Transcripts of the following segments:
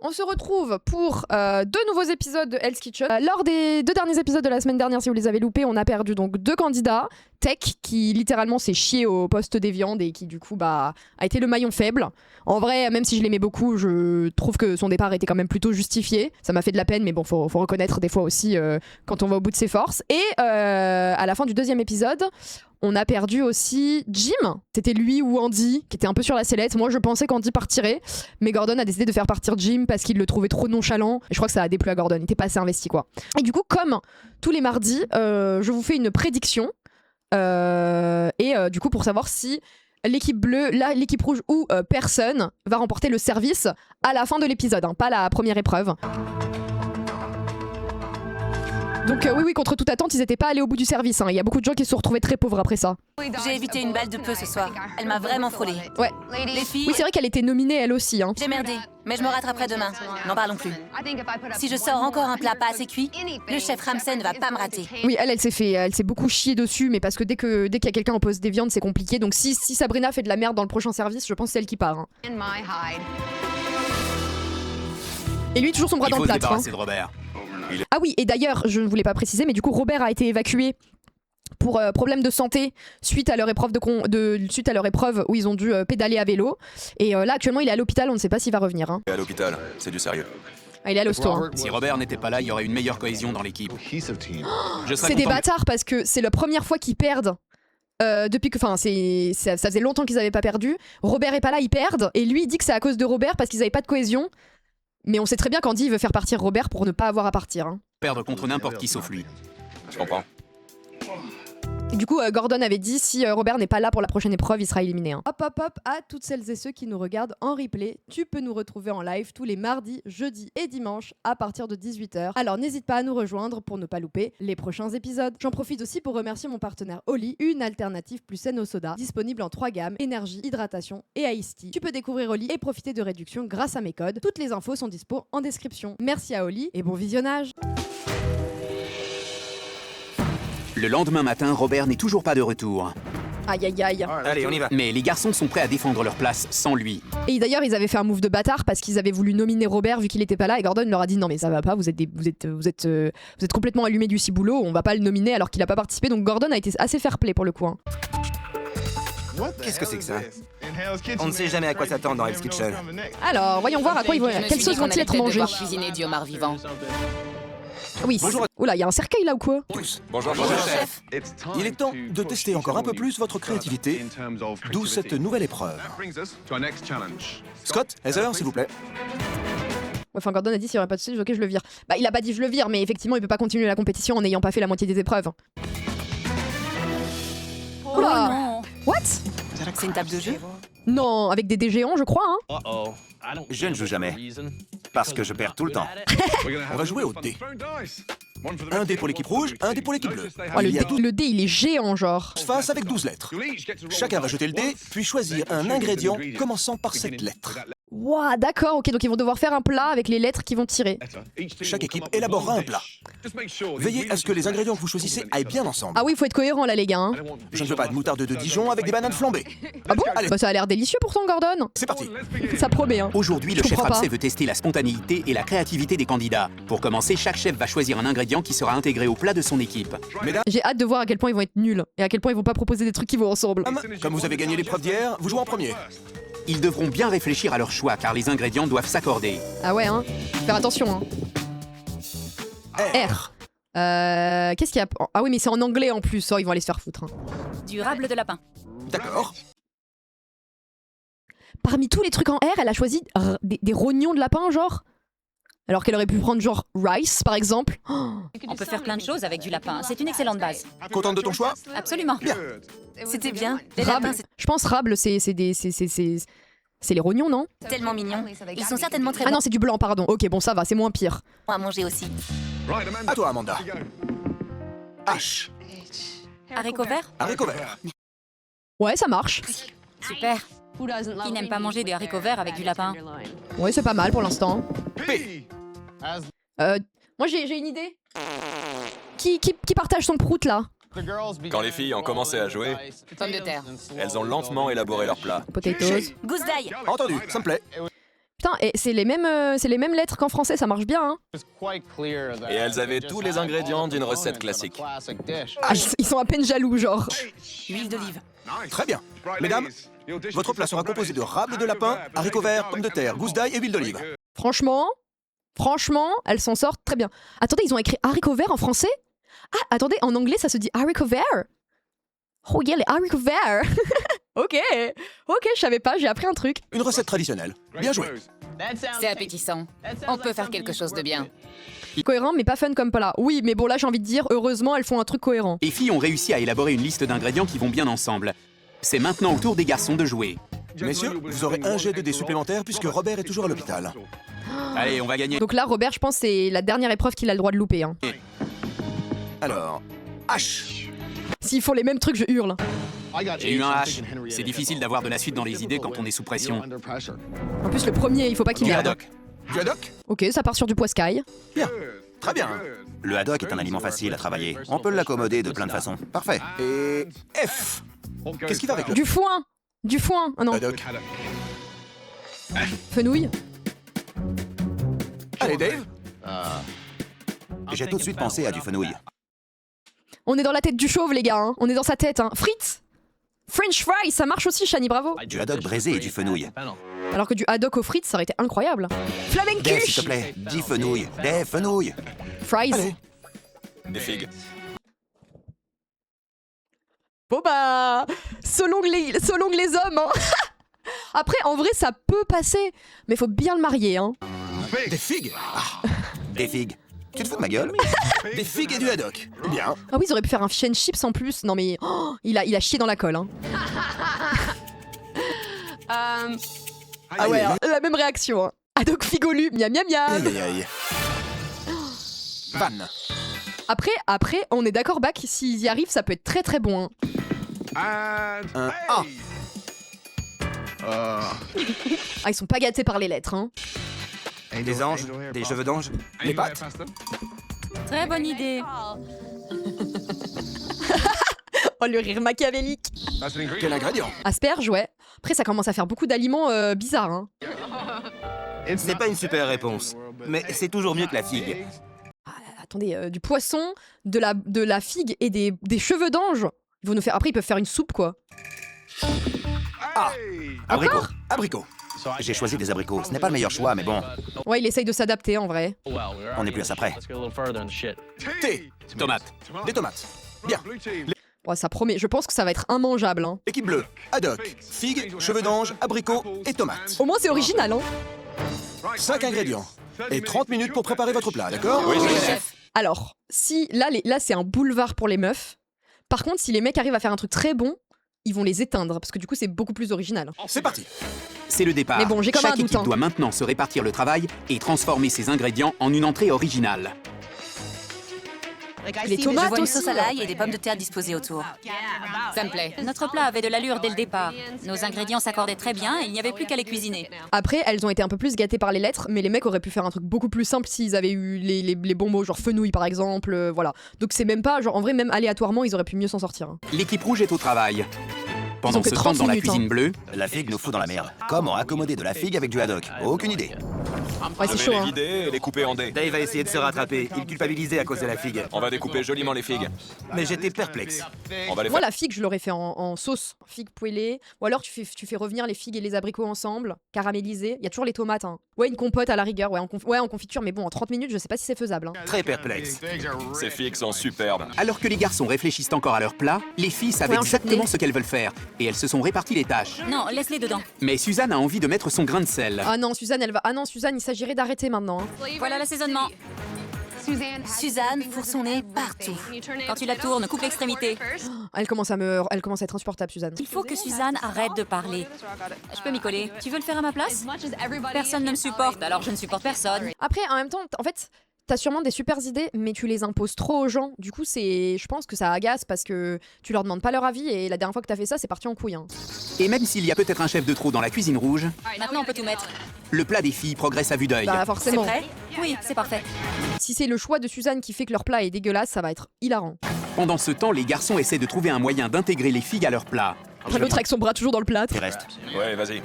On se retrouve pour deux nouveaux épisodes de Hell's Kitchen. Lors des deux derniers épisodes de la semaine dernière, si vous les avez loupés, on a perdu donc deux candidats. Tech, qui littéralement s'est chié au poste des viandes et qui du coup a été le maillon faible. En vrai, même si je l'aimais beaucoup, je trouve que son départ était quand même plutôt justifié. Ça m'a fait de la peine, mais bon, faut reconnaître des fois aussi quand on va au bout de ses forces. Et à la fin du deuxième épisode, on a perdu aussi Jim. C'était lui ou Andy qui était un peu sur la sellette. Moi, je pensais qu'Andy partirait, mais Gordon a décidé de faire partir Jim parce qu'il le trouvait trop nonchalant. Et je crois que ça a déplu à Gordon. Il était pas assez investi, quoi. Et du coup, comme tous les mardis, je vous fais une prédiction. Du coup, pour savoir si l'équipe bleue, l'équipe rouge ou personne va remporter le service à la fin de l'épisode, hein, pas la première épreuve. Donc oui, contre toute attente, ils étaient pas allés au bout du service. Hein. Il y a beaucoup de gens qui se sont retrouvés très pauvres après ça. J'ai évité une balle de peu ce soir. Elle m'a vraiment frôlé. Ouais. Les filles... Oui, c'est vrai qu'elle était nominée elle aussi. Hein. J'ai merdé, mais je me rattraperai demain. N'en parlons plus. Si je sors encore un plat pas assez cuit, le chef Ramsay ne va pas me rater. Oui, elle s'est beaucoup chiée dessus, mais parce que dès qu'il y a quelqu'un au poste des viandes, c'est compliqué. Donc si Sabrina fait de la merde dans le prochain service, je pense que c'est elle qui part. Hein. Et lui, toujours son bras dans le plâtre. Hein. De Robert. Ah oui, et d'ailleurs, je ne voulais pas préciser, mais du coup, Robert a été évacué pour problème de santé suite à leur épreuve suite à leur épreuve où ils ont dû pédaler à vélo. Et là, actuellement, il est à l'hôpital, on ne sait pas s'il va revenir. Hein. À l'hôpital, c'est du sérieux. Ah, il est à l'hosto. Hein. Si Robert n'était pas là, il y aurait une meilleure cohésion dans l'équipe. C'est des bâtards parce que c'est la première fois qu'ils perdent. Depuis que, enfin, ça faisait longtemps qu'ils n'avaient pas perdu. Robert est pas là, ils perdent. Et lui, il dit que c'est à cause de Robert parce qu'ils n'avaient pas de cohésion. Mais on sait très bien qu'Andy veut faire partir Robert pour ne pas avoir à partir. Hein. Perdre contre n'importe qui sauf lui. Je comprends. Et du coup, Gordon avait dit si Robert n'est pas là pour la prochaine épreuve, il sera éliminé. Hein. Hop, à toutes celles et ceux qui nous regardent en replay, tu peux nous retrouver en live tous les mardis, jeudis et dimanches à partir de 18h. Alors n'hésite pas à nous rejoindre pour ne pas louper les prochains épisodes. J'en profite aussi pour remercier mon partenaire Oli, une alternative plus saine au soda, disponible en 3 gammes, énergie, hydratation et iced tea. Tu peux découvrir Oli et profiter de réductions grâce à mes codes. Toutes les infos sont dispo en description. Merci à Oli et bon visionnage. Le lendemain matin, Robert n'est toujours pas de retour. Aïe. Allez, on y va. Mais les garçons sont prêts à défendre leur place sans lui. Et d'ailleurs, ils avaient fait un move de bâtard parce qu'ils avaient voulu nominer Robert vu qu'il était pas là. Et Gordon leur a dit non mais ça va pas, vous êtes complètement allumés du ciboulot, on va pas le nominer alors qu'il a pas participé. Donc Gordon a été assez fair-play pour le coup. Hein. Qu'est-ce que c'est que ça? On ne sait jamais à quoi s'attendre dans Hell's Kitchen. Alors, voyons voir à quoi quelles sauces vont-ils être mangées. Cuisiner du homard vivant. Oui. Oula, il y a un cercueil là ou quoi? Bonjour, chef. Il est temps de tester encore un peu plus votre créativité, d'où cette nouvelle épreuve. Scott, Heather, s'il vous plaît. Enfin, Gordon a dit s'il n'y aurait pas de soucis, ok, je le vire. Bah, il a pas dit je le vire, mais effectivement, il peut pas continuer la compétition en n'ayant pas fait la moitié des épreuves. Oula! Non. What? C'est une table de jeu? Non, avec des dés géants, je crois, hein. Je ne joue jamais, parce que je perds tout le temps. On va jouer au dé. Un dé pour l'équipe rouge, un dé pour l'équipe bleue. Oh, Il y a le dé, il est géant, genre. 12 faces avec 12 lettres. Chacun va jeter le dé, puis choisir un ingrédient commençant par cette lettre. Ouah, d'accord, ok, donc ils vont devoir faire un plat avec les lettres qu'ils vont tirer. Chaque équipe élaborera un plat. Veillez à ce que les ingrédients que vous choisissez aillent bien ensemble. Ah oui, il faut être cohérent là, les gars. Hein. Je ne veux pas de moutarde de Dijon avec des bananes flambées. Ah bon? Allez. Bah, ça a l'air délicieux pourtant, Gordon. C'est parti. Ça promet, hein. Aujourd'hui, le Je chef comprends Ramsay pas. veut tester la spontanéité et la créativité des candidats. Pour commencer, chaque chef va choisir un ingrédient qui sera intégré au plat de son équipe. Mesdames, J'ai hâte de voir à quel point ils vont être nuls et à quel point ils vont pas proposer des trucs qui vont ensemble. comme vous avez gagné l'épreuve d'hier, vous jouez en premier. Ils devront bien réfléchir à leur choix car les ingrédients doivent s'accorder. Ah ouais, hein. Faire attention, hein. R. Qu'est-ce qu'il y a? Ah oui, mais c'est en anglais en plus. Oh, ils vont aller se faire foutre. Hein. Du rable de lapin. D'accord. Parmi tous les trucs en R, elle a choisi des rognons de lapin, genre. Alors qu'elle aurait pu prendre genre rice, par exemple. Oh, On peut faire plein de choses avec du lapin. C'est une excellente base. Contente de ton choix? Absolument. Bien. C'était bien. Les rable. lapins, Je pense rable, c'est les rognons, non? c'est tellement mignon. Ils sont certainement très Ah bons non, c'est du blanc, pardon. Ok, bon, ça va, c'est moins pire. à manger aussi. À toi, Amanda. H. Haricots verts? Haricots verts. Ouais, ça marche. Super. Qui n'aime pas manger des haricots verts avec du lapin? Ouais, c'est pas mal pour l'instant. P. Moi, j'ai une idée. Qui partage son prout, là? Quand les filles ont commencé à jouer, Pommes de terre. elles ont lentement élaboré leur plat. Potatoes. Gousse d'ail. Entendu, ça me plaît. Putain, et c'est les mêmes lettres qu'en français, ça marche bien, hein. Et elles avaient tous les ingrédients d'une recette classique. Ah, ils sont à peine jaloux, genre. Huile d'olive. Très bien. Mesdames, votre plat sera composé de rable de lapin, haricots verts, pommes de terre, gousses d'ail et huile d'olive. Franchement, elles s'en sortent très bien. Attendez, ils ont écrit haricots verts en français? Ah, attendez, en anglais, ça se dit haricots verts. Oh yeah, les haricots verts. Ok, je savais pas, j'ai appris un truc. Une recette traditionnelle. Bien joué. C'est appétissant. On peut faire quelque chose de bien. Cohérent, mais pas fun comme Paula. Oui, mais bon, là, j'ai envie de dire, heureusement, elles font un truc cohérent. Les filles ont réussi à élaborer une liste d'ingrédients qui vont bien ensemble. C'est maintenant au tour des garçons de jouer. Messieurs, vous aurez un jet de dés supplémentaire puisque Robert est toujours à l'hôpital. Allez, on va gagner. Donc là, Robert, je pense, c'est la dernière épreuve qu'il a le droit de louper. Hein. Alors, H. S'ils font les mêmes trucs, je hurle. J'ai eu un H. C'est difficile d'avoir de la suite dans les idées quand on est sous pression. En plus, le premier, il faut pas qu'il Du merde. haddock. Du haddock? Ok, ça part sur du poiscaille. Bien. Très bien. Le haddock est un aliment facile à travailler. On peut l'accommoder de plein de façons. Parfait. Et F. Qu'est-ce qui va avec le Du foin. Ah non, haddock? fenouil. Allez, Dave. J'ai tout de suite pensé à du fenouil. On est dans la tête du chauve, les gars. Hein. On est dans sa tête. Hein. Frites. French fries, ça marche aussi, Shani, bravo. Du haddock braisé et du fenouil. Alors que du haddock aux frites, ça aurait été incroyable. Dave, Flamencuche. s'il te plaît, dis fenouil. Dave, fenouil. Fries. Allez. Des figues. Bon bah, selon les hommes. Hein. Après, en vrai, ça peut passer, mais faut bien le marier. Hein. Des figues. Des figues. Tu te fous de ma gueule? Des figues et du haddock. Bien. Ah oui, ils auraient pu faire un fish and chips en plus. Non mais, il a chié dans la colle. Hein. Ah ouais, hein, la même réaction. Hein. Haddock figolu, miam miam miam. Aïe, aïe, aïe. Van. Après, on est d'accord, Bac, s'ils y arrivent, ça peut être très très bon. Hein. Un A. Ah, ils sont pas gâtés par les lettres. Hein. Des anges? Des cheveux d'ange? Les pâtes. Très bonne idée. Oh, le rire machiavélique. Quel ingrédient? Asperges, ouais. Après, ça commence à faire beaucoup d'aliments bizarres. Hein. C'est pas une super réponse, mais c'est toujours mieux que la figue. Attendez, du poisson, de la figue et des cheveux d'ange. Ils vont nous faire. Après, ils peuvent faire une soupe, quoi. A. Abricot. Abricot. J'ai choisi des abricots. Ce n'est pas le meilleur choix, mais bon, Ouais, il essaye de s'adapter en vrai. on est plus à ça près. T. Tomate. Des tomates. Bien. Ouais, ça promet. Je pense que ça va être immangeable. Hein. Équipe bleue. Haddock. Figues, cheveux d'ange, abricots et tomates. Au moins, c'est original. Hein. 5 ingrédients. Et 30 minutes pour préparer votre plat, d'accord? Oui, Chef. Alors, si là c'est un boulevard pour les meufs. Par contre, si les mecs arrivent à faire un truc très bon, ils vont les éteindre parce que du coup, c'est beaucoup plus original. C'est parti. C'est le départ. Mais bon, j'ai quand même Chaque un doute, équipe hein. doit maintenant se répartir le travail et transformer ses ingrédients en une entrée originale. Les Je tomates vois une aussi. sauce à l'ail et des pommes de terre disposées autour. Ça me plaît. Notre plat avait de l'allure dès le départ. Nos ingrédients s'accordaient très bien et il n'y avait plus qu'à les cuisiner. Après, elles ont été un peu plus gâtées par les lettres, mais les mecs auraient pu faire un truc beaucoup plus simple s'ils avaient eu les bons mots, genre fenouil par exemple, voilà. Donc c'est même pas, genre en vrai, même aléatoirement, ils auraient pu mieux s'en sortir. Hein. L'équipe rouge est au travail. Pendant ont que ce temps, 30 dans la minutes, cuisine bleue, La figue nous fout dans la merde. Comment accommoder de la figue avec du haddock? Aucune idée. Ouais, c'est Je chaud. vais les Hein. vider et les couper en dés. Dave va essayer de se rattraper. Il culpabilisait à cause de la figue. On va découper joliment les figues. Mais j'étais perplexe. On va les Moi, faire. la figue, je l'aurais fait en sauce, figue poêlée. Ou alors tu fais revenir les figues et les abricots ensemble, caramélisés. Il y a toujours les tomates. Hein. Ouais, une compote à la rigueur, ouais, en confiture, mais bon, en 30 minutes, je sais pas si c'est faisable. Hein. Très perplexe. Ces figues sont superbes. alors que les garçons réfléchissent encore à leur plat, les filles savent Ouais, en exactement chutney. ce qu'elles veulent faire et elles se sont réparties les tâches. Non, laisse-les dedans. Mais Suzanne a envie de mettre son grain de sel. Ah non, Suzanne, elle va. Ah non, Suzanne, il s'agirait d'arrêter maintenant. Hein. Voilà l'assaisonnement. Suzanne fourre son nez partout. Quand tu la tournes, coupe l'extrémité. Elle commence à être insupportable, Suzanne. Il faut que Suzanne arrête de parler. Je peux m'y coller. Tu veux le faire à ma place? Personne ne me supporte, alors je ne supporte personne. Après, en même temps, en fait, t'as sûrement des super idées, mais tu les imposes trop aux gens. Du coup, je pense que ça agace parce que tu leur demandes pas leur avis et la dernière fois que t'as fait ça, c'est parti en couille. Hein. Et même s'il y a peut-être un chef de trop dans la cuisine rouge, Maintenant, on peut tout mettre. le plat des filles progresse à vue d'œil. Bah C'est forcément. prêt? Oui, c'est parfait. Si c'est le choix de Suzanne qui fait que leur plat est dégueulasse, ça va être hilarant. Pendant ce temps, les garçons essaient de trouver un moyen d'intégrer les figues à leur plat. Après, l'autre avec son bras toujours dans le plâtre. Il reste. Ouais, vas-y.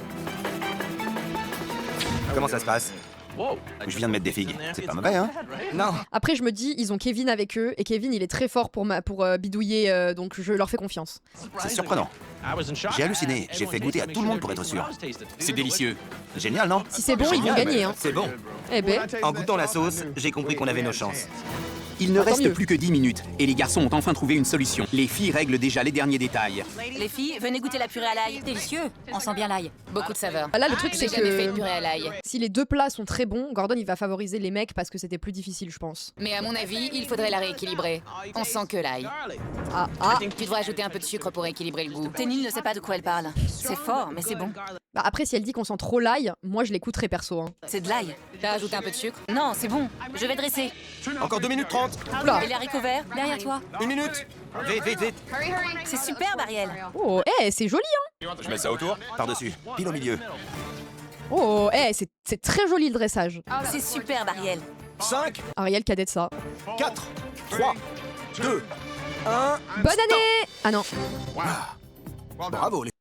Comment ça se passe? Je viens de mettre des figues. C'est pas mauvais, hein? Non. Après, je me dis, ils ont Kevin avec eux, et Kevin, il est très fort pour bidouiller, donc je leur fais confiance. C'est surprenant. J'ai halluciné. J'ai fait goûter à tout le monde pour être sûr. C'est délicieux. Génial, non? Si c'est bon, ils vont gagner, hein. C'est bon. Eh ben, En goûtant la sauce, j'ai compris qu'on avait nos chances. Il ne Tant reste mieux. plus que 10 minutes et les garçons ont enfin trouvé une solution. Les filles règlent déjà les derniers détails. Les filles, venez goûter la purée à l'ail. Délicieux. On sent bien l'ail. Beaucoup de saveur. là, le truc, c'est J'ai jamais fait de que purée à l'ail. si les deux plats sont très bons, Gordon, il va favoriser les mecs parce que c'était plus difficile, je pense. Mais à mon avis, il faudrait la rééquilibrer. On sent que l'ail. Ah, Tu devrais ajouter un peu de sucre pour équilibrer le goût. Ténil ne sait pas de quoi elle parle. C'est fort, mais c'est bon. bah après, si elle dit qu'on sent trop l'ail, moi, je l'écouterai perso, hein. C'est de l'ail. T'as ajouté un peu de sucre? Non, c'est bon. Je vais dresser. Encore 2 minutes 30. Oula. Et les haricots verts? Derrière toi. 1 minute. Vite, vite, vite. C'est super, Ariel. Oh, c'est joli, hein. Je mets ça autour. Par-dessus. Pile au milieu. Oh, c'est très joli le dressage. C'est super, Ariel. 5, Ariel, cadet de ça. 4, 3, 2, 1. Bonne année! Ah non. Bravo, les...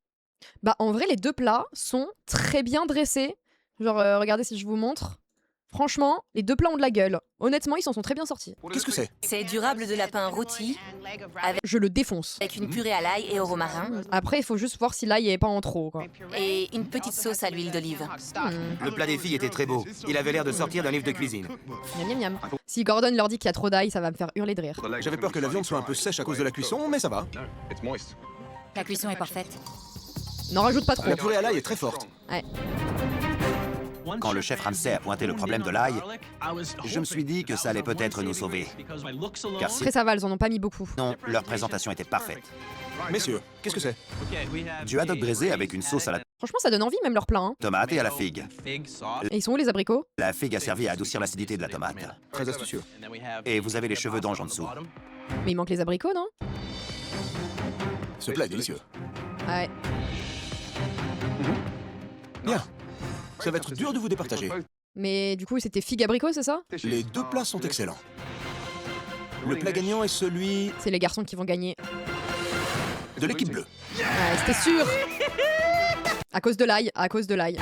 Bah en vrai, les deux plats sont très bien dressés. Genre, regardez si je vous montre. Franchement, les deux plats ont de la gueule. Honnêtement, ils s'en sont très bien sortis. Qu'est-ce que c'est? C'est durable de lapin rôti Je le défonce. avec une purée à l'ail et au romarin Après, il faut juste voir si l'ail est pas en trop, quoi. et une petite sauce à l'huile d'olive. Le plat des filles était très beau. Il avait l'air de sortir d'un livre de cuisine. Miam, miam, miam. Si Gordon leur dit qu'il y a trop d'ail, ça va me faire hurler de rire. J'avais peur que la viande soit un peu sèche à cause de la cuisson, mais ça va. La cuisson est parfaite. N'en rajoute pas trop. La purée à l'ail est très forte. Ouais. Quand le chef Ramsay a pointé le problème de l'ail, je me suis dit que ça allait peut-être nous sauver. Car Après, ça va, elles en ont pas mis beaucoup. sinon, leur présentation était parfaite. Messieurs, qu'est-ce que c'est? Du haddock braisé avec une sauce à la Franchement, ça donne envie, même leur plat, hein. tomate et à la figue. Et ils sont où les abricots? La figue a servi à adoucir l'acidité de la tomate. Très astucieux. Et vous avez les cheveux d'ange en dessous. Mais il manque les abricots, non? Ce plat est délicieux. Ouais. Bien. Ça va être dur de vous départager. Mais du coup, c'était figue abricot, c'est ça? Les deux plats sont excellents. Le plat gagnant est celui C'est les garçons qui vont gagner. de l'équipe bleue. Ouais, c'était sûr. À cause de l'ail, à cause de l'ail.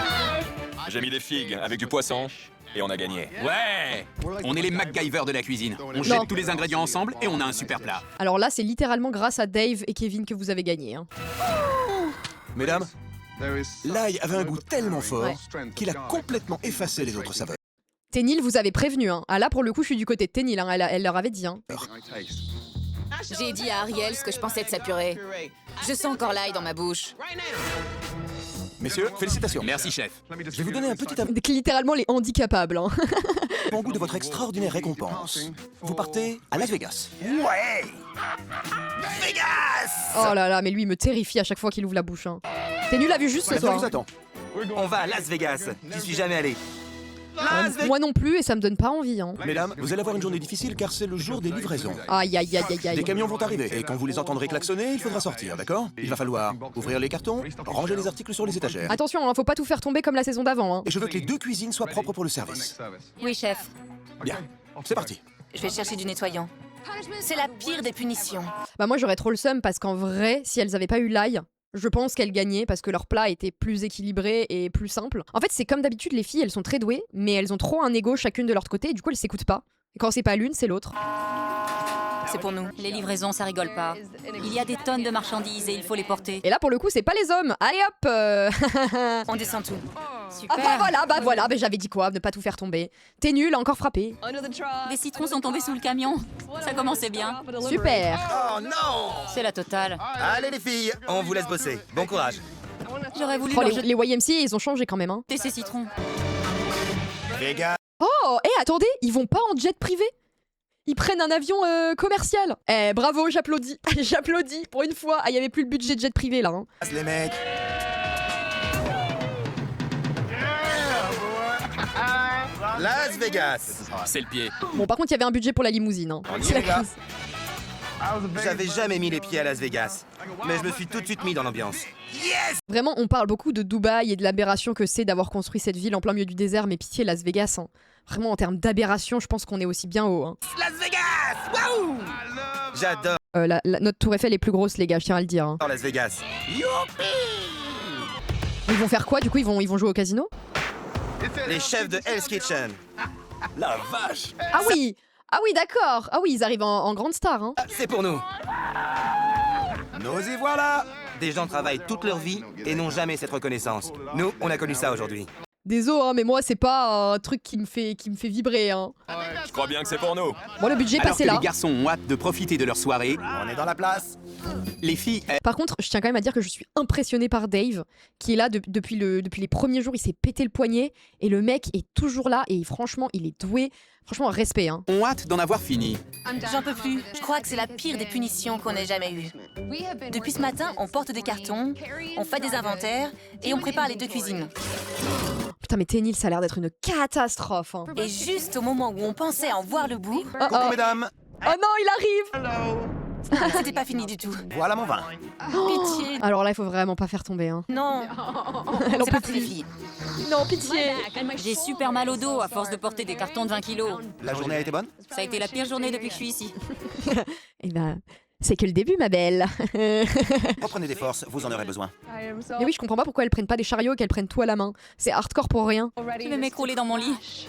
J'ai mis des figues avec du poisson et on a gagné. Ouais! On est les MacGyver de la cuisine. On jette tous les ingrédients ensemble et on a un super plat. Alors là, c'est littéralement grâce à Dave et Kevin que vous avez gagné, hein. Mesdames, l'ail avait un goût tellement fort Ouais. qu'il a complètement effacé les autres saveurs. Ténil vous avez prévenu, hein. Ah là, pour le coup, je suis du côté de Ténil, hein. Elle leur avait dit, hein. J'ai dit à Ariel ce que je pensais de sa purée. Je sens encore l'ail dans ma bouche. Messieurs, félicitations. Merci, chef. Je vais vous donner un petit Littéralement les handicapables, hein. avant-goût de votre extraordinaire récompense. Vous partez à Las Vegas. Ouais! Vegas! Oh là là, mais lui, il me terrifie à chaque fois qu'il ouvre la bouche, hein. Ténil a vu juste ce Ça soir. vous attend. On va à Las Vegas. J'y suis jamais allé. Moi non plus, et ça me donne pas envie, hein. Mesdames, vous allez avoir une journée difficile car c'est le jour des livraisons. Aïe, aïe, aïe, aïe, Des aïe. camions vont arriver et quand vous les entendrez klaxonner, il faudra sortir, d'accord? Il va falloir ouvrir les cartons, ranger les articles sur les étagères. Attention, hein, faut pas tout faire tomber comme la saison d'avant, hein. Et je veux que les deux cuisines soient propres pour le service. Oui, chef. Bien, c'est parti. Je vais chercher du nettoyant. C'est la pire des punitions. Bah moi, j'aurais trop le seum parce qu'en vrai, si elles avaient pas eu l'ail, je pense qu'elles gagnaient parce que leur plat était plus équilibré et plus simple. En fait, c'est comme d'habitude, les filles, elles sont très douées, mais elles ont trop un ego chacune de leur côté, et du coup, elles s'écoutent pas. Et quand c'est pas l'une, c'est l'autre. C'est pour nous. Les livraisons, ça rigole pas. Il y a des tonnes de marchandises et il faut les porter. Et là, pour le coup, c'est pas les hommes. Allez hop On descend tout. Ah Super. bah voilà, j'avais dit quoi, ne pas tout faire tomber. T'es nul, encore frappé. Les citrons sont tombés sous le camion. Ça commençait bien. Super. Oh non! C'est la totale. Allez les filles, on vous laisse bosser. Bon courage. J'aurais voulu Oh, leur les YMCA, ils ont changé quand même, hein. jeter ces citrons. Vegas. Oh, attendez, ils vont pas en jet privé. Ils prennent un avion commercial. Bravo, j'applaudis. J'applaudis. Pour une fois, il y avait plus le budget de jet privé là, hein. Les mecs. Las Vegas. C'est le pied. Bon, par contre, il y avait un budget pour la limousine, hein. On y C'est est, la les gars. crise. J'avais jamais mis les pieds à Las Vegas, mais je me suis tout de suite mis dans l'ambiance. Yes! Vraiment, on parle beaucoup de Dubaï et de l'aberration que c'est d'avoir construit cette ville en plein milieu du désert, mais pitié, Las Vegas, hein. Vraiment, en termes d'aberration, je pense qu'on est aussi bien haut, hein. Las Vegas! Waouh! J'adore Notre tour Eiffel est plus grosse, les gars, je tiens à le dire, hein. Las Vegas. Ils vont faire quoi, du coup? Ils vont jouer au casino? Les chefs de Hell's Kitchen. La vache! Ah oui! Ah oui, d'accord! Ah oui, ils arrivent en grande star, hein. C'est pour nous. Nous y voilà. Des gens travaillent toute leur vie et n'ont jamais cette reconnaissance. Nous, on a connu ça aujourd'hui. Désolé, hein, mais moi, c'est pas un truc qui me fait vibrer, hein. Je crois bien que c'est pour nous. Bon, le budget est Alors passé que là. les garçons ont hâte de profiter de leur soirée, On est dans la place. les filles, elles, Par contre, je tiens quand même à dire que je suis impressionnée par Dave, qui est là depuis les premiers jours. Il s'est pété le poignet et le mec est toujours là et franchement, il est doué. Franchement, respect, hein. ont hâte d'en avoir fini. J'en peux plus. Je crois que c'est la pire des punitions qu'on ait jamais eues. Depuis ce matin, on porte des cartons, on fait des inventaires et on prépare les deux cuisines. Putain, mais Ténil, ça a l'air d'être une catastrophe, hein. Et juste au moment où on pensait en voir le bout, Oh, Coucou, mesdames. oh non, il arrive! c'était pas fini du tout. Voilà mon vin. Pitié. Alors là, il faut vraiment pas faire tomber, hein. Non. Elle en C'est peut parti les plus. filles. Non, pitié! J'ai super mal au dos à force de porter des cartons de 20 kilos. La journée a été bonne? Ça a été la pire journée depuis que je suis ici. Eh ben, c'est que le début, ma belle. Reprenez des forces, vous en aurez besoin. Mais oui, je comprends pas pourquoi elles prennent pas des chariots et qu'elles prennent tout à la main. C'est hardcore pour rien. Je vais m'écrouler dans mon lit.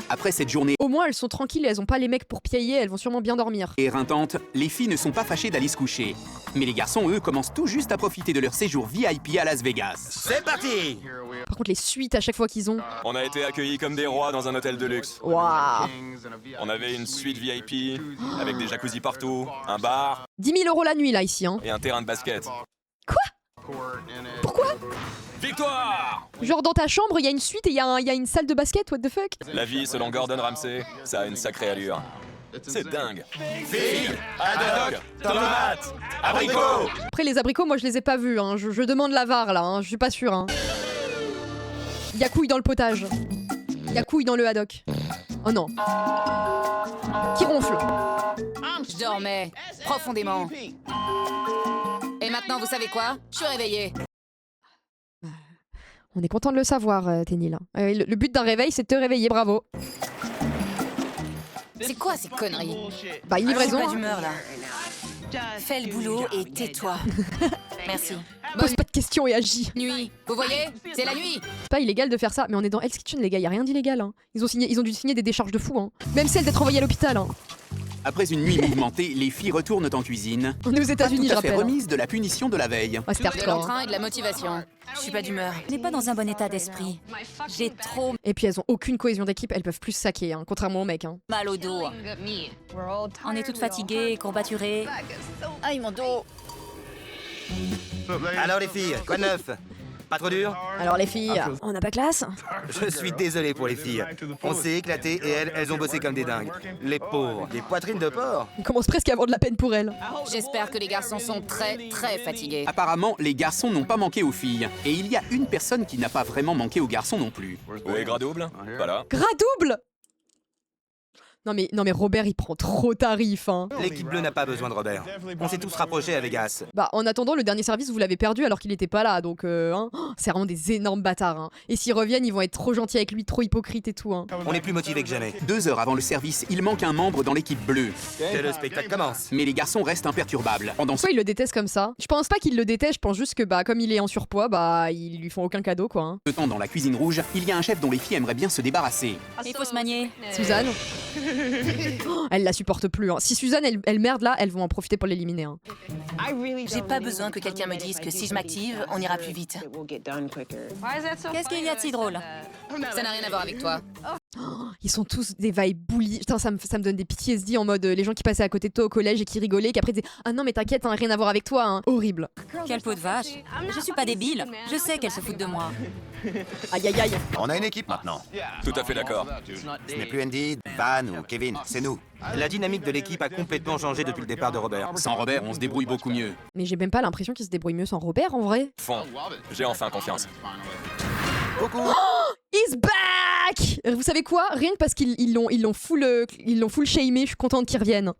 Après cette journée Au moins, elles sont tranquilles, elles ont pas les mecs pour piailler, elles vont sûrement bien dormir. éreintante, les filles ne sont pas fâchées d'aller se coucher. Mais les garçons, eux, commencent tout juste à profiter de leur séjour VIP à Las Vegas. C'est parti. Par contre, les suites à chaque fois qu'ils ont. On a été accueillis comme des rois dans un hôtel de luxe. Waouh! On avait une suite VIP avec des jacuzzis partout, un bar 10 000 € la nuit, là, ici, hein. et un terrain de basket. Pourquoi? Victoire! Genre, dans ta chambre, il y a une suite et il y a une salle de basket, what the fuck? La vie, selon Gordon Ramsay, ça a une sacrée allure. C'est dingue. Figues, haddock, tomates, abricots! Après, les abricots, moi, je les ai pas vus, hein. Je demande la VAR, là, hein. Je suis pas sûre, hein. Il y a couille dans le potage. Il y a couille dans le haddock. Oh non. Qui ronfle? Je dormais profondément. Et maintenant, vous savez quoi? Je suis réveillée. On est content de le savoir, Ténil. Le but d'un réveil, c'est de te réveiller, bravo. C'est quoi ces conneries? Bah, une Je suis livraison. pas d'humeur là. Fais le boulot et tais-toi. Merci. Pose pas de questions et agis. Nuit. Vous voyez? C'est la nuit. C'est pas illégal de faire ça, mais on est dans Hell's Kitchen, les gars, y a rien d'illégal, hein. Ils ont dû signer des décharges de fous, hein. Même celle d'être envoyé à l'hôpital, hein. Après une nuit mouvementée, les filles retournent en cuisine. On est aux Pas États-Unis, je tout à fait rappelle, hein. remise de la punition de la veille. Ouais, c'était De hardcore, hein. l'entrain et de la motivation. Je suis pas d'humeur. Je n'ai pas dans un bon état d'esprit. J'ai trop Et puis elles ont aucune cohésion d'équipe, elles peuvent plus se saquer, hein, contrairement aux mecs, hein. mal au dos. On est toutes fatiguées, courbaturées. Aïe, mon dos. Alors les filles, quoi de neuf? Pas trop dur? Alors les filles, on n'a pas classe? Je suis désolé pour les filles. On s'est éclaté et elles ont bossé comme des dingues. Les pauvres, des poitrines de porc. On commence presque à avoir de la peine pour elles. J'espère que les garçons sont très, très fatigués. Apparemment, les garçons n'ont pas manqué aux filles. Et il y a une personne qui n'a pas vraiment manqué aux garçons non plus. Où est gras double? Voilà. Gras double! Non mais Robert, il prend trop tarif, hein. L'équipe bleue n'a pas besoin de Robert. On s'est tous rapprochés à Vegas. Bah, en attendant, le dernier service, vous l'avez perdu alors qu'il était pas là, donc hein, c'est vraiment des énormes bâtards, hein. Et s'ils reviennent, ils vont être trop gentils avec lui, trop hypocrites et tout, hein. On est plus motivés que jamais. 2 heures avant le service, il manque un membre dans l'équipe bleue. Que le spectacle commence. Mais les garçons restent imperturbables. Pendant ce Pourquoi ils le détestent comme ça? Je pense pas qu'ils le détestent, je pense juste que bah comme il est en surpoids, bah ils lui font aucun cadeau, quoi, hein. temps, dans la cuisine rouge, il y a un chef dont les filles aimeraient bien se débarrasser. Il faut se manier. Suzanne? Oh, elle la supporte plus, hein. Si Suzanne, elle merde là, elles vont en profiter pour l'éliminer, hein. J'ai pas besoin que quelqu'un me dise que si je m'active, on ira plus vite. Qu'est-ce qu'il y a de si drôle? Ça n'a rien à voir avec toi. Ils sont tous des vibes bullies. Putain, ça me donne des PTSD en mode les gens qui passaient à côté de toi au collège et qui rigolaient, qui après disaient ah non mais t'inquiète, hein, rien à voir avec toi, hein. Horrible. Quelle peau de vache. Je suis pas débile. Je sais qu'elle se fout de moi. Aïe aïe aïe. On a une équipe maintenant. Tout à fait d'accord. Ce n'est plus Andy, Van ou Kevin, c'est nous. La dynamique de l'équipe a complètement changé depuis le départ de Robert. Sans Robert, on se débrouille beaucoup mieux. Mais j'ai même pas l'impression qu'il se débrouille mieux sans Robert en vrai. Fond. J'ai enfin confiance. Coucou. He's back! Vous savez quoi? Rien que parce qu'ils l'ont full shamé, je suis contente qu'il revienne.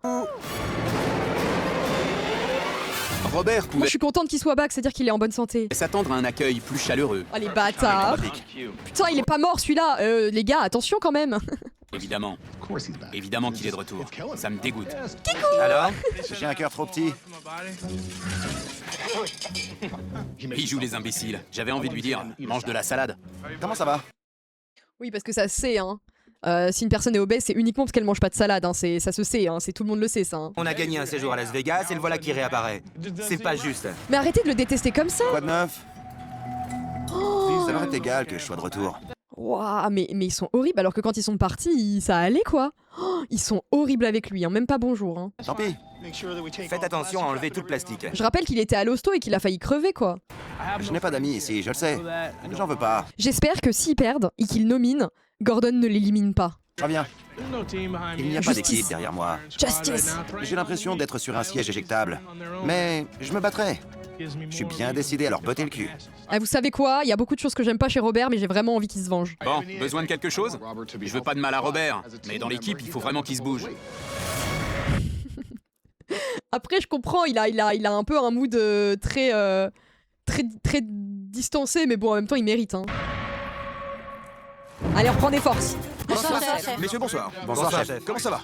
Robert Moi pouvait je suis contente qu'il soit back, c'est-à-dire qu'il est en bonne santé. s'attendre à un accueil plus chaleureux. Oh les bâtards! Putain, il est pas mort celui-là! Les gars, attention quand même! Évidemment. Évidemment qu'il est de retour. Ça me dégoûte. Alors? J'ai un cœur trop petit. Il joue les imbéciles. J'avais envie de lui dire, mange de la salade. Comment ça va? Oui, parce que ça se sait, hein. Si une personne est obèse, c'est uniquement parce qu'elle mange pas de salade, hein. Ça se sait, hein. Tout le monde le sait, ça. Hein. On a gagné un séjour à Las Vegas et le voilà qui réapparaît. C'est pas juste. Mais arrêtez de le détester comme ça. Quoi de neuf? Ça leur est égal que je sois de retour. Waouh, mais ils sont horribles, alors que quand ils sont partis, ça allait, quoi. Oh, ils sont horribles avec lui, hein. Même pas bonjour. Hein. Tant pis. Faites attention à enlever tout le plastique. Je rappelle qu'il était à l'hosto et qu'il a failli crever, quoi. Je n'ai pas d'amis ici, je le sais. J'en veux pas. J'espère que s'ils perdent et qu'ils nominent, Gordon ne l'élimine pas. Je reviens. Il n'y a pas Justice. d'équipe derrière moi. Justice. J'ai l'impression d'être sur un siège éjectable. Mais je me battrai. Je suis bien décidé à leur botter le cul. Ah, vous savez quoi? Il y a beaucoup de choses que j'aime pas chez Robert, mais j'ai vraiment envie qu'il se venge. Bon, besoin de quelque chose? Je veux pas de mal à Robert, mais dans l'équipe, il faut vraiment qu'il se bouge. Après, je comprends, il a un peu un mood très distancé, mais bon, en même temps, il mérite. Hein. Allez, on reprend des forces. Bonsoir, chef. Messieurs, bonsoir. Bonsoir, chef. Comment ça va?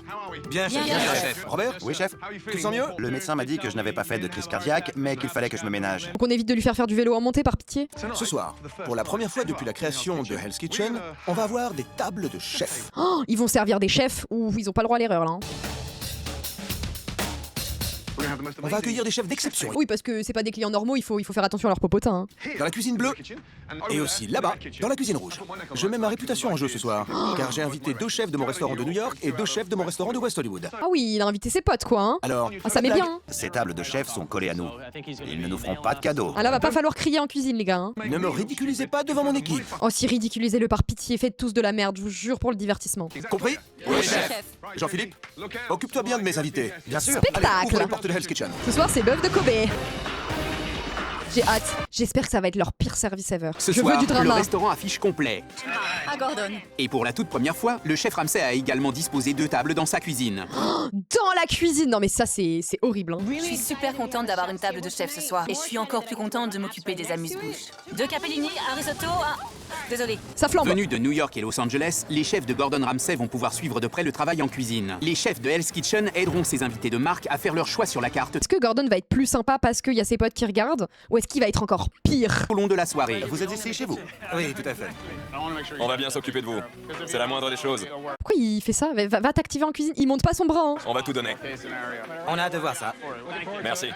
Bien, chef. Bien, chef. Robert? Oui, chef. Tu te sens mieux? Le médecin m'a dit que je n'avais pas fait de crise cardiaque, mais qu'il fallait que je me ménage. Donc on évite de lui faire du vélo en montée, par pitié. Ce soir, pour la première fois depuis la création de Hell's Kitchen, on va avoir des tables de chefs. Oh, ils vont servir des chefs ou ils ont pas le droit à l'erreur, là. Hein. On va accueillir des chefs d'exception. Oui, parce que c'est pas des clients normaux, il faut faire attention à leur popotin. Hein. Dans la cuisine bleue et aussi là-bas, dans la cuisine rouge. Je mets ma réputation en jeu ce soir, car j'ai invité 2 chefs de mon restaurant de New York et 2 chefs de mon restaurant de West Hollywood. Ah oui, il a invité ses potes, quoi. Hein. Alors, Ah, ça met bien. Hein. Ces tables de chefs sont collées à nous. Ils ne nous feront pas de cadeaux. Ah là, va pas falloir crier en cuisine, les gars. Hein. ne me ridiculisez pas devant mon équipe. Oh, si ridiculisez-le par pitié, faites tous de la merde, je vous jure, pour le divertissement. Compris? Oui, chef. Jean-Philippe, occupe-toi bien de mes invités. Bien sûr. Allez, ouvre Spectacle. les portes de Hell's Kitchen. Ce soir, c'est bœuf de Kobe. J'ai hâte. J'espère que ça va être leur pire service ever. Ce je soir, veux du le drama. restaurant affiche complet. À Gordon. Et pour la toute première fois, le chef Ramsay a également disposé 2 tables dans sa cuisine. Dans la cuisine. Non mais ça c'est horrible. Hein. Je suis super contente d'avoir une table de chef ce soir. Et je suis encore plus contente de m'occuper des amuse-bouches. 2 capellini, un risotto, un... Désolé. Ça flambe. Venus de New York et Los Angeles, les chefs de Gordon Ramsay vont pouvoir suivre de près le travail en cuisine. Les chefs de Hell's Kitchen aideront ses invités de marque à faire leur choix sur la carte Est-ce que Gordon va être plus sympa parce qu'il y a ses potes qui regardent, ou est-ce qu'il va être encore pire? au long de la soirée. Vous êtes ici chez vous? Oui, tout à fait. On va bien s'occuper de vous. C'est la moindre des choses. Pourquoi il fait ça? Va t'activer en cuisine. Il monte pas son bras. Hein. On va tout donner. On a hâte de voir ça. Merci.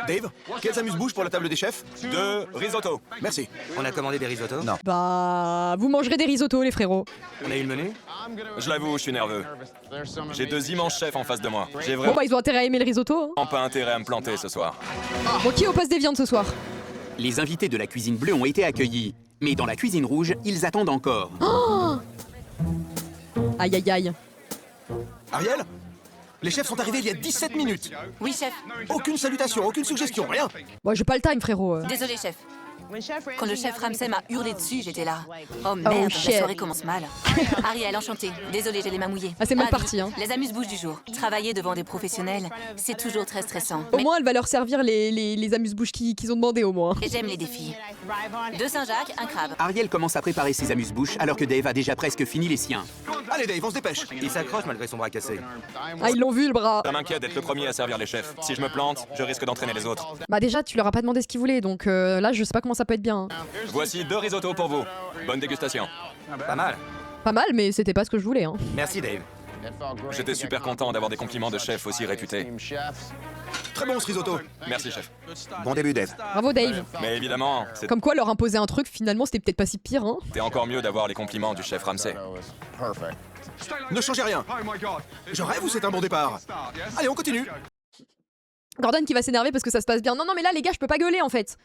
Dave, quels amuse-bouches pour la table des chefs? 2 risotto. Merci. On a commandé des risottos? Non. Bah, vous mangerez des risottos, les frérots. On a eu le menu? Je l'avoue, je suis nerveux. J'ai 2 immenses chefs en face de moi. J'ai Bon vraiment bah, ils ont intérêt à aimer le risotto. Hein. pas intérêt à me planter ce soir. Bon, qui est au poste des viandes ce soir? Les invités de la cuisine bleue ont été accueillis. Mais dans la cuisine rouge, ils attendent encore. Aïe aïe aïe. Ariel? Les chefs sont arrivés il y a 17 minutes. Oui, chef. Aucune salutation, aucune suggestion, rien. Bon, j'ai pas le time, frérot. Désolé, chef. Quand le chef Ramsay m'a hurlé dessus, j'étais là. Oh merde, shit. la soirée commence mal. Ariel, enchanté. Désolé, j'ai les mains mouillées. Ah, c'est mal Ravi. parti, hein. Les amuse-bouches du jour. Travailler devant des professionnels, c'est toujours très stressant. Au Mais- moins, elle va leur servir les amuse-bouches qu'ils ont demandé, au moins. Et j'aime les défis. 2 Saint-Jacques, un crabe. Ariel commence à préparer ses amuse-bouches alors que Dave a déjà presque fini les siens. Allez Dave, on se dépêche. Il s'accroche malgré son bras cassé. Ah, ils l'ont vu, le bras. Ça m'inquiète d'être le premier à servir les chefs. Si je me plante, je risque d'entraîner les autres. Bah, déjà, tu leur as pas demandé ce qu'ils voulaient, donc là, je sais pas comment ça peut être bien. Hein. Voici 2 risottos pour vous. Bonne dégustation. Pas mal. Pas mal, mais c'était pas ce que je voulais. Hein. Merci, Dave. J'étais super content d'avoir des compliments de chefs aussi réputés. Très bon ce risotto. Merci, chef. Bon début, Dave. Bravo, Dave. Mais évidemment, c'était Comme quoi, leur imposer un truc, finalement, c'était peut-être pas si pire. Hein. encore mieux d'avoir les compliments du chef Ramsay. Ne changez rien. Je rêve ou c'est un bon départ? Allez, on continue. Gordon qui va s'énerver parce que ça se passe bien. Non, non, mais là, les gars, je peux pas gueuler, en fait.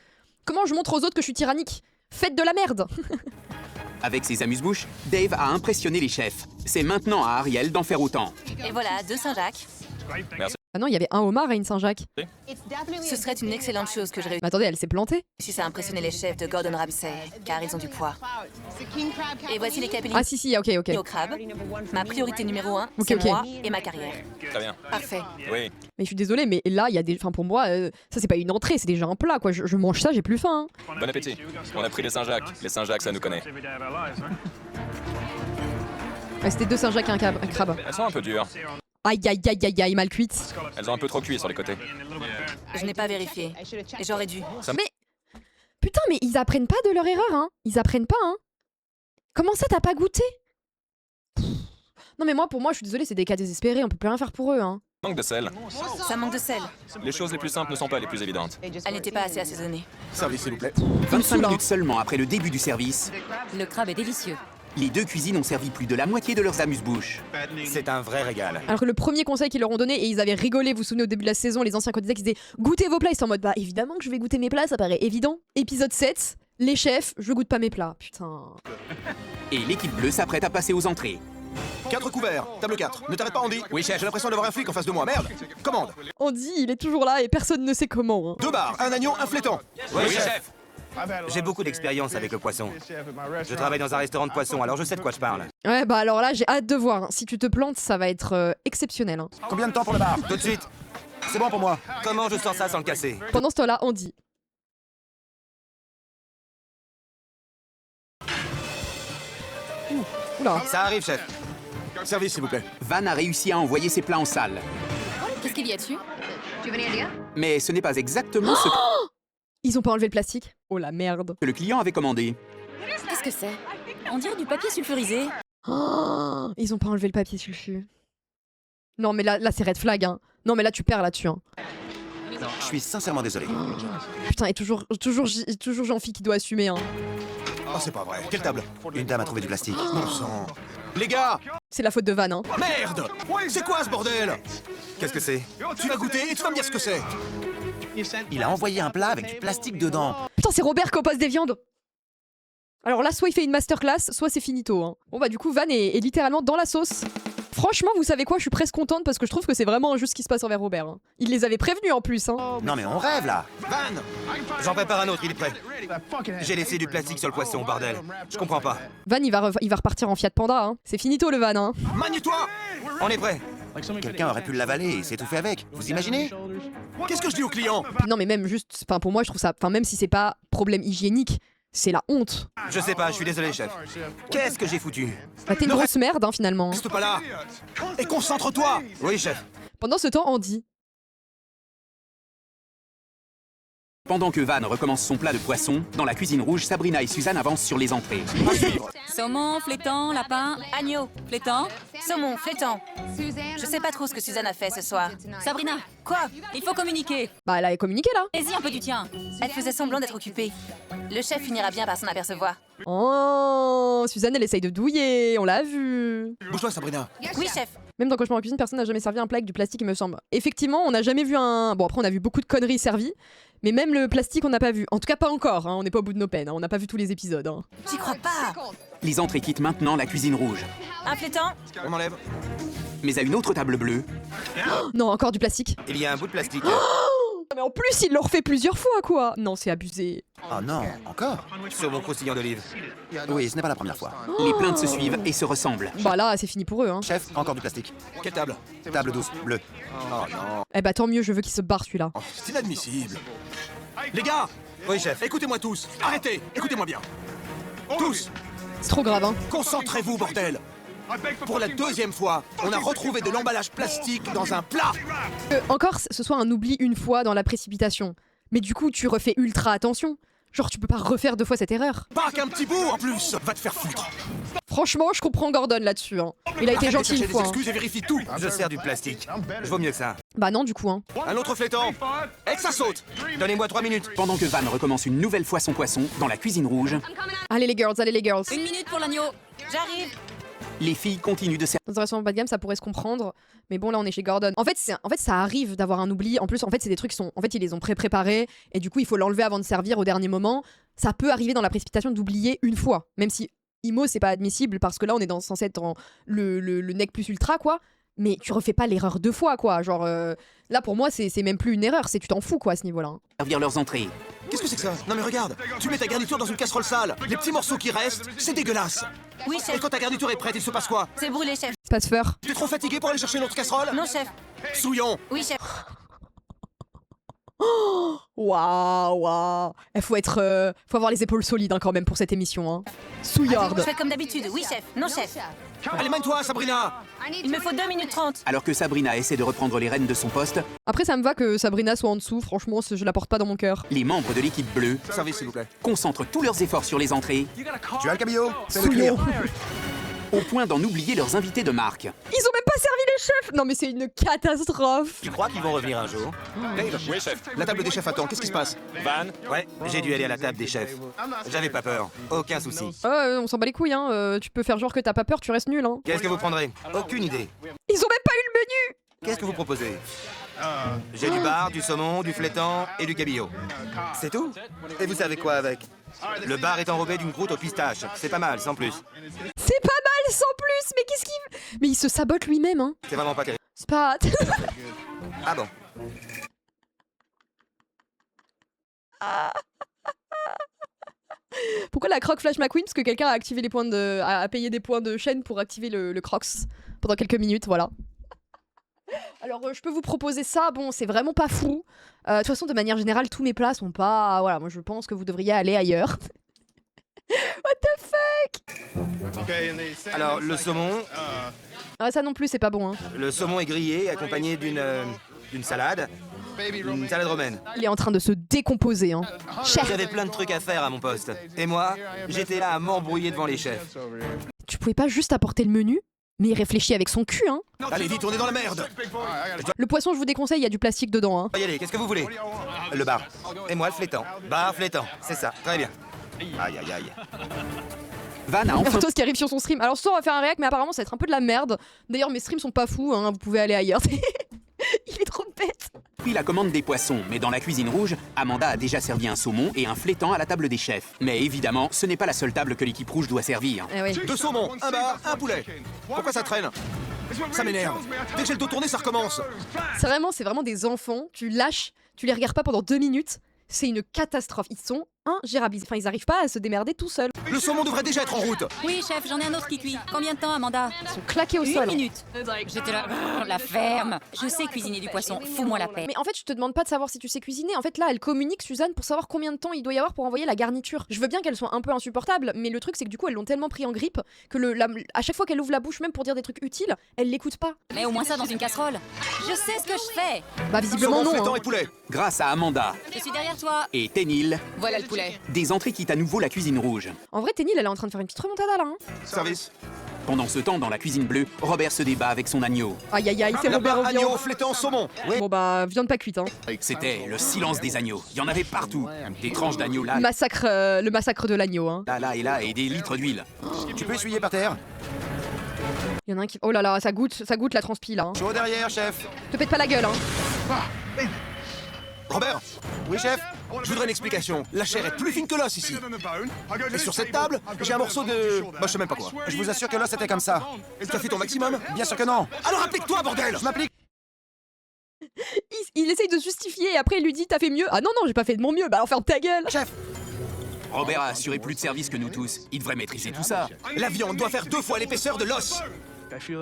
Comment je montre aux autres que je suis tyrannique? Faites de la merde. Avec ses amuse-bouches, Dave a impressionné les chefs. C'est maintenant à Ariel d'en faire autant. Et voilà, 2 Saint-Jacques. Ah non, il y avait un homard et une Saint-Jacques. Ce serait une excellente chose que je Mais attendez, elle s'est plantée. réussisse à impressionner les chefs de Gordon Ramsay, car ils ont du poids. Et voici les capellini Ah si, ok, ok. au crabe. Ma priorité numéro 1, Ok, c'est ok. moi et ma carrière. Très bien. Parfait. Oui. Mais je suis désolée, mais là, il y a des... Enfin, pour moi, ça, c'est pas une entrée, c'est déjà un plat, quoi. Je mange ça, j'ai plus faim. Hein. Bon appétit. On a pris les Saint-Jacques. Les Saint-Jacques, ça nous connaît. Ouais, c'était 2 Saint-Jacques et un crabe. Elles sont un peu dures. Aïe, aïe, aïe, aïe, aïe, mal cuite. Elles ont un peu trop cuit sur les côtés. Je n'ai pas vérifié. Et j'aurais dû. Mais... Putain, mais ils apprennent pas de leur erreur, hein. Ils apprennent pas, hein. Comment ça, t'as pas goûté? Non mais moi, pour moi, je suis désolée, c'est des cas désespérés, on peut plus rien faire pour eux, hein. Manque de sel. Ça manque de sel. Les choses les plus simples ne sont pas les plus évidentes. Elle n'était pas assez assaisonnée. Service, s'il vous plaît. 25 Oula. minutes seulement après le début du service, Le crabe est délicieux. les deux cuisines ont servi plus de la moitié de leurs amuse-bouches. C'est un vrai régal. Alors que le premier conseil qu'ils leur ont donné, et ils avaient rigolé, vous vous souvenez au début de la saison, les anciens candidats qui disaient goûtez vos plats, ils sont en mode bah évidemment que je vais goûter mes plats, ça paraît évident. Épisode 7, les chefs, je goûte pas mes plats, putain. Et l'équipe bleue s'apprête à passer aux entrées. 4 couverts, table 4. Ne t'arrête pas, Andy. Oui, chef. J'ai l'impression d'avoir un flic en face de moi, merde. Commande. Andy, il est toujours là et personne ne sait comment. Hein. 2 bars, un agneau, un flétan. Oui, chef. J'ai beaucoup d'expérience avec le poisson. Je travaille dans un restaurant de poisson, alors je sais de quoi je parle. Ouais, bah alors là, j'ai hâte de voir. Hein. Si tu te plantes, ça va être exceptionnel. Hein. Combien de temps pour le bar? Tout de suite. C'est bon pour moi. Comment je sors ça sans le casser? Pendant ce temps-là, Andy. Oula. Ça arrive, chef. Service, s'il vous plaît. Van a réussi à envoyer ses plats en salle. Qu'est-ce qu'il y a dessus? Mais ce n'est pas exactement ce Ils ont pas enlevé le plastique? Oh la merde. que le client avait commandé. Qu'est-ce que c'est? On dirait du papier sulfurisé. Oh, ils ont pas enlevé le papier sulfu. Non mais là c'est red flag. Hein. Non mais là tu perds là-dessus. Hein. Je suis sincèrement désolé. Putain, et toujours Jean-Phi qui doit assumer. Hein. Oh, c'est pas vrai. Quelle table? Une dame a trouvé du plastique. Bon sang. Les gars! C'est la faute de Van. Hein. Merde! C'est quoi ce bordel? Qu'est-ce que c'est? Tu vas goûter et tu vas me dire ce que c'est. Il a envoyé un plat avec du plastique dedans. Putain, c'est Robert qui oppose des viandes. Alors là, soit il fait une masterclass, soit c'est finito. Hein. Bon bah du coup, Van est littéralement dans la sauce. Franchement, vous savez quoi, je suis presque contente parce que je trouve que c'est vraiment injuste ce qui se passe envers Robert. Hein. Il les avait prévenus en plus. Hein. Non mais on rêve là. Van! J'en prépare un autre, il est prêt. J'ai laissé du plastique sur le poisson, bordel. Je comprends pas. Van, il va repartir en Fiat Panda. Hein. C'est finito le Van. Hein. Manie-toi! On est prêt. Quelqu'un aurait pu l'avaler et s'étouffer avec. Vous imaginez? Qu'est-ce que je dis aux clients? Non mais même juste, enfin pour moi je trouve ça, enfin même si c'est pas problème hygiénique, c'est la honte. Je sais pas, je suis désolé, chef. Qu'est-ce que j'ai foutu? Bah, t'es une grosse merde hein, finalement. Reste pas là! Et concentre-toi! Oui, chef. Pendant ce temps, Andy. Pendant que Van recommence son plat de poisson, dans la cuisine rouge, Sabrina et Suzanne avancent sur les entrées. Saumon, flétan, lapin, agneau, flétan, saumon, flétan. Je sais pas trop ce que Suzanne a fait ce soir. Sabrina, quoi? Il faut communiquer. Bah elle avait communiqué là. Vas-y un peu du tien. Elle faisait semblant d'être occupée. Le chef finira bien par s'en apercevoir. Oh, Suzanne elle essaye de douiller, on l'a vu. Bouge-toi, Sabrina. Oui, chef. Même dans Cauchemar en cuisine, personne n'a jamais servi un plat avec du plastique, il me semble. Effectivement, on n'a jamais vu un... Bon après on a vu beaucoup de conneries servies, mais même le plastique on n'a pas vu. En tout cas pas encore, hein. On n'est pas au bout de nos peines, hein. On n'a pas vu tous les épisodes. Hein. J'y crois pas. Les entrées quittent maintenant la cuisine rouge. Un flétan? On enlève. Mais à une autre table bleue, Non, encore du plastique. Il y a un bout de plastique. Mais en plus il l'a refait plusieurs fois quoi. Non, c'est abusé. Oh non, encore? Sur mon croustillant d'olive. Oui, ce n'est pas la première fois. les plaintes se suivent et se ressemblent. Bah là c'est fini pour eux. Hein. Chef, encore du plastique. Quelle table? Table douce, bleue. Oh non. Eh bah tant mieux, je veux qu'il se barre celui-là. Oh, c'est inadmissible. Les gars! Oui, chef. Écoutez-moi tous! Arrêtez! Écoutez-moi bien! Tous! C'est trop grave hein. Concentrez-vous, bordel! Pour la deuxième fois, on a retrouvé de l'emballage plastique dans un plat! Que encore ce soit un oubli une fois dans la précipitation. Mais du coup tu refais ultra attention. Genre tu peux pas refaire 2 fois cette erreur. Pas qu'un petit bout en plus! Va te faire foutre! Franchement je comprends Gordon là-dessus. Hein. Il a été Arrête de gentil chercher une fois. des Hein. excuses et vérifie tout! Je sers du plastique. Je vaux mieux que ça. Bah non du coup hein. Un autre flétan! Et que ça saute! Donnez-moi 3 minutes. Pendant que Van recommence une nouvelle fois son poisson, dans la cuisine rouge, Allez les girls, allez les girls. 1 minute pour l'agneau. J'arrive. les filles continuent de servir Dans un restaurant bas de gamme, ça pourrait se comprendre, mais bon là on est chez Gordon. En fait, ça arrive d'avoir un oubli. En plus, en fait, c'est des trucs qui sont, en fait, ils les ont pré-préparés et du coup, il faut l'enlever avant de servir au dernier moment. Ça peut arriver dans la précipitation d'oublier une fois, même si IMO c'est pas admissible parce que là on est censé être dans le nec plus ultra quoi. Mais tu refais pas l'erreur 2 fois quoi. Genre là pour moi c'est même plus une erreur, c'est tu t'en fous quoi à ce niveau-là. leurs entrées. Qu'est-ce que c'est que ça? Non mais regarde! Tu mets ta garniture dans une casserole sale! Les petits morceaux qui restent, c'est dégueulasse! Oui, Et chef. quand ta garniture est prête, il se passe quoi? C'est brûlé, chef. C'est pas se faire. Tu es trop fatigué pour aller chercher une autre casserole? Non, chef. Souillon! Oui, chef. Waouh. Faut avoir les épaules solides hein, quand même pour cette émission. Hein. Je Souillarde. fais comme d'habitude. Oui, chef. Non, chef. Allez, mène-toi, Sabrina! Il me faut 2 minutes 30. Alors que Sabrina essaie de reprendre les rênes de son poste, Après, ça me va que Sabrina soit en dessous. Franchement, je la porte pas dans mon cœur. les membres de l'équipe bleue Service, s'il vous plaît. concentrent tous leurs efforts sur les entrées, Tu as le cabillaud? Fais-le cuire. au point d'en oublier leurs invités de marque. Ils ont même pas servi les chefs. Non, mais c'est une catastrophe. Tu crois qu'ils vont revenir un jour? Dave, Oui, chef. la table des chefs attend, qu'est-ce qui se passe? Van, Ouais, j'ai dû aller à la table des chefs. J'avais pas peur, aucun souci. On s'en bat les couilles, hein. Tu peux faire genre que t'as pas peur, tu restes nul, hein. Qu'est-ce que vous prendrez? Aucune idée. Ils ont même pas eu le menu. Qu'est-ce que vous proposez? J'ai du bar, du saumon, du flétan et du cabillaud. C'est tout? Et vous savez quoi avec? Le bar est enrobé d'une croûte aux pistaches. C'est pas mal, sans plus. C'est pas mal sans plus. Mais qu'est-ce qu'il... Mais il se sabote lui-même, hein. C'est vraiment pas terrible. C'est pas... Ah bon? Pourquoi la croque Flash McQueen? Parce que quelqu'un a activé les points de... a payé des points de chaîne pour activer le Crocs pendant quelques minutes, voilà. Alors je peux vous proposer ça, bon c'est vraiment pas fou. De toute façon de manière générale tous mes plats sont pas... Voilà, moi je pense que vous devriez aller ailleurs. What the fuck? Alors, le saumon... Ah ça non plus c'est pas bon, hein. Le saumon est grillé, accompagné d'une salade. Une salade romaine. Il est en train de se décomposer, hein. Chef, J'avais plein de trucs à faire à mon poste. Et moi, j'étais là à m'embrouiller devant les chefs. tu pouvais pas juste apporter le menu? Mais il réfléchit avec son cul, hein. Allez, vite, on est dans la merde! Le poisson je vous déconseille, il y a du plastique dedans, hein. Y aller, qu'est-ce que vous voulez? Le bar. Et moi, le flétan. Bar, flétan. C'est ça, très bien. Aïe, aïe, aïe. Van a enfin Photos qui arrive sur son stream. Alors ce soir on va faire un réact mais apparemment ça va être un peu de la merde. D'ailleurs mes streams sont pas fous, hein, vous pouvez aller ailleurs. Il est trop bête. pris la commande des poissons, mais dans la cuisine rouge, Amanda a déjà servi un saumon et un flétan à la table des chefs. Mais évidemment, ce n'est pas la seule table que l'équipe rouge doit servir. Eh oui. 2 saumons, un bar, un poulet. Pourquoi ça traîne? Ça m'énerve. Dès que j'ai le dos tourné, ça recommence. C'est vraiment des enfants, tu lâches, tu les regardes pas pendant 2 minutes, c'est une catastrophe. Ils sont ingérables, enfin ils arrivent pas à se démerder tout seuls. Le saumon devrait déjà être en route. Oui, chef, j'en ai un autre qui cuit. Combien de temps, Amanda? Ils sont claqués au 1 sol. minute. J'étais là, la ferme. Je sais cuisiner du poisson, fous-moi la paix. Mais en fait, je te demande pas de savoir si tu sais cuisiner. En fait, là, elle communique, Suzanne, pour savoir combien de temps il doit y avoir pour envoyer la garniture. Je veux bien qu'elle soit un peu insupportable, mais le truc, c'est que du coup, elles l'ont tellement pris en grippe que à chaque fois qu'elle ouvre la bouche, même pour dire des trucs utiles, elle l'écoute pas. Mais au moins ça dans une casserole. Je sais ce que je fais. Bah, visiblement, Saumon, non. flétan Hein. et poulet. Grâce à Amanda Je suis derrière toi. et Ténil, Voilà le poulet. des entrées quittent à nouveau la cuisine rouge. En vrai, Ténil, elle est en train de faire une petite remontada là. Hein. Service. Pendant ce temps, dans la cuisine bleue, Robert se débat avec son agneau. Aïe aïe aïe, c'est Robert Là-bas, Ovion. agneau, flétan, saumon. Bon bah, viande pas cuite, hein. C'était le silence des agneaux. Il y en avait partout. Des tranches d'agneau là, Le massacre de l'agneau, hein. là et des litres d'huile. Tu peux essuyer par terre? Il y en a un qui... Oh là là, ça goûte la transpi là. Hein. Chaud derrière, chef. Te pète pas la gueule, hein. Robert, Oui, chef. je voudrais une explication. La chair est plus fine que l'os ici. Et sur cette table, j'ai un morceau de... Bah, je sais même pas quoi. Je vous assure que là, c'était comme ça. Tu as fait ton maximum? Bien sûr que non. Alors applique-toi, bordel! Je m'applique. Il essaye de se justifier et après il lui dit t'as fait mieux. Ah non non, j'ai pas fait de mon mieux. Bah alors ferme ta gueule. Chef. Robert a assuré plus de service que nous tous. Il devrait maîtriser tout ça. La viande doit faire 2 fois l'épaisseur de l'os.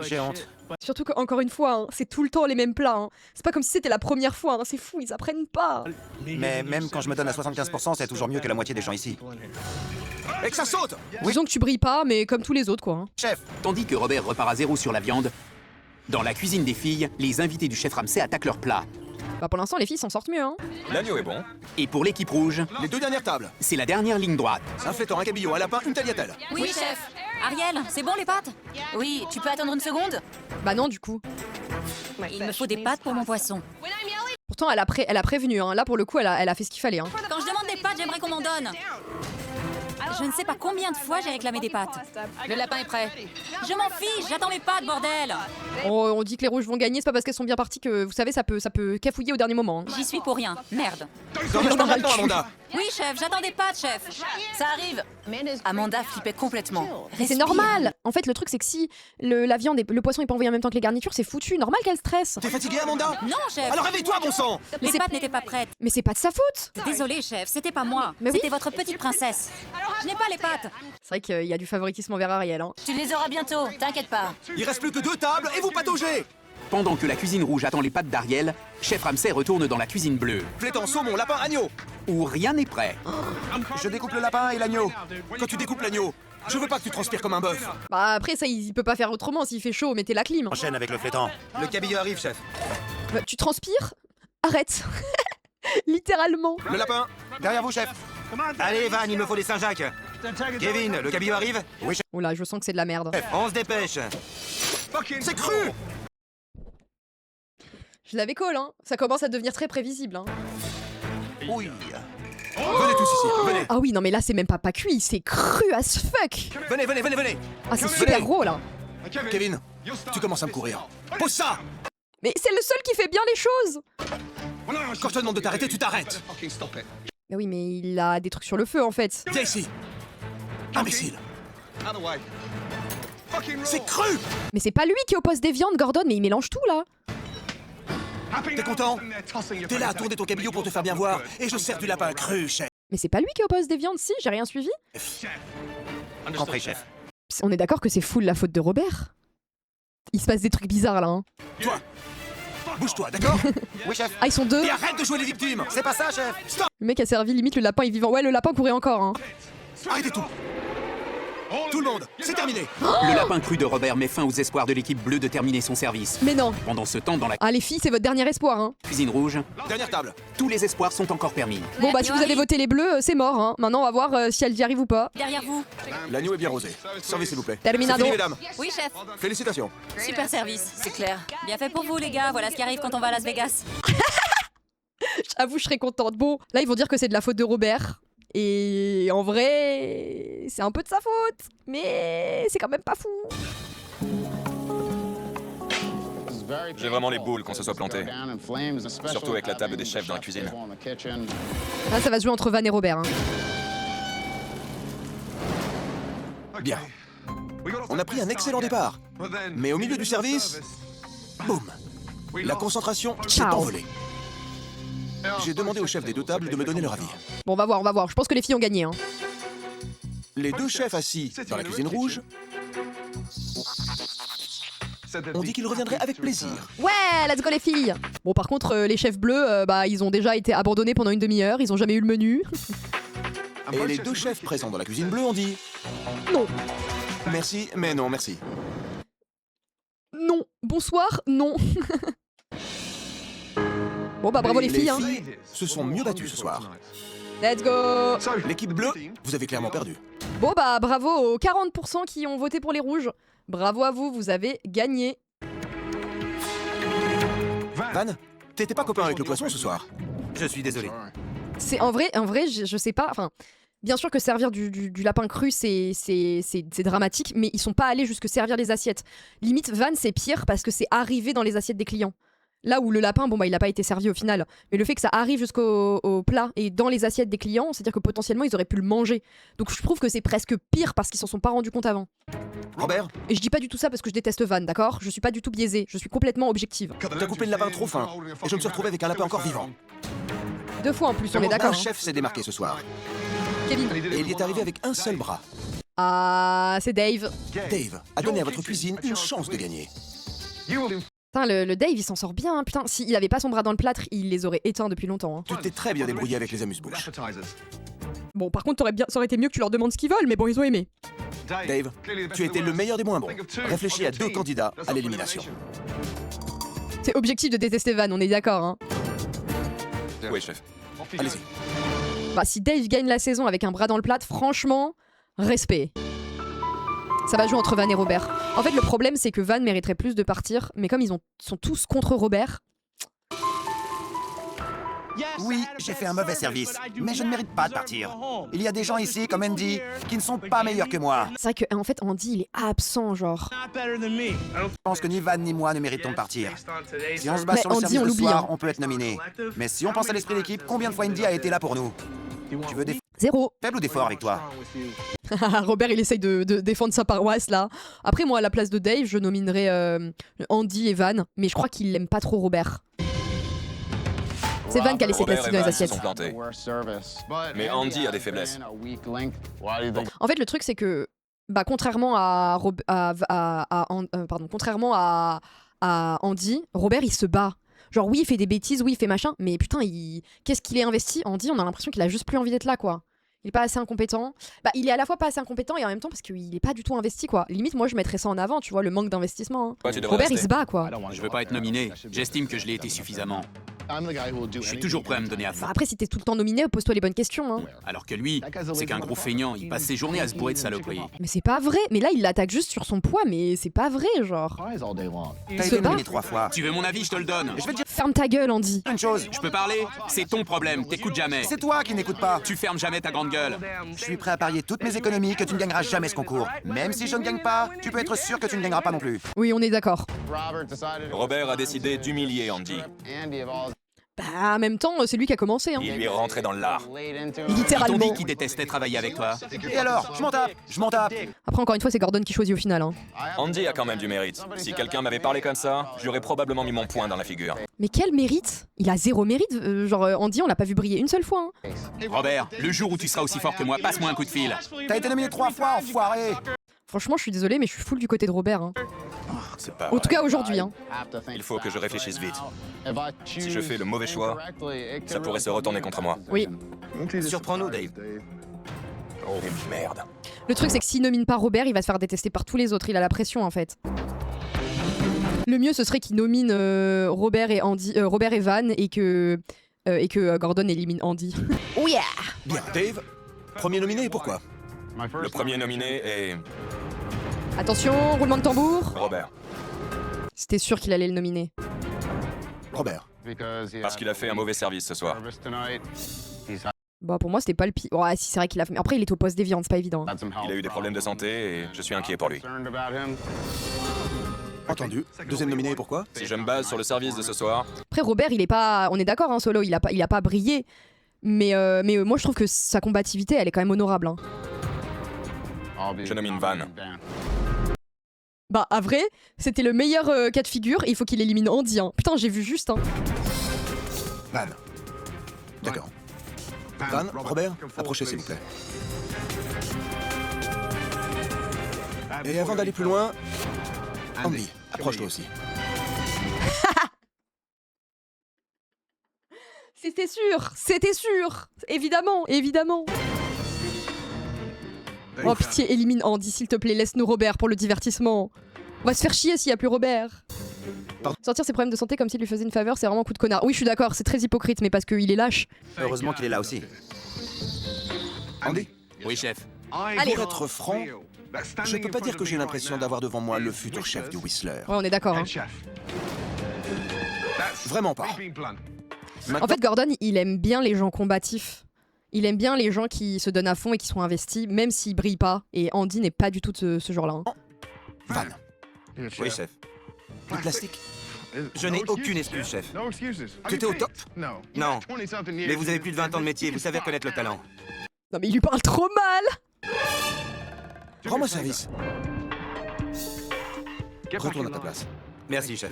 J'ai honte. Surtout qu'encore une fois, hein, c'est tout le temps les mêmes plats. Hein. C'est pas comme si c'était la première fois. Hein. C'est fou, ils apprennent pas. Mais même quand je me donne à 75%, c'est toujours mieux que la moitié des gens ici. Et que ça saute! Disons que tu brilles pas, mais comme tous les autres quoi. Hein. Chef. Tandis que Robert repart à zéro sur la viande, dans la cuisine des filles, les invités du chef Ramsay attaquent leurs plats. Bah pour l'instant les filles s'en sortent mieux. Hein. L'agneau est bon. Et pour l'équipe rouge, Les 2 dernières tables. c'est la dernière ligne droite. Un flétan, un cabillaud, un lapin, une tagliatelle. Oui, chef. Ariel, c'est bon les pâtes? Oui, tu peux attendre une seconde? Bah non du coup. Il me faut des pâtes pour mon poisson. Pourtant elle a prévenu. Hein. Là pour le coup elle a fait ce qu'il fallait. Hein. Quand je demande des pâtes, j'aimerais qu'on m'en donne. Je ne sais pas combien de fois j'ai réclamé des pâtes. Le lapin est prêt. Je m'en fiche, j'attends mes pâtes, bordel. On dit que les rouges vont gagner, c'est pas parce qu'elles sont bien parties que vous savez ça peut cafouiller au dernier moment. Hein. J'y suis pour rien. Merde. Dors maintenant, Amanda. Oui, chef, j'attends des pâtes, chef. Ça arrive. Amanda flippait complètement. Mais c'est normal. En fait le truc c'est que si la viande et le poisson est pas envoyé en même temps que les garnitures, c'est foutu. Normal qu'elle stresse. T'es fatigué, Amanda? Non, chef. Alors réveille-toi, bon sang! Les pâtes n'étaient pas prêtes. Mais c'est pas de sa faute. Désolée, chef, c'était pas moi. Mais oui. C'était votre petite princesse. Je n'ai pas les pâtes. C'est vrai qu'il y a du favoritisme envers Ariel. Hein. Tu les auras bientôt, t'inquiète pas. Il reste plus que 2 tables et vous pataugez! Pendant que la cuisine rouge attend les pâtes d'Ariel, chef Ramsay retourne dans la cuisine bleue, Flétan, saumon, lapin, agneau. où rien n'est prêt. Je découpe le lapin et l'agneau. Quand tu découpes l'agneau, Je veux pas que tu transpires comme un bœuf. Bah après ça il peut pas faire autrement, s'il fait chaud, mettez la clim. Enchaîne avec le flétan. Le cabillaud arrive, chef. Bah, tu transpires? Arrête. Littéralement. Le lapin, derrière vous, chef. Allez, Van, il me faut des Saint-Jacques. Kevin, le cabillaud arrive? Oui, chef. Oh là, je sens que c'est de la merde. On se dépêche. C'est cru. Je l'avais call, hein. Ça commence à devenir très prévisible, hein. Oui. Venez tous ici, venez. Ah oui, non mais là c'est même pas cuit, c'est cru as fuck. Venez, venez, venez, venez. Ah c'est super gros là. Kevin, tu commences à me courir. Pose ça. Mais c'est le seul qui fait bien les choses. Quand je te demande de t'arrêter, tu t'arrêtes. Mais oui, mais il a des trucs sur le feu en fait. Viens ici. Imbécile. C'est cru. Mais c'est pas lui qui oppose des viandes, Gordon, mais il mélange tout là. T'es content? T'es là à tourner ton cabillaud pour te faire bien voir, et je sers du lapin cru, chef. Mais c'est pas lui qui oppose des viandes, si, j'ai rien suivi. Compris, chef. On est d'accord que c'est full la faute de Robert. Il se passe des trucs bizarres là, hein. Toi, bouge-toi, d'accord? Oui, chef. Ah, ils sont deux. Et arrête de jouer les victimes. C'est pas ça, chef. Stop. Le mec a servi limite le lapin est vivant. Ouais, le lapin courait encore, hein. Arrêtez tout. Tout le monde, c'est terminé. Le lapin cru de Robert met fin aux espoirs de l'équipe bleue de terminer son service. Mais non. Pendant ce temps, dans la Ah, les filles, c'est votre dernier espoir, hein. cuisine rouge, Dernière table. tous les espoirs sont encore permis. Bon, bah, si vous avez voté les bleus, c'est mort, hein. Maintenant, on va voir si elle y arrive ou pas. Derrière vous. L'agneau est bien rosé. Servez s'il vous plaît. Terminado. C'est fini, mesdames. Oui, chef. Félicitations. Super service, c'est clair. Bien fait pour vous, les gars. Voilà ce qui arrive quand on va à Las Vegas. J'avoue, je serais contente. Bon, là, ils vont dire que c'est de la faute de Robert. Et en vrai, c'est un peu de sa faute. Mais c'est quand même pas fou. J'ai vraiment les boules qu'on se soit planté. Surtout avec la table des chefs dans la cuisine. Là, ça va se jouer entre Van et Robert, hein. Bien. On a pris un excellent départ. Mais au milieu du service, boum. La concentration s'est Ciao. envolée. J'ai demandé au chef des deux tables de me donner leur avis. Bon, on va voir, on va voir. Je pense que les filles ont gagné, hein. Les deux chefs assis dans la cuisine rouge ont dit qu'ils reviendraient avec plaisir. Ouais, let's go les filles. Bon, par contre, les chefs bleus, bah, ils ont déjà été abandonnés pendant une demi-heure. Ils ont jamais eu le menu. Et les deux chefs présents dans la cuisine bleue ont dit Non. merci, mais non merci. Non. Bonsoir, non. Bon, bah, bravo les filles, hein. se sont mieux battues ce soir. Let's go. L'équipe bleue, vous avez clairement perdu. Bon, bah, bravo aux 40% qui ont voté pour les rouges. Bravo à vous, vous avez gagné. Van, t'étais pas copain avec le poisson ce soir? Je suis désolé. C'est en vrai, je sais pas. Enfin, bien sûr que servir du lapin cru, c'est dramatique, mais ils sont pas allés jusque servir les assiettes. Limite, Van, c'est pire parce que c'est arrivé dans les assiettes des clients. Là où le lapin, bon bah il a pas été servi au final, mais le fait que ça arrive au plat et dans les assiettes des clients, c'est-à-dire que potentiellement ils auraient pu le manger. Donc je trouve que c'est presque pire parce qu'ils s'en sont pas rendus compte avant. Robert, Et je dis pas du tout ça parce que je déteste Van, d'accord? Je suis pas du tout biaisée, je suis complètement objective. t'as coupé le lapin trop fin, et je me suis retrouvé avec un lapin encore vivant. 2 fois en plus, on est d'accord, Un hein. chef s'est démarqué ce soir, Kevin. et il y est arrivé avec un seul bras. Ah, c'est Dave. Dave a donné à votre cuisine une chance de gagner. Putain, le Dave, il s'en sort bien, hein. Putain, s'il avait pas son bras dans le plâtre, il les aurait éteints depuis longtemps, hein. Tu t'es très bien débrouillé avec les amuse-bouches. Bon, par contre, ça aurait été mieux que tu leur demandes ce qu'ils veulent, mais bon, ils ont aimé. Dave, tu étais le meilleur des moins bons. Réfléchis à 2 candidats à l'élimination. C'est objectif de détester Van, on est d'accord, hein. Oui, chef. Allez-y. Bah, si Dave gagne la saison avec un bras dans le plâtre, franchement, respect. Ça va jouer entre Van et Robert. En fait, le problème, c'est que Van mériterait plus de partir, mais comme sont tous contre Robert, Oui, j'ai fait un mauvais service, mais je ne mérite pas de partir. Il y a des gens ici, comme Andy, qui ne sont pas meilleurs que moi. c'est vrai que en fait, Andy, il est absent, genre. Je pense que ni Van ni moi ne méritons de partir. Si on se bat Mais sur le Andy, service on de l'oublie, soir, hein. on peut être nominé. Mais si on pense à l'esprit d'équipe, combien de fois Andy a été là pour nous? Tu veux des 0. faibles ou des forts avec toi? Robert, il essaye de défendre sa paroisse, là. Après, moi, à la place de Dave, je nominerais Andy et Van, mais je crois qu'il l'aime pas trop, Robert. C'est Van qui a laissé Robert Plastic et dans les Van se assiettes. sont plantés. Mais Andy a des faiblesses. En fait, le truc, c'est que, bah, contrairement à Andy, Robert, il se bat. Genre, oui, il fait des bêtises, oui, il fait machin, mais putain, qu'est-ce qu'il est investi? Andy, on a l'impression qu'il a juste plus envie d'être là, quoi. Il est pas assez incompétent. Bah, il est à la fois pas assez incompétent et en même temps parce qu'il est pas du tout investi, quoi. Limite, moi, je mettrais ça en avant, tu vois, le manque d'investissement. Hein. Ouais, tu devrais Robert, il rester. se bat, quoi. Je veux pas être nominé. J'estime que je l'ai été suffisamment. Je suis toujours prêt à me donner à fond. Bah, après, si t'es tout le temps nominé, pose-toi les bonnes questions. Hein. Alors que lui, c'est qu'un gros feignant. Il passe ses journées à se bourrer de saloperies. Mais c'est pas vrai. Mais là, il l'attaque juste sur son poids, mais c'est pas vrai, genre. T'as se été bat. nominé 3 fois. Tu veux mon avis, je te le donne. Je vais te dire Ferme ta gueule, Andy. une chose. Je peux parler? C'est ton problème. T'écoutes jamais. C'est toi qui n'écoutes pas. Tu fermes jamais ta grande gueule. Je suis prêt à parier toutes mes économies que tu ne gagneras jamais ce concours. Même si je ne gagne pas, tu peux être sûr que tu ne gagneras pas non plus. Oui, on est d'accord. Robert a décidé d'humilier Andy. Bah, en même temps, c'est lui qui a commencé. Hein. Il lui est rentré dans l'art. Ils t'ont Littéralement. dit qu'ils détestaient travailler avec toi. Et alors, je m'en tape, je m'en tape. Après, encore une fois, c'est Gordon qui choisit au final. Hein. Andy a quand même du mérite. Si quelqu'un m'avait parlé comme ça, j'aurais probablement mis mon poing dans la figure. Mais quel mérite? Il a zéro mérite. Genre, Andy, on l'a pas vu briller une seule fois. Hein. Robert, le jour où tu seras aussi fort que moi, passe-moi un coup de fil. T'as été nominé 3 fois, enfoiré. Franchement, je suis désolée, mais je suis full du côté de Robert. Hein. C'est pas En tout vrai. cas, aujourd'hui. Hein. Il faut que je réfléchisse vite. Si je fais le mauvais choix, ça pourrait se retourner contre moi. Oui. Surprends-nous, Dave. Oh merde. Le truc, c'est que s'il nomine pas Robert, il va se faire détester par tous les autres. Il a la pression, en fait. Le mieux, ce serait qu'il nomine Robert et Andy, Robert et Van, et que Gordon élimine Andy. Oh yeah! Bien, Dave, premier nominé, pourquoi? Le premier nominé est Attention, roulement de tambour. Robert. C'était sûr qu'il allait le nominer. Robert. Parce qu'il a fait un mauvais service ce soir. Bah, pour moi, c'était pas le pire. Ouais, si, c'est vrai qu'il a fait. Mais après, il est au poste des viandes, c'est pas évident. Hein. Il a eu des problèmes de santé et je suis inquiet pour lui. Entendu. Deuxième nominé, pourquoi? Si je me base sur le service de ce soir, Après, Robert, il est pas. On est d'accord, hein, Solo, il a pas brillé. Mais moi, je trouve que sa combativité, elle est quand même honorable. Hein. je nomine Van. Bah, à vrai, c'était le meilleur cas de figure. Et il faut qu'il élimine Andy. Hein. Putain, j'ai vu juste. Hein. Van. D'accord. Van, Robert, approchez s'il vous plaît. Et avant d'aller plus loin, Andy, approche-toi aussi. C'était sûr, évidemment. Oh pitié, élimine Andy, s'il te plaît, laisse-nous Robert pour le divertissement. On va se faire chier s'il y a plus Robert. Sortir ses problèmes de santé comme s'il lui faisait une faveur, c'est vraiment un coup de connard. Oui, je suis d'accord, c'est très hypocrite, mais parce qu'il est lâche. Heureusement qu'il est là aussi. Andy, Oui, chef. Allez. pour être franc, je peux pas dire que j'ai l'impression d'avoir devant moi le futur chef du Whistler. Ouais, on est d'accord. Hein. Vraiment pas. En fait, Gordon, il aime bien les gens combatifs. Il aime bien les gens qui se donnent à fond et qui sont investis, même s'ils brillent pas. Et Andy n'est pas du tout de ce genre-là. Hein. Van, Oui, chef. le plastique. Je n'ai aucune excuse, chef. Tu étais au top? Non. Mais vous avez plus de 20 ans de métier, vous savez reconnaître le talent. Non mais il lui parle trop mal. Rends-moi service. Retourne à ta place. Merci, chef.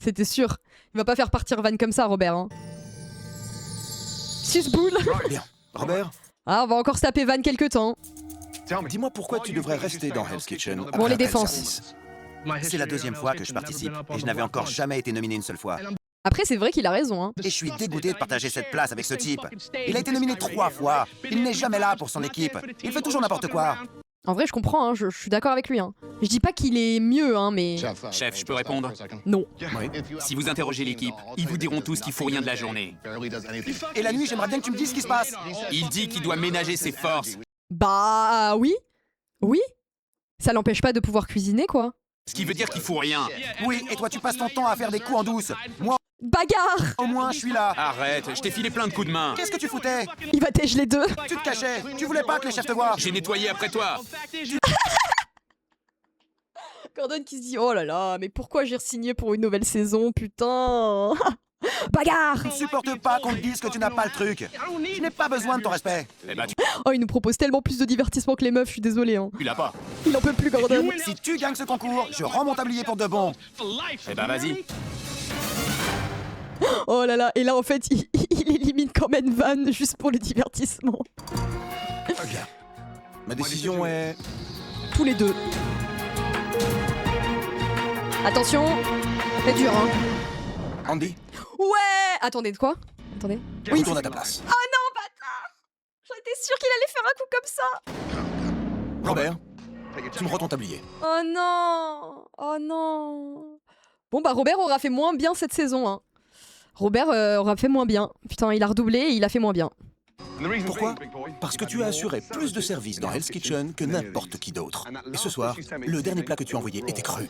C'était sûr. Il va pas faire partir Van comme ça, Robert. Hein. Suce-boule. Bien. Robert, Ah, on va encore se taper Van quelque temps. dis-moi pourquoi tu devrais rester dans Hell's Kitchen après Bon, les un tel défenses. service. C'est la deuxième fois que je participe et je n'avais encore jamais été nominé une seule fois. Après, c'est vrai qu'il a raison. Hein. Et je suis dégoûté de partager cette place avec ce type. Il a été nominé 3 fois. Il n'est jamais là pour son équipe. Il fait toujours n'importe quoi. En vrai, je comprends. Hein. Je suis d'accord avec lui. Hein. Je dis pas qu'il est mieux, hein, mais Chef, je peux répondre? non. Oui. Si vous interrogez l'équipe, ils vous diront tous qu'il faut rien de la journée. Et la nuit, j'aimerais bien que tu me dises ce qui se passe. Il dit qu'il doit ménager ses forces. Bah oui. Oui. Ça l'empêche pas de pouvoir cuisiner, quoi. Ce qui veut dire qu'il faut rien. Oui, et toi, tu passes ton temps à faire des coups en douce. Moi, Bagarre. au moins, je suis là. Arrête, je t'ai filé plein de coups de main. Qu'est-ce que tu foutais? Il va tèche les deux. Tu te cachais. Tu voulais pas que les chefs te voient. J'ai nettoyé après toi. Gordon qui se dit oh là là, mais pourquoi j'ai re-signé pour une nouvelle saison, putain. Bagarre. Je ne supporte pas qu'on te dise que tu n'as pas le truc. Je n'ai pas besoin de ton respect. Eh ben, Oh, il nous propose tellement plus de divertissement que les meufs, je suis désolée. Hein. tu l'as pas. Il en peut plus, Gordon. Si tu gagnes ce concours, je rends mon tablier pour de bon. Eh ben, vas-y. Oh là là, et là en fait, il élimine quand même Van juste pour le divertissement. Ma décision est... Tous les deux. Attention, c'est dur, hein. Andy, Ouais. Attendez, de quoi? Attendez. Oui. retourne à ta place. sûr qu'il allait faire un coup comme ça. Robert, tu me rends ton tablier. Oh non. Oh non. Bon bah Robert aura fait moins bien cette saison. Hein. Robert aura fait moins bien. Putain, il a redoublé et il a fait moins bien. Pourquoi? Parce que tu as assuré plus de services dans Hell's Kitchen que n'importe qui d'autre. Et ce soir, le dernier plat que tu as envoyé était cru.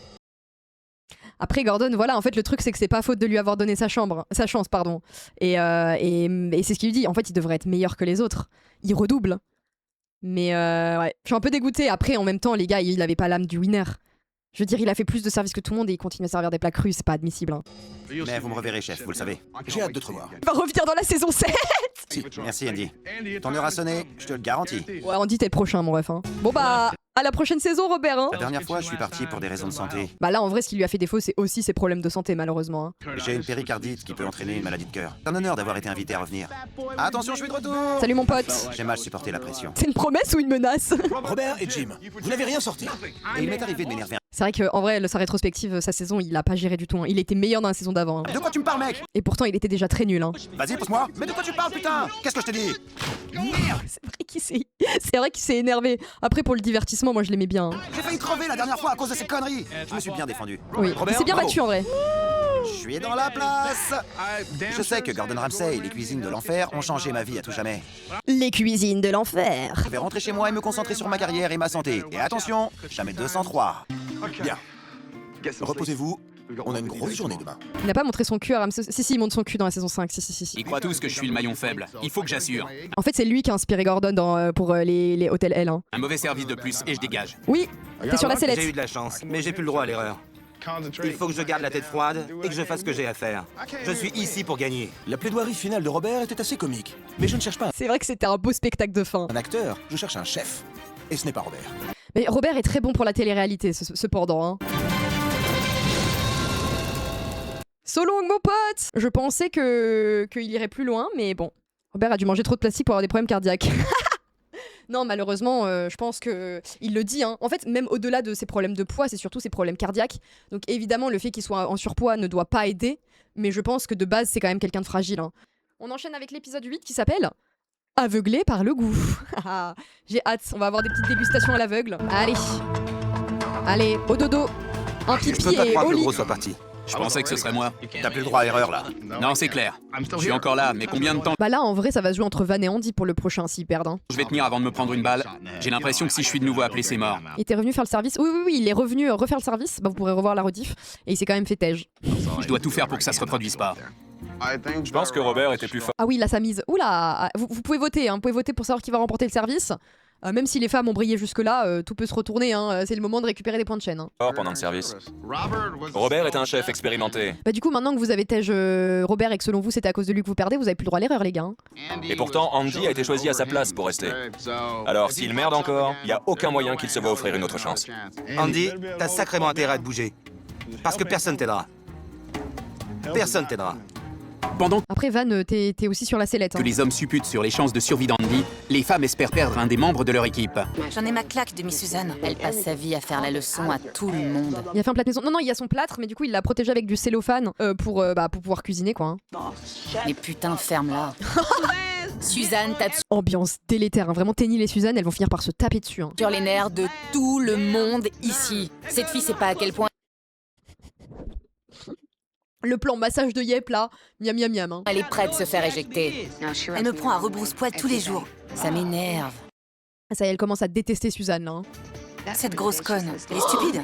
Après Gordon, voilà, en fait le truc c'est que c'est pas faute de lui avoir donné sa chance, pardon. Et c'est ce qu'il lui dit. En fait, il devrait être meilleur que les autres. Il redouble. Mais ouais, je suis un peu dégoûtée. Après, en même temps, les gars, il avait pas l'âme du winner. Je veux dire, il a fait plus de services que tout le monde et il continue à servir des plats crus, c'est pas admissible. Hein. Mais vous me reverrez, chef, vous le savez. J'ai hâte de te revoir. Il va revenir dans la saison 7. Merci, Andy. Ton heure a sonné, je te le garantis. Ouais, Andy, t'es le prochain, mon ref. Hein. Bon bah, à la prochaine saison, Robert. Hein. La dernière fois, je suis parti pour des raisons de santé. Bah là, en vrai, ce qui lui a fait défaut, c'est aussi ses problèmes de santé, malheureusement. Hein. J'ai une péricardite qui peut entraîner une maladie de cœur. C'est un honneur d'avoir été invité à revenir. Attention, je suis de retour. Salut mon pote. J'ai mal supporté la pression. C'est une promesse ou une menace? Robert et Jim, vous n'avez rien sorti. Et il m'est arrivé de m'énerver. C'est vrai qu'en vrai, sa rétrospective, sa saison, il a pas géré du tout. Hein. Il était meilleur dans la saison d'avant. Hein. De quoi tu me parles, mec? Et pourtant, il était déjà très nul. Hein. Vas-y, pousse-moi. Mais de quoi tu parles, putain? Qu'est-ce que je te dis? C'est vrai qu'il s'est énervé. Après, pour le divertissement, moi, je l'aimais bien. Hein. J'ai failli crever la dernière fois à cause de ces conneries. Je me suis bien défendu. Oui, il s'est bien battu en vrai. Je suis dans la place. Je sais que Gordon Ramsay et les cuisines de l'enfer ont changé ma vie à tout jamais. Les cuisines de l'enfer. Je vais rentrer chez moi et me concentrer sur ma carrière et ma santé. Et attention, jamais 203. Bien. Reposez-vous. On a une grosse journée demain. Il n'a pas montré son cul à Ramsay. Si, il montre son cul dans la saison 5. Si. Ils croient tous que je suis le maillon faible. Il faut que j'assure. En fait, c'est lui qui a inspiré Gordon pour les hôtels L. Hein. Un mauvais service de plus et je dégage. Oui, t'es sur la sellette. J'ai eu de la chance, mais j'ai plus le droit à l'erreur. Il faut que je garde la tête froide et que je fasse ce que j'ai à faire. Je suis ici pour gagner. La plaidoirie finale de Robert était assez comique. Mais je ne cherche pas C'est vrai que c'était un beau spectacle de fin. un acteur, je cherche un chef. Et ce n'est pas Robert. Mais Robert est très bon pour la télé-réalité, cependant. Hein. So long, mon pote. Je pensais qu'il irait plus loin, mais bon. Robert a dû manger trop de plastique pour avoir des problèmes cardiaques. Non, malheureusement, je pense que il le dit. Hein. En fait, même au-delà de ses problèmes de poids, c'est surtout ses problèmes cardiaques. Donc évidemment, le fait qu'il soit en surpoids ne doit pas aider. Mais je pense que de base, c'est quand même quelqu'un de fragile. Hein. On enchaîne avec l'épisode 8 qui s'appelle Aveuglé par le goût. J'ai hâte. On va avoir des petites dégustations à l'aveugle. Allez, au dodo. Un Je peux pipi pas et croire au que le lit. gros soit parti. Je pensais que ce serait moi. T'as plus le droit à l'erreur là. Non, c'est clair. Je suis encore là, mais combien de temps Bah là, en vrai, ça va se jouer entre Van et Andy pour le prochain s'ils perdent. Hein. je vais tenir avant de me prendre une balle? J'ai l'impression que si je suis de nouveau appelé, c'est mort. Il était revenu faire le service. Oui, il est revenu refaire le service. Bah, vous pourrez revoir la rediff. Et il s'est quand même fait tège. Je dois tout faire pour que ça se reproduise pas. Je pense que Robert était plus fort. Ah oui, là, sa mise. Oula, vous pouvez voter. Hein. Vous pouvez voter pour savoir qui va remporter le service. Même si les femmes ont brillé jusque-là, tout peut se retourner. Hein. C'est le moment de récupérer des points de chaîne. Hein. Pendant le service. Robert est un chef expérimenté. Bah du coup, maintenant que vous avez tège Robert et que selon vous c'était à cause de lui que vous perdez, vous avez plus le droit à l'erreur, les gars. Hein. Et pourtant, Andy a été choisi à sa place pour rester. Alors, s'il merde encore, il n'y a aucun moyen qu'il se voit offrir une autre chance. Andy, t'as sacrément intérêt à te bouger. Parce que personne t'aidera. Personne t'aidera. Pendant Après, Van, t'es aussi sur la sellette. Hein. que les hommes supputent sur les chances de survie d'Andy, les femmes espèrent perdre un des membres de leur équipe. J'en ai ma claque de Miss Suzanne. Elle passe sa vie à faire la leçon à tout le monde. Il a fait un plâtre maison. Non, il y a son plâtre, mais du coup, il l'a protégé avec du cellophane pour pouvoir cuisiner, quoi. Hein. Mais putain, ferme-la. Suzanne tape Ambiance délétère. Hein. Vraiment, Tenny et Suzanne, elles vont finir par se taper dessus. Hein. sur les nerfs de tout le monde ici. Cette fille sait pas à quel point Le plan massage de Yep, là. Miam, miam, miam. Hein. elle est prête de se faire éjecter. Elle me prend à rebrousse-poil tous les jours. Ça m'énerve. Ça y est, elle commence à détester Suzanne, là. Hein. Cette grosse conne, elle est stupide.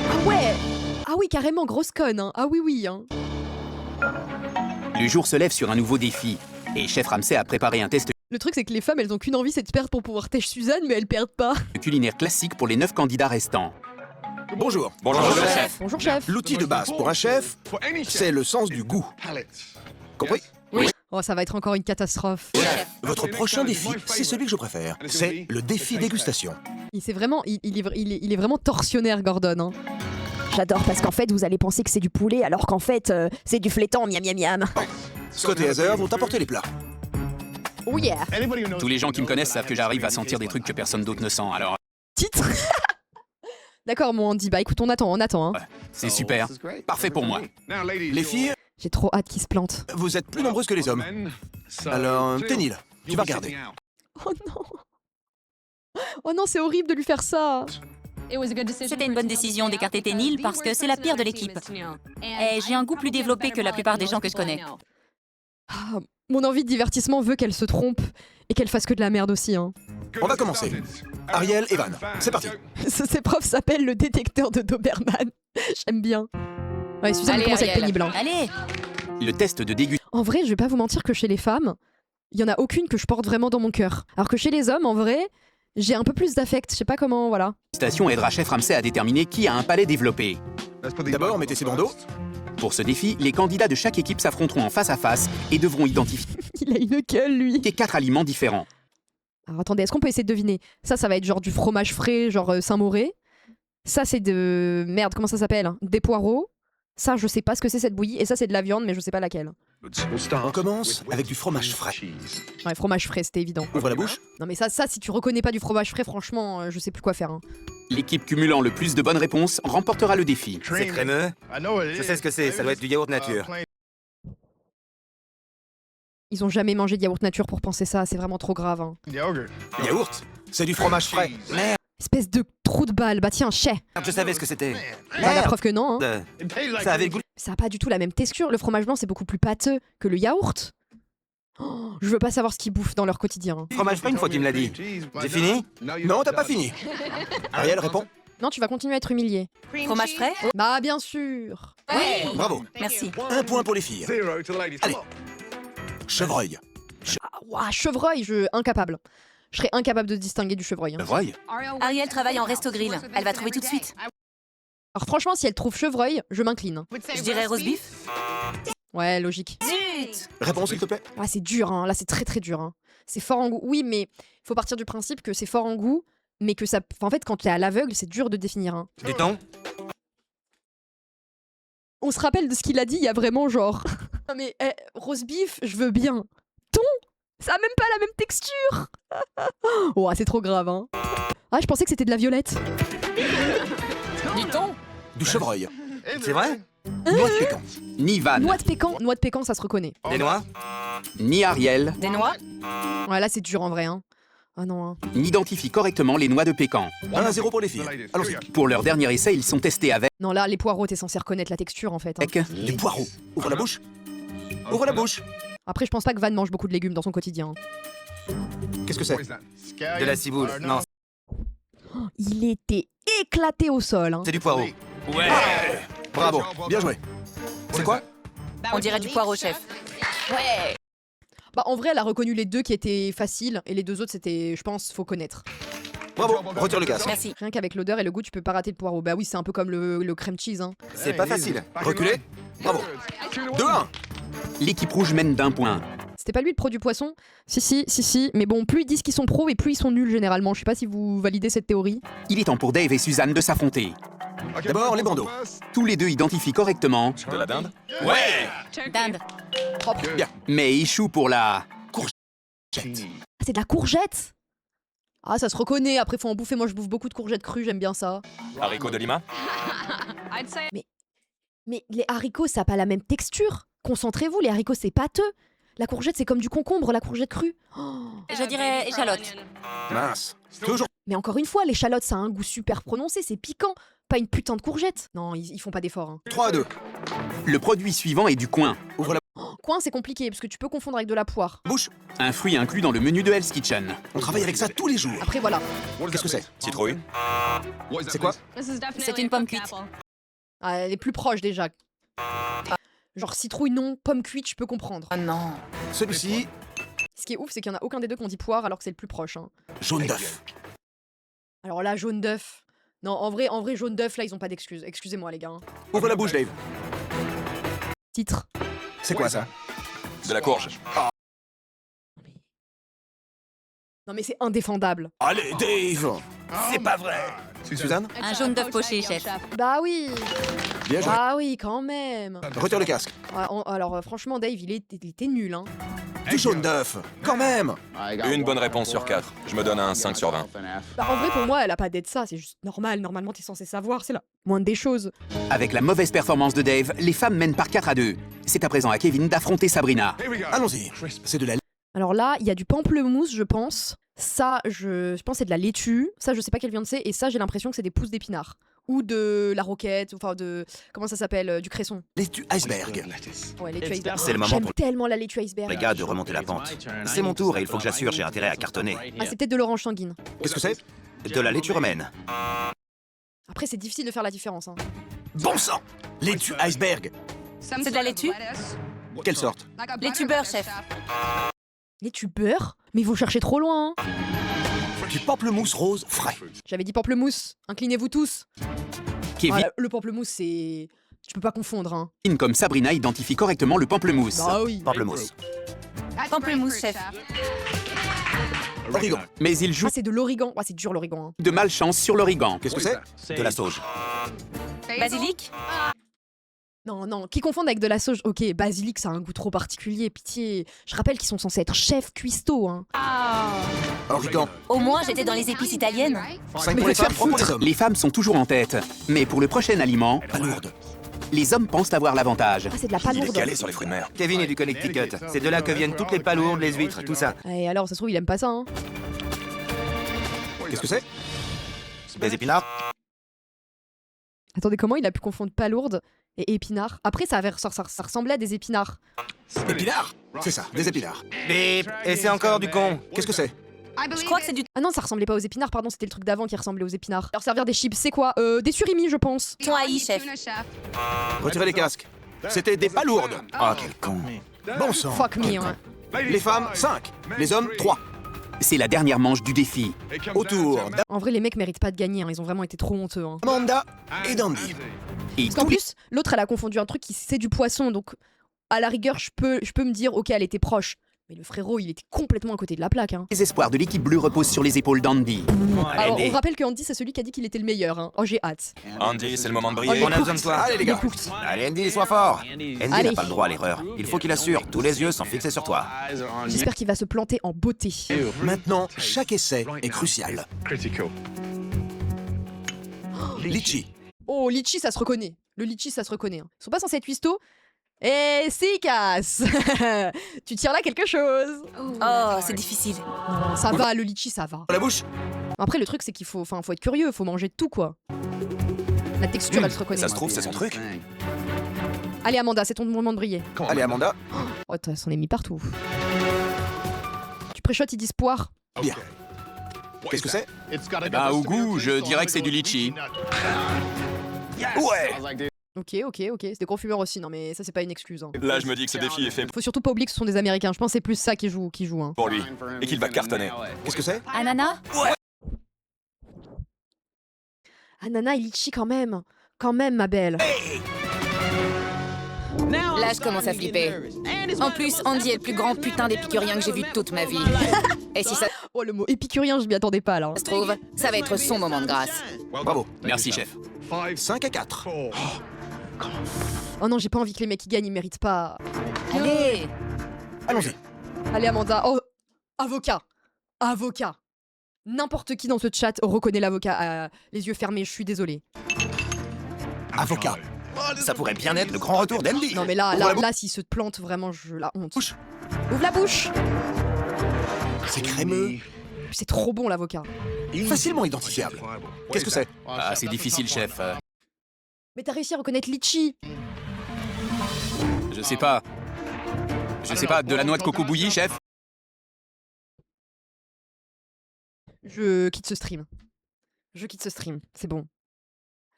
Ah ouais. Ah oui, carrément, grosse conne. Hein. Ah oui. Hein. Le jour se lève sur un nouveau défi, et Chef Ramsay a préparé un test Le truc, c'est que les femmes, elles ont qu'une envie, c'est de perdre pour pouvoir tèche Suzanne, mais elles perdent pas. culinaire classique pour les 9 candidats restants. Bonjour. Bonjour, chef. Bonjour, chef. L'outil de base pour un chef, c'est le sens du goût. Compris? Oh, ça va être encore une catastrophe. Votre prochain défi, c'est celui que je préfère. C'est le défi dégustation. Il est vraiment torsionnaire, Gordon. Hein. J'adore parce qu'en fait, vous allez penser que c'est du poulet, alors qu'en fait, c'est du flétan, miam miam miam. Scott et Heather vont apporter les plats. Oh yeah. Tous les gens qui me connaissent savent que j'arrive à sentir des trucs que personne d'autre ne sent, alors Titre. D'accord, mon Andy. Bah écoute, on attend. Hein. c'est super. Parfait pour moi. Les filles, J'ai trop hâte qu'il se plante. vous êtes plus nombreuses que les hommes. Alors, Ténil, tu vas regarder. Oh non. Oh non, c'est horrible de lui faire ça. C'était une bonne décision d'écarter Ténil parce que c'est la pire de l'équipe. Et j'ai un goût plus développé que la plupart des gens que je connais. Ah, mon envie de divertissement veut qu'elle se trompe et qu'elle fasse que de la merde aussi. Hein. On va commencer. Ariel, Evan, c'est parti. Ces profs s'appellent le détecteur de Doberman. J'aime bien. Ouais, Suzanne Allez, commence à être Ariel. pénible. Hein. Allez, Le test de dégustation En vrai, je vais pas vous mentir que chez les femmes, il y en a aucune que je porte vraiment dans mon cœur. Alors que chez les hommes, en vrai, j'ai un peu plus d'affect. Je sais pas comment, voilà. aidera Chef Ramsay à déterminer qui a un palais développé. D'abord, mettez ses bandeaux. Pour ce défi, les candidats de chaque équipe s'affronteront en face à face et devront identifier Il a une gueule, lui. 4 aliments différents. Alors attendez, est-ce qu'on peut essayer de deviner? Ça va être genre du fromage frais, genre Saint-Mauré. Ça, c'est de... Merde, comment ça s'appelle? Des poireaux. Ça, je sais pas ce que c'est cette bouillie. Et ça, c'est de la viande, mais je sais pas laquelle. On commence avec du fromage frais. Ouais, fromage frais, c'était évident. Ouvre la bouche. Non mais ça, si tu reconnais pas du fromage frais, franchement, je sais plus quoi faire. Hein. L'équipe cumulant le plus de bonnes réponses remportera le défi. C'est crémeux. Je sais ce que c'est, ça doit être du yaourt nature. Ils ont jamais mangé de yaourt nature pour penser ça, c'est vraiment trop grave. Hein. Yaourt. C'est du fromage frais. Merde. Espèce de trou de balle, bah tiens, chais. Je savais ce que c'était. Bah, la preuve que non. Hein. Ça avait le goût. Ça a pas du tout la même texture. Le fromage blanc, c'est beaucoup plus pâteux que le yaourt. Oh, je veux pas savoir ce qu'ils bouffent dans leur quotidien. Hein. Fromage frais une fois qu'il me l'a dit. J'ai fini? Non, t'as pas fini. Ariel, réponds. Non, tu vas continuer à être humilié. fromage frais? Bah bien sûr. Bravo. Merci. 1 point pour les filles. Allez. Chevreuil. Ah, ouah, chevreuil, incapable. Je serais incapable de distinguer du chevreuil. Hein. Chevreuil. Ariel travaille en resto grill. Elle va trouver tout de suite. Alors franchement, si elle trouve chevreuil, je m'incline. Je dirais roast beef. Ouais, logique. Zut! Réponds, s'il te plaît. Ah, c'est dur, hein. Là c'est très très dur. Hein. C'est fort en goût. Oui, mais faut partir du principe que c'est fort en goût, mais que ça... Enfin, en fait, quand t'es à l'aveugle, c'est dur de définir. Hein. Du thon? On se rappelle de ce qu'il a dit, il y a vraiment genre... Non mais, roast beef, je veux bien. Thon? Ça a même pas la même texture. Oh, c'est trop grave, hein. Ah, je pensais que c'était de la violette. Du thon? Du chevreuil. C'est vrai? Noix de pécan. Ni Van, Noix de pécan, ça se reconnaît. Des noix? ni Ariel Des noix? Ouais, là c'est dur en vrai, hein. Ah non, hein. n'identifient correctement les noix de pécan. 1-0 pour les filles. Allons-y. Pour leur dernier essai, ils sont testés avec Non, là, les poireaux, t'es censé reconnaître la texture en fait. Hein. Du poireau. Ouvre la bouche. Ouvre la bouche. Après, je pense pas que Van mange beaucoup de légumes dans son quotidien. Qu'est-ce que c'est? De la ciboule. Non, Il était éclaté au sol. Hein. c'est du poireau. Bravo. Bien joué. C'est quoi? On dirait du poireau, chef. Ouais! Bah, en vrai, elle a reconnu les deux qui étaient faciles et les deux autres, c'était, je pense, faut connaître. Bravo. Retire le casque. Merci. Rien qu'avec l'odeur et le goût, tu peux pas rater le poireau. Bah oui, c'est un peu comme le crème cheese. Hein. C'est pas facile. Reculez. Bravo. 2-1. L'équipe rouge mène d'1 point. C'était pas lui le pro du poisson? Si. Mais bon, plus ils disent qu'ils sont pros et plus ils sont nuls généralement. Je sais pas si vous validez cette théorie. Il est temps pour Dave et Suzanne de s'affronter. D'abord, les bandeaux. Tous les deux identifient correctement, De la dinde? Dinde. Propre. Bien. mais échouent pour la... Ah, c'est de la courgette? Ah, ça se reconnaît. Après, faut en bouffer. Moi, je bouffe beaucoup de courgettes crues. J'aime bien ça. Haricots de Lima? Mais les haricots, ça a pas la même texture. Concentrez-vous, les haricots, c'est pâteux. La courgette, c'est comme du concombre, la courgette crue. Oh. Je dirais échalote. Mince. Toujours. Mais encore une fois, l'échalote, ça a un goût super prononcé, c'est piquant. Pas une putain de courgette. Non, ils font pas d'efforts. Hein. 3-2. Le produit suivant est du coin, Ouvre la Coin, c'est compliqué, parce que tu peux confondre avec de la poire. bouche. un fruit inclus dans le menu de Hell's Kitchen. On travaille avec ça tous les jours. Après, voilà. Qu'est-ce que c'est? Citrouille? C'est quoi? C'est une pomme cuite. Ah, elle est plus proche, déjà. Genre citrouille, non. Pomme cuite, je peux comprendre. Oh non. Celui-ci, Ce qui est ouf, c'est qu'il y en a aucun des deux qui ont dit poire, alors que c'est le plus proche. Hein. jaune d'œuf. Alors là, jaune d'œuf. Non, en vrai, jaune d'œuf, là, ils ont pas d'excuses. Excusez-moi, les gars. Hein. Ouvre la bouche, Dave. Titre. C'est quoi ça? De la courge? Non, mais c'est indéfendable. Allez, Dave. C'est pas vrai. Suzanne? Un jaune d'œuf poché, chef. Bah oui. Bien joué. Ah oui, quand même. Retire le casque. Ah, alors, franchement, Dave, il était nul. Hein. Du jaune d'œuf. Quand même. Une bonne réponse sur 4. Je me donne un 5 sur 20. Bah, en vrai, pour moi, elle a pas d'être ça. C'est juste normal. Normalement, t'es censé savoir. C'est la moindre des choses. Avec la mauvaise performance de Dave, les femmes mènent par 4-2. C'est à présent à Kevin d'affronter Sabrina. Allons-y. C'est de la Alors là, il y a du pamplemousse, je pense. Ça, je pense que c'est de la laitue. Ça, je sais pas quelle viande c'est. Et ça, j'ai l'impression que c'est des pousses d'épinards. Ou de la roquette, enfin de... Comment ça s'appelle du cresson. Laitue iceberg. Ouais, laitue iceberg. C'est le moment J'aime pour tellement la laitue iceberg. les gars de remonter la pente. C'est mon tour et il faut que j'assure, j'ai intérêt à cartonner. Ah, c'est peut-être de l'orange sanguine. Qu'est-ce que c'est? De la laitue romaine. Après, c'est difficile de faire la différence. Hein. Bon sang! Laitue iceberg. C'est de la laitue? Quelle sorte? Laitue beurre, chef. Laitue beurre? Mais vous cherchez trop loin. Hein. Du pamplemousse rose frais. J'avais dit pamplemousse. Inclinez-vous tous. Kevin, Ah, le pamplemousse, c'est... Tu peux pas confondre. Hein. comme Sabrina, identifie correctement le pamplemousse. Bah oui. Pamplemousse. Pamplemousse, chef. Origan. Mais il joue Ah, c'est de l'origan. Ah, c'est dur l'origan. Hein. de malchance sur l'origan. Qu'est-ce que c'est? De la sauge. Basilic? Non, non, qui confondent avec de la sauge. Ok, basilic, ça a un goût trop particulier, pitié. Je rappelle qu'ils sont censés être chefs cuistots. Hein. Origan. Au moins, j'étais dans les épices italiennes. 5 Mais pour les va te faire femmes, 3 pour les foutre. hommes. Les femmes sont toujours en tête. Mais pour le prochain aliment, Palourde. les hommes pensent avoir l'avantage. Ah, c'est de la Il est palourde. calé sur les fruits de mer. Kevin est du Connecticut. C'est de là que viennent toutes les palourdes, les huîtres, tout ça. Et alors, ça se trouve, il aime pas ça. Hein. Qu'est-ce que c'est? Des épinards. Attendez, comment il a pu confondre palourde et épinards? Après, ça ressemblait à des épinards. Épinards? C'est ça, des épinards. Bip. Et c'est encore du con. Qu'est-ce que c'est? Je crois que c'est du Ah non, ça ressemblait pas aux épinards, pardon, c'était le truc d'avant qui ressemblait aux épinards. Leur servir des chips, c'est quoi? Des surimi, je pense. thon haï, chef. Retirez les casques. C'était des palourdes. Oh, quel con. Bon sang. Fuck me, hein. Les femmes, 5. Les hommes, 3. C'est la dernière manche du défi. Autour En vrai, les mecs méritent pas de gagner, hein. Ils ont vraiment été trop honteux. Hein. d'Amanda et d'Andy. Et Parce qu'en tous les- plus, l'autre, elle a confondu un truc qui c'est du poisson, donc à la rigueur, je peux me dire, ok, elle était proche. Mais le frérot, il était complètement à côté de la plaque. Hein. les espoirs de l'équipe bleue reposent sur les épaules d'Andy. Alors, Andy. on rappelle que Andy, c'est celui qui a dit qu'il était le meilleur. Hein. Oh, j'ai hâte. Andy, c'est le moment de briller. On a besoin de toi. Allez les gars. Écoute. Allez, Andy, sois fort. Andy Allez. n'a pas le droit à l'erreur. Il faut qu'il assure. Tous les yeux sont fixés sur toi. J'espère qu'il va se planter en beauté. Maintenant, chaque essai est crucial. Litchi. Oh, litchi, ça se reconnaît. Le litchi, ça se reconnaît. Hein. Ils sont pas censés être cuistots. Et si, casse. Tu tires là quelque chose. Oh, c'est difficile. Non, ça va, le litchi, ça va. Dans la bouche. Après, le truc, c'est qu'il faut être curieux, faut manger de tout, quoi. La texture, elle se reconnaît. Ça se trouve, c'est son truc. Allez, Amanda, c'est ton moment de briller. Allez Amanda. Oh, t'as son mis partout. Tu préchotes, ils disent poire. Bien. Qu'est-ce que c'est? Bah, au goût, je dirais que c'est du litchi. Ouais. Ok, c'est des gros fumeurs aussi. Non, mais ça, c'est pas une excuse. Hein. Là, je me dis que ce défi est fait Faut surtout pas oublier que ce sont des Américains. Je pense que c'est plus ça qui joue. Hein. pour lui. Et qu'il va cartonner. Qu'est-ce que c'est? Ananas? Ananas et litchi quand même. Quand même, ma belle. Là, je commence à flipper. En plus, Andy est le plus grand putain d'épicurien que j'ai vu de toute ma vie. Et si ça Oh, le mot épicurien, je m'y attendais pas, là. se trouve, ça va être son moment de grâce. Bravo. Merci, chef. 5 à 4. Oh non, j'ai pas envie que les mecs qui gagnent, ils méritent pas. Allez! Allons-y. Allez, Amanda. Oh, avocat. N'importe qui dans ce chat reconnaît l'avocat. Les yeux fermés, je suis désolée. Avocat. Ça pourrait bien être le grand retour d'Andy. Non, mais là, s'il se plante, vraiment, je la honte. Bouche. Ouvre la bouche. C'est crémeux. C'est trop bon, l'avocat. Facilement identifiable. Qu'est-ce que c'est? Ah, c'est difficile, chef. Mais t'as réussi à reconnaître litchi. Je sais pas. De la noix de coco bouillie, chef? Je quitte ce stream. C'est bon.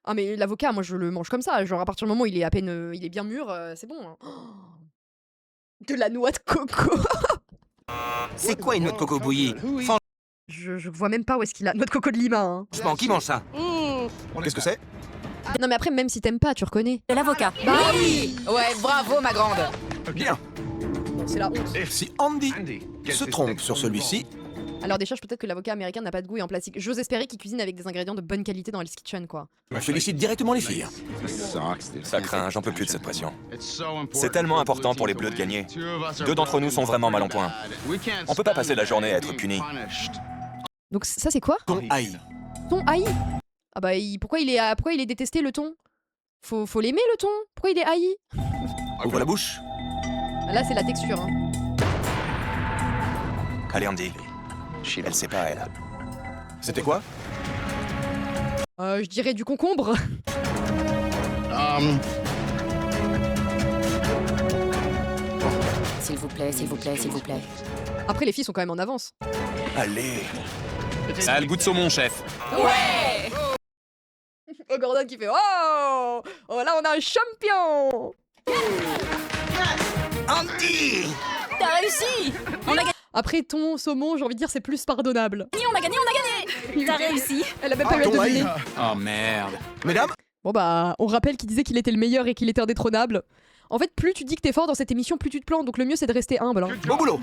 Ah, mais l'avocat, moi, je le mange comme ça. Genre, à partir du moment où il est à peine... il est bien mûr, c'est bon. Hein. Oh. De la noix de coco. C'est quoi une noix de coco bouillie? Je vois même pas où est-ce qu'il a. Noix de coco de Lima, hein. Franchement, qui mange ça? Qu'est-ce que c'est? Non, mais après, même si t'aimes pas, tu reconnais. De l'avocat. Bah oui. Ouais, bravo, ma grande. Bien. Bon, c'est la honte. Si Andy se trompe sur celui-ci, Alors déjà, peut-être que l'avocat américain n'a pas de goût et en plastique. J'ose espérer qu'il cuisine avec des ingrédients de bonne qualité dans Hell's Kitchen, quoi. on félicite directement les filles. Ça craint, j'en peux plus de cette pression. C'est tellement important pour les Bleus de gagner. 2 d'entre nous sont vraiment mal en point. On peut pas passer la journée à être punis. Donc ça, c'est quoi? Ton haï. Thon haï. Ah bah, pourquoi il est détesté, le thon? Faut l'aimer, le thon? Pourquoi il est haï? Ouvre la bouche. Là, c'est la texture, hein. Allez, Andy. Elle sait pas, elle. C'était quoi? Je dirais du concombre. S'il vous plaît, s'il vous plaît, s'il vous plaît. Après, les filles sont quand même en avance. Allez. Ça a le goût de saumon, chef. Ouais! Oh, Gordon qui fait oh, oh là, on a un champion. Andy! T'as réussi! On a gagné, Après, ton saumon, j'ai envie de dire, c'est plus pardonnable. on a gagné, on a gagné! T'as réussi! Elle a même pas eu à ton deviner. Oh merde. Mesdames, Bon bah, on rappelle qu'il disait qu'il était le meilleur et qu'il était indétrônable. En fait, plus tu dis que t'es fort dans cette émission, plus tu te plantes, donc le mieux c'est de rester humble. Hein. bon boulot.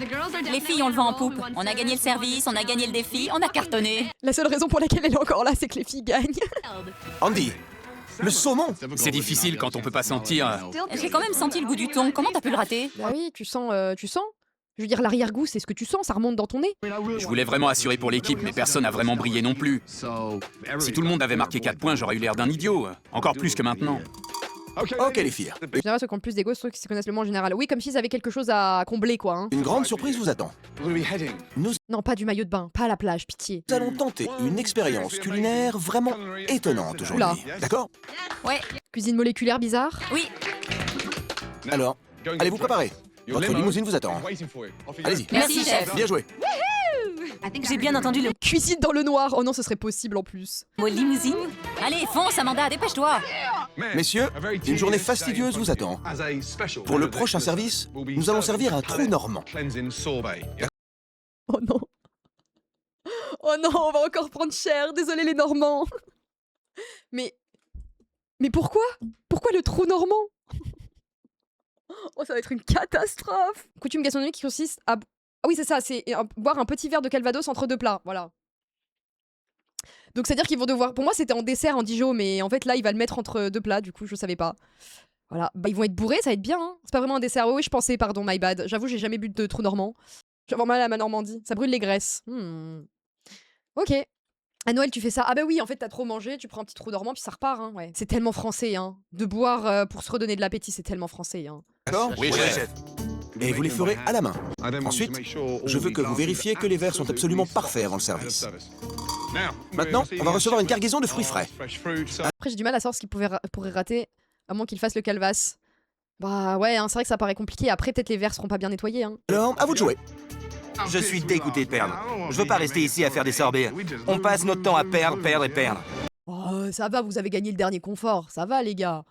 Les filles ont le vent en poupe. On a gagné le service, on a gagné le défi, on a cartonné. La seule raison pour laquelle elle est encore là, c'est que les filles gagnent. Andy, le saumon. C'est difficile quand on peut pas sentir. J'ai quand même senti le goût du thon. Comment t'as pu le rater? Bah oui, tu sens, Je veux dire, l'arrière-goût, c'est ce que tu sens, ça remonte dans ton nez. Je voulais vraiment assurer pour l'équipe, mais personne n'a vraiment brillé non plus. Si tout le monde avait marqué 4 points, j'aurais eu l'air d'un idiot. Encore plus que maintenant. Ok les filles, En général, ceux qui ont le plus d'ego, c'est ceux qui se connaissent le moins en général. Oui, comme s'ils avaient quelque chose à combler, quoi. Hein. une grande surprise vous attend. Nous Non, pas du maillot de bain, pas à la plage, pitié. allons tenter une expérience culinaire vraiment étonnante aujourd'hui. D'accord? Ouais, Cuisine moléculaire bizarre. oui. Alors, allez vous préparer. Votre limousine vous attend. Allez-y. Merci, chef. Bien joué. J'ai bien entendu le Cuisine dans le noir. Oh non, ce serait possible en plus. mot limousine. Allez, fonce, Amanda, dépêche-toi. Messieurs, une journée fastidieuse vous attend. Pour le prochain service, nous allons servir un trou normand. Oh non. Oh non, on va encore prendre cher. Désolé les Normands. Mais pourquoi? Pourquoi le trou normand? Oh, ça va être une catastrophe. Coutume gastronomique qui consiste à... Ah oui, c'est ça, c'est boire un petit verre de calvados entre deux plats, voilà. Donc c'est-à-dire qu'ils vont devoir... Pour moi, c'était en dessert, en Dijon, mais en fait, là, il va le mettre entre deux plats, du coup, je savais pas. Voilà. Bah, ils vont être bourrés, ça va être bien, hein. C'est pas vraiment un dessert. Oui, je pensais, pardon, my bad. J'avoue, j'ai jamais bu de trou normand. J'ai vraiment mal à ma Normandie. Ça brûle les graisses. Ok. À Noël, tu fais ça. Ah bah oui, en fait, t'as trop mangé, tu prends un petit trou normand, puis ça repart, hein. Ouais. C'est tellement français, hein. De boire pour se redonner de l'appétit, c'est tellement français, hein. D'accord? Oui, chef. Et vous les ferez à la main. Ensuite, je veux que vous vérifiez que les verres sont absolument parfaits avant le service. Maintenant, on va recevoir une cargaison de fruits frais. Après, j'ai du mal à savoir ce qu'il pourrait rater, à moins qu'il fasse le calvas. Bah ouais, hein, c'est vrai que ça paraît compliqué. Après, peut-être les verres seront pas bien nettoyés, hein. Alors, à vous de jouer. Je suis dégoûté de perdre. Je veux pas rester ici à faire des sorbets. On passe notre temps à perdre, perdre et perdre. Oh, ça va, vous avez gagné le dernier confort. Ça va, les gars.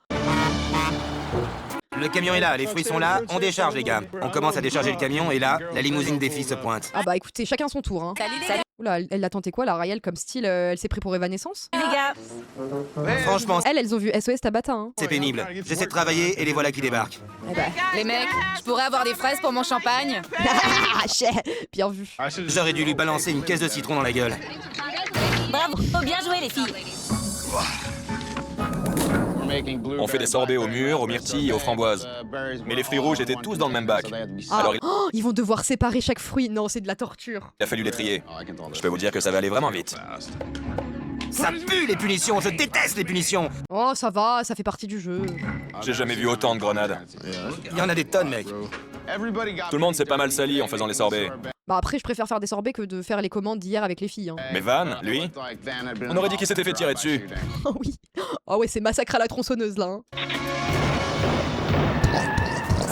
Le camion est là, les fruits sont là, on décharge les gars. On commence à décharger le camion et là, la limousine des filles se pointe. Ah bah écoutez, chacun son tour, hein. Salut les gars. Oula, elle l'a tenté quoi, la Raël, comme style, elle s'est pris pour Evanescence? Les gars. Franchement, Elles ont vu SOS Tabata, hein. c'est pénible. J'essaie de travailler et les voilà qui débarquent. Eh bah, Les mecs, je pourrais avoir des fraises pour mon champagne. bien vu. J'aurais dû lui balancer une caisse de citron dans la gueule. Bravo, bien joué les filles. On fait des sorbets au mûr, aux myrtilles et aux framboises. Mais les fruits rouges étaient tous dans le même bac. Ah. Alors Oh, ils vont devoir séparer chaque fruit. Non, c'est de la torture. il a fallu les trier. Je peux vous dire que ça va aller vraiment vite. Ça pue les punitions, je déteste les punitions. Oh, ça va, ça fait partie du jeu. J'ai jamais vu autant de grenades. Il y en a des tonnes, mec. Tout le monde s'est pas mal sali en faisant les sorbets. Bah après, je préfère faire des sorbets que de faire les commandes d'hier avec les filles, hein. Mais Van, lui, on aurait dit qu'il s'était fait tirer dessus. Oh oui. Oh ouais, c'est massacre à la tronçonneuse, là, hein.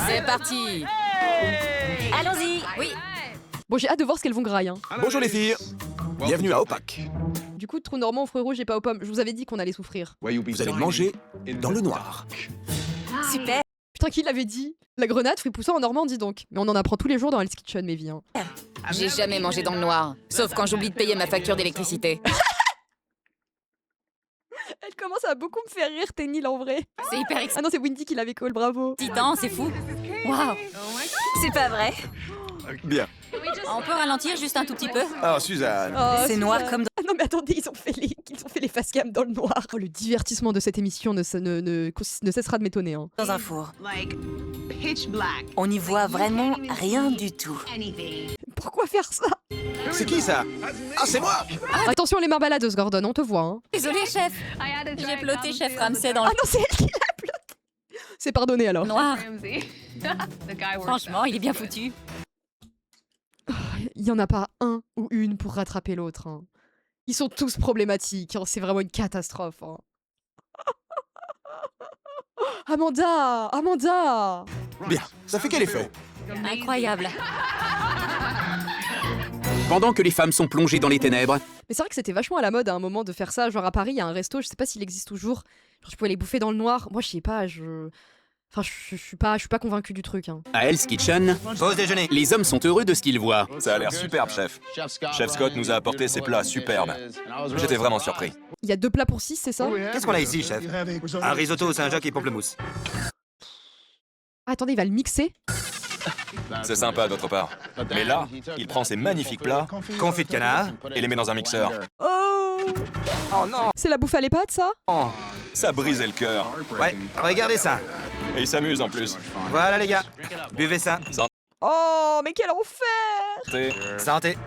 C'est parti. Allons-y. Oui. Bon, j'ai hâte de voir ce qu'elles vont grailler, hein. Bonjour les filles. Bienvenue à Opac. Du coup, trou normand, fruits rouges et pas aux pommes. Je vous avais dit qu'on allait souffrir. Vous allez manger dans le noir. Super. Putain, qui l'avait dit? La grenade, fruits poussants en Normandie, donc. Mais on en apprend tous les jours dans Hell's Kitchen, mes vies, hein. J'ai jamais mangé dans le noir, sauf quand j'oublie de payer ma facture d'électricité. Elle commence à beaucoup me faire rire, Ténil, en vrai. C'est hyper Ah non, c'est Windy qui l'avait call, bravo. excitant, c'est fou. Waouh. C'est pas vrai. Bien. On peut ralentir juste un tout petit peu? Alors, Suzanne. Oh, C'est noir comme Ah non mais attendez, ils ont fait les face cam dans le noir. Oh, le divertissement de cette émission ne cessera de m'étonner, hein. dans un four. On n'y voit vraiment rien du tout. Pourquoi faire ça? C'est qui ça? Ah, c'est moi. Attention les mains baladeuses, Gordon, on te voit, hein. Désolée, chef. J'ai ploté chef Ramsay dans Ah le non, c'est elle qui l'a ploté. C'est pardonné alors. noir. Franchement, il est bien foutu. il y en a pas un ou une pour rattraper l'autre. Hein. Ils sont tous problématiques. Hein. C'est vraiment une catastrophe. Hein. Amanda! Bien, ça fait quel effet? Incroyable. Pendant que les femmes sont plongées dans les ténèbres, Mais c'est vrai que c'était vachement à la mode à un moment de faire ça. Genre à Paris, il y a un resto, je sais pas s'il existe toujours. Genre, tu pouvais les bouffer dans le noir. Moi, je sais pas, Enfin, je suis pas convaincue du truc. Hein. à Hell's Kitchen, Pause déjeuner. les hommes sont heureux de ce qu'ils voient. Ça a l'air superbe, chef. Chef Scott nous a apporté ses plats superbes. J'étais vraiment surpris. Il y a 2 plats pour 6, c'est ça? Qu'est-ce qu'on a ici, chef? Un risotto au Saint-Jacques et pamplemousse. Ah, attendez, il va le mixer? C'est sympa d'autre part. Mais là, il prend ces magnifiques plats Confit de canard. et les met dans un mixeur. Oh non. C'est la bouffe à l'EHPAD, ça? Ça brisait le cœur. Ouais, regardez ça. Et il s'amuse en plus. Voilà les gars. Buvez ça. Oh, mais quel enfer! Santé.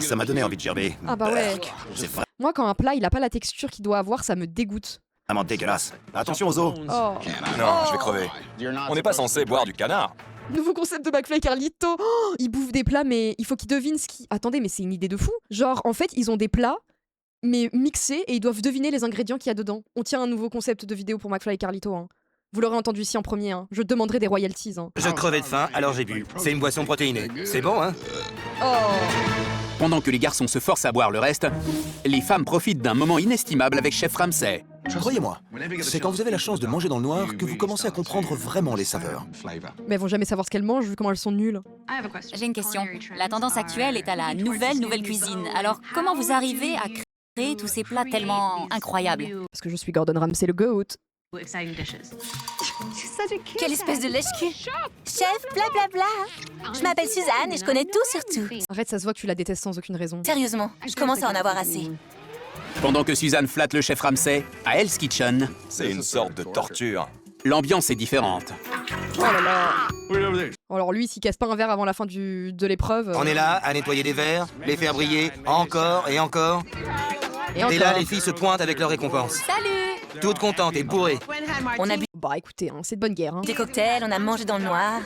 Ça m'a donné envie de gerber. Ah bah ouais. C'est Moi, quand un plat, il a pas la texture qu'il doit avoir, ça me dégoûte. vraiment dégueulasse. Attention aux os. Oh. Non, je vais crever. On n'est pas censé boire du canard. Nouveau concept de McFly et Carlito. Oh, ils bouffent des plats, mais il faut qu'ils devinent ce qui... Attendez, mais c'est une idée de fou. Genre, en fait, ils ont des plats, mais mixés, et ils doivent deviner les ingrédients qu'il y a dedans. On tient un nouveau concept de vidéo pour McFly et Carlito. Hein. Vous l'aurez entendu ici en premier. Hein. Je demanderai des royalties. Hein. Je crevais de faim, alors j'ai bu. C'est une boisson protéinée. C'est bon, hein? Oh. Pendant que les garçons se forcent à boire le reste, les femmes profitent d'un moment inestimable avec Chef Ramsay. Croyez-moi, c'est quand vous avez la chance de manger dans le noir que vous commencez à comprendre vraiment les saveurs. Mais elles vont jamais savoir ce qu'elles mangent vu comment elles sont nulles. J'ai une question. La tendance actuelle est à la nouvelle cuisine. Alors, comment vous arrivez à créer tous ces plats tellement incroyables? Parce que je suis Gordon Ramsay le GOAT. Quelle espèce de lèche-cul! Chef, blablabla! Je m'appelle Suzanne et je connais tout sur tout. Arrête, ça se voit que tu la détestes sans aucune raison. Sérieusement, je commence à en avoir assez. Pendant que Suzanne flatte le chef Ramsay, à Hell's Kitchen, C'est une sorte de torture. l'ambiance est différente. Oh là là. Alors lui, s'il casse pas un verre avant la fin de l'épreuve... On est là à nettoyer des verres, les faire briller, encore et encore. Et Et là, encore. les filles se pointent avec leur récompense. Salut! Toutes contentes et bourrées. On a bu Bah écoutez, hein, c'est de bonne guerre. Hein. des cocktails, on a mangé dans le noir.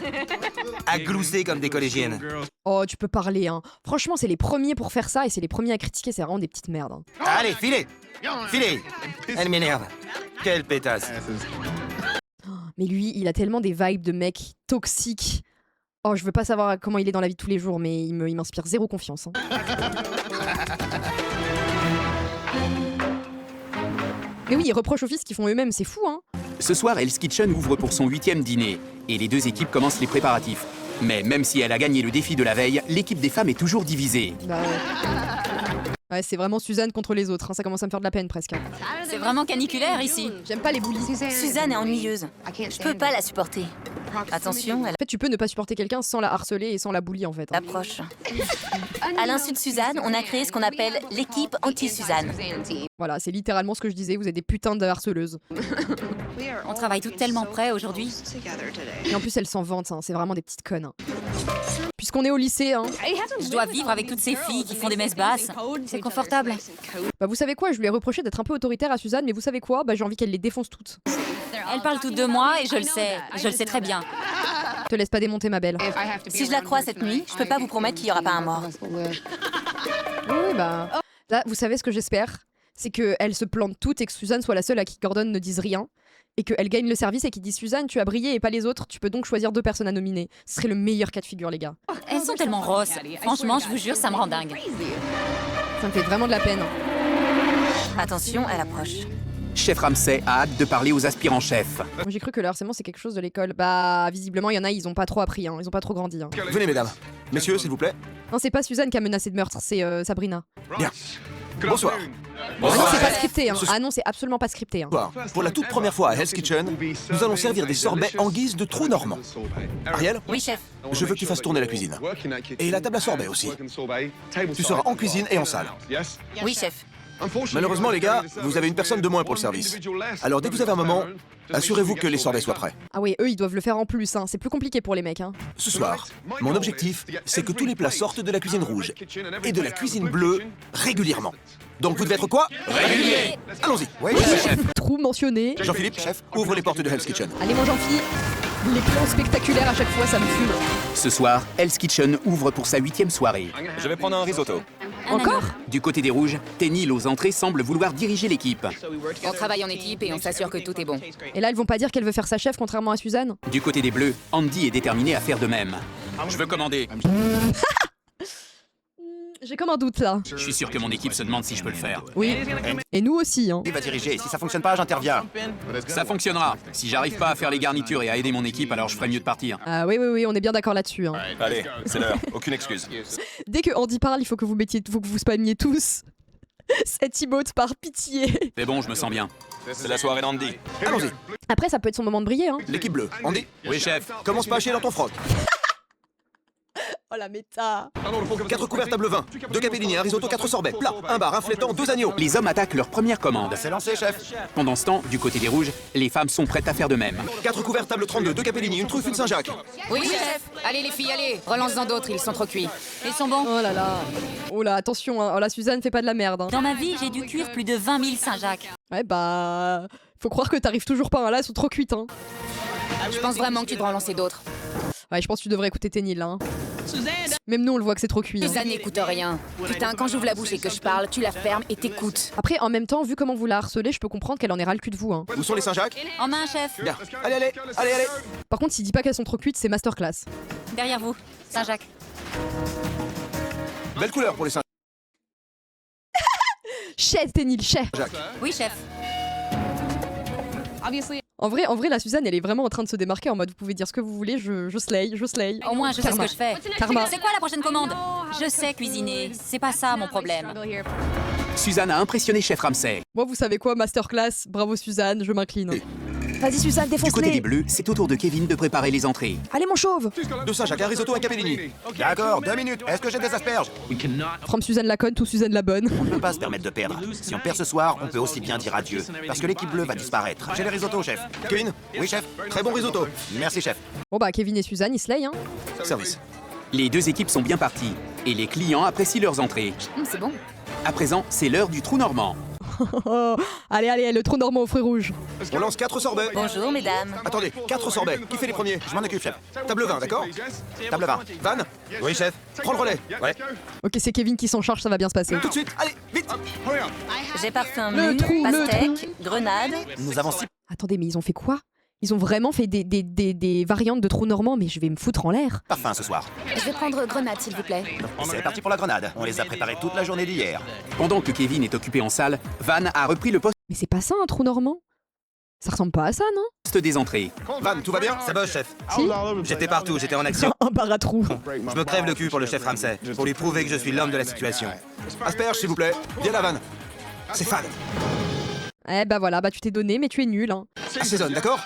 À glousser comme des collégiennes. Oh, tu peux parler, hein. Franchement, c'est les premiers pour faire ça et c'est les premiers à critiquer, c'est vraiment des petites merdes. Hein. Allez, filez! Filez! Elle m'énerve. Quelle pétasse. Mais lui, il a tellement des vibes de mec toxique. Oh, je veux pas savoir comment il est dans la vie de tous les jours, mais il m'inspire zéro confiance. Hein. Mais oui, ils reprochent aux fils qu'ils font eux-mêmes, c'est fou, hein. Ce soir, Hell's Kitchen ouvre pour son 8e dîner, et les 2 équipes commencent les préparatifs. Mais même si elle a gagné le défi de la veille, l'équipe des femmes est toujours divisée. Bah ouais. Ouais, c'est vraiment Suzanne contre les autres, hein. Ça commence à me faire de la peine presque. Hein. C'est vraiment caniculaire ici. J'aime pas les bullies. Suzanne est ennuyeuse. Je peux pas la supporter. Attention, elle En fait, tu peux ne pas supporter quelqu'un sans la harceler et sans la bully en fait. Hein. approche. À l'insu de Suzanne, on a créé ce qu'on appelle l'équipe anti-Suzanne. Voilà, c'est littéralement ce que je disais, vous êtes des putains de harceleuses. On travaille toutes tellement près aujourd'hui. Et en plus, elles s'en vantent, hein. C'est vraiment des petites connes. Hein. Puisqu'on est au lycée, hein. Je dois vivre avec toutes ces filles qui font des messes basses. C'est confortable. Bah vous savez quoi, je lui ai reproché d'être un peu autoritaire à Suzanne, mais vous savez quoi, bah j'ai envie qu'elle les défonce toutes. Elles parlent toutes de moi et je le sais très bien. Te laisse pas démonter ma belle. Si je la crois cette nuit, je peux pas vous promettre qu'il y aura pas un mort. Oui, bah... Là, vous savez ce que j'espère? C'est qu'elles se plantent toutes et que Suzanne soit la seule à qui Gordon ne dise rien. Et qu'elle gagne le service et qu'il dise Suzanne, tu as brillé et pas les autres, tu peux donc choisir 2 personnes à nominer. Ce serait le meilleur cas de figure, les gars. Elles sont tellement rosses. Franchement, je vous jure, ça me rend dingue. Ça me fait vraiment de la peine. Attention, elle approche. Chef Ramsay a hâte de parler aux aspirants-chefs. Moi j'ai cru que le harcèlement c'est quelque chose de l'école. Bah visiblement il y en a, ils ont pas trop appris, hein. Ils ont pas trop grandi. Hein. Venez, mesdames. Messieurs, s'il vous plaît. Non, c'est pas Suzanne qui a menacé de meurtre, c'est Sabrina. Bien. Bonsoir. Ah non, c'est pas scripté. Hein. Ah non, c'est absolument pas scripté. Hein. Bonsoir. Pour la toute première fois à Hell's Kitchen, nous allons servir des sorbets en guise de trou normand. Ariel, Oui, chef. je veux que tu fasses tourner la cuisine. Et la table à sorbet aussi. Tu seras en cuisine et en salle. Oui, chef. Malheureusement, les gars, vous avez une personne de moins pour le service. Alors, dès que vous avez un moment, assurez-vous que les sorbets soient prêts. Ah oui, eux ils doivent le faire en plus. Hein. C'est plus compliqué pour les mecs. Hein. Ce soir, mon objectif, c'est que tous les plats sortent de la cuisine rouge et de la cuisine bleue régulièrement. Donc vous devez être quoi? Régulier. Allons-y. Oui, Trou mentionné. Jean-Philippe, chef, ouvre les portes de Hell's Kitchen. Allez mon Jean-Philippe. Les plans spectaculaires à chaque fois, ça me fume. Ce soir, Hell's Kitchen ouvre pour sa 8e soirée. Je vais prendre un risotto. Encore? Du côté des rouges, Tenil aux entrées semble vouloir diriger l'équipe. On travaille en équipe et on s'assure que tout est bon. Et là, ils vont pas dire qu'elle veut faire sa chef, contrairement à Suzanne? Du côté des bleus, Andy est déterminé à faire de même. Je veux commander. J'ai comme un doute là. Je suis sûr que mon équipe se demande si je peux le faire. Oui. Et nous aussi, hein. Il va diriger. Si ça fonctionne pas, j'interviens. Ça fonctionnera. Si j'arrive pas à faire les garnitures et à aider mon équipe, alors je ferai mieux de partir. Ah oui, on est bien d'accord là-dessus. Hein. Allez, c'est l'heure. Aucune excuse. Dès que Andy parle, il faut que vous spammiez tous cet emote par pitié. Mais bon, je me sens bien. C'est la soirée d'Andy. Allons-y. Après, ça peut être son moment de briller. Hein. L'équipe bleue. Andy, Oui, chef. commence pas à chier dans ton froc. Oh la méta. 4 couverts table 20, 2 capellini, un risotto, 4 sorbets, plat, un bar, un flétan, 2 agneaux. Les hommes attaquent leur première commande. C'est lancé, chef. Pendant ce temps, du côté des rouges, les femmes sont prêtes à faire de même. 4 couverts table 32, 2 capellini, une truffe, une Saint-Jacques. Oui, chef. Allez, les filles, allez. Relance-en d'autres, ils sont trop cuits. Ils sont bons. Oh là là. Oh là, attention, hein. Oh la Suzanne, fais pas de la merde. Hein. Dans ma vie, j'ai dû cuire plus de 20 000 Saint-Jacques. Ouais, bah. Faut croire que t'arrives toujours pas. Hein. Là, elles sont trop cuites. Hein. Je pense vraiment que tu devrais en lancer d'autres. Ouais, je pense que tu devrais écouter Tenil là. Hein. Même nous, on le voit que c'est trop cuit. Hein. Ça n'écoute rien. Putain, quand j'ouvre la bouche et que je parle, tu la fermes et t'écoutes. Après, en même temps, vu comment vous la harcelez, je peux comprendre qu'elle en ait ras le cul de vous. Hein. Où sont les Saint-Jacques? En main, chef. Bien. Allez, allez, allez, allez. Par contre, s'il dit pas qu'elles sont trop cuites, c'est masterclass. Derrière vous, Saint-Jacques. Belle couleur pour les Saint-Jacques. Chais, Tenil, chais. Oui, chef. En vrai, la Suzanne, elle est vraiment en train de se démarquer en mode vous pouvez dire ce que vous voulez, je slay. Au moins, je sais ce Karma. que je fais. Karma. C'est quoi la prochaine commande? Je sais cuisiner. C'est pas ça mon problème. Suzanne a impressionné Chef Ramsay. Moi, vous savez quoi, masterclass, bravo Suzanne, je m'incline. Vas-y Suzanne, Du côté des défonce-les. bleus, c'est au tour de Kevin de préparer les entrées. Allez mon chauve. 2 Saint-Jacques, un risotto, un capellini. D'accord, 2 minutes. Est-ce que j'ai des asperges? From Suzanne la conne ou Suzanne la bonne. On ne peut pas se permettre de perdre. Si on perd ce soir, on peut aussi bien dire adieu. Parce que l'équipe bleue va disparaître. J'ai les risottos, chef. Kevin, Oui, chef. très bon risotto. Merci, chef. Bon bah Kevin et Suzanne, ils slay hein. Service. Les deux équipes sont bien parties et les clients apprécient leurs entrées. C'est bon. À présent, c'est l'heure du trou normand. Allez, le trou normand aux fruits rouges. On lance 4 sorbets. Bonjour, mesdames. Attendez, 4 sorbets. Qui fait les premiers? Je m'en occupe, chef. Table 20, d'accord? Table 20. Van, Oui, chef. prends le relais. Ouais. Ok, c'est Kevin qui s'en charge, ça va bien se passer. Tout de suite, allez, vite. J'ai parfum Le mûr, trou, le pastèque, grenade. Nous avons 6 Attendez, mais ils ont fait quoi? Ils ont vraiment fait des variantes de trou normand, mais je vais me foutre en l'air. parfums ce soir. Je vais prendre grenade, s'il vous plaît. C'est parti pour la grenade. On les a préparés toute la journée d'hier. Pendant que Kevin est occupé en salle, Van a repris le Mais c'est pas ça un trou normand? Ça ressemble pas à ça, non? poste des entrées. Van, tout va bien? Ça bosse, chef. Si. J'étais partout, j'étais en action. Un bar à trous. Je me crève le cul pour le chef Ramsay, pour lui prouver que je suis l'homme de la situation. Asperges, s'il vous plaît. Viens la Van. C'est fan. Eh bah voilà, bah tu t'es donné, mais tu es nul. Hein. Assaisonne, d'accord?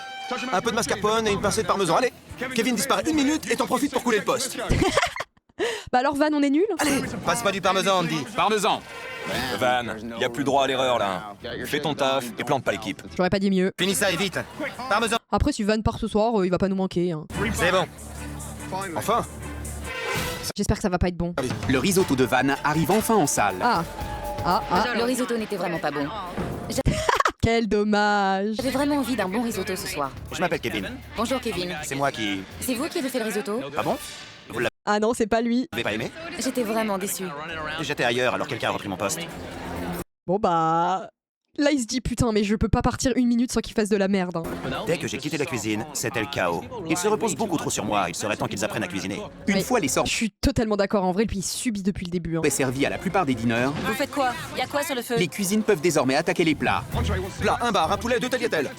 Un peu de mascarpone et une pincée de parmesan. Allez, Kevin disparaît 1 minute et t'en profites pour couler le poste. Bah alors Van, on est nul? Allez, Passe pas du parmesan, Andy. Parmesan. Van, y a plus droit à l'erreur là. Fais ton taf et plante pas l'équipe. J'aurais pas dit mieux. Finis ça et vite. Parmesan. Après, si Van part ce soir, il va pas nous manquer. Hein. C'est bon. enfin. J'espère que ça va pas être bon. Le risotto de Van arrive enfin en salle. Ah. Le risotto n'était vraiment pas bon. Quel dommage. J'ai vraiment envie d'un bon risotto ce soir. Je m'appelle Kevin. Bonjour, Kevin. C'est moi qui... C'est vous qui avez fait le risotto? Ah bon? Vous Ah non, c'est pas lui. l'avez pas aimé? J'étais vraiment déçue. J'étais ailleurs alors quelqu'un a repris mon poste. Bon bah... Là, il se dit putain, mais je peux pas partir 1 minute sans qu'il fasse de la merde. Hein. Dès que j'ai quitté la cuisine, c'était le chaos. Ils se reposent beaucoup trop sur moi, il serait temps qu'ils apprennent à cuisiner. Une Mais- fois les sorties Je suis totalement d'accord en vrai, puis il subit depuis le début. Hein. servies à la plupart des dîners, Vous faites quoi? Y a quoi sur le feu? les cuisines peuvent désormais attaquer les plats. Plat, un bar, un poulet, 2 tagliatelles.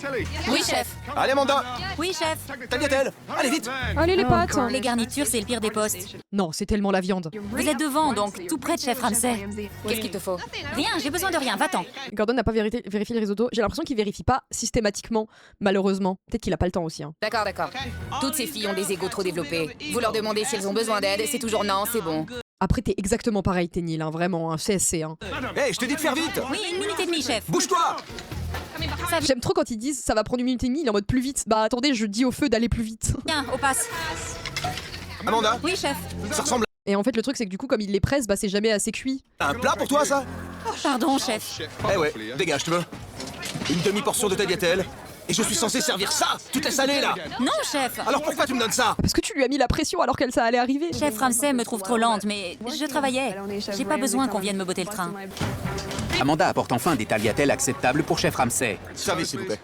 Oui, chef. Allez, Amanda, Oui, chef. tagliatelles. Allez, vite. Allez les potes. Les garnitures, c'est le pire des postes. Non, c'est tellement la viande. Vous êtes devant, donc tout près de chef Ramsay. Qu'est-ce qu'il te faut? Rien, j'ai besoin de rien, va-t'en. Gordon n'a pas vérifié le risotto. J'ai l'impression qu'il vérifie pas systématiquement, malheureusement. Peut-être qu'il a pas le temps aussi. Hein. D'accord. Toutes ces filles ont des égos trop développés. Vous leur demandez si elles ont besoin d'aide, c'est toujours non, c'est bon. Après, t'es exactement pareil, Tenil, hein, vraiment, un CSC. Hein. Hé, je te dis de faire vite. Oui, 1 minute et demie, chef. Bouge-toi. J'aime trop quand ils disent ça va prendre 1 minute et demie, il est en mode plus vite. Bah attendez, je dis au feu d'aller plus vite. Tiens, au passe. Amanda, Oui, chef. ça ressemble Et en fait, le truc, c'est que du coup, comme il les presse, bah c'est jamais assez cuit. à un plat pour toi, ça? Pardon, chef. Eh ouais, dégage, tu veux? Une demi-portion de tagliatelle, Et je suis censé servir ça, toute la salée là. Non, chef. Alors pourquoi tu me donnes ça? Parce que tu lui as mis la pression alors qu'elle ça allait arriver. Chef Ramsay me trouve trop lente, mais je travaillais. J'ai pas besoin qu'on vienne me botter le train. Amanda apporte enfin des tagliatelles acceptables pour chef Ramsay. Service, s'il vous plaît.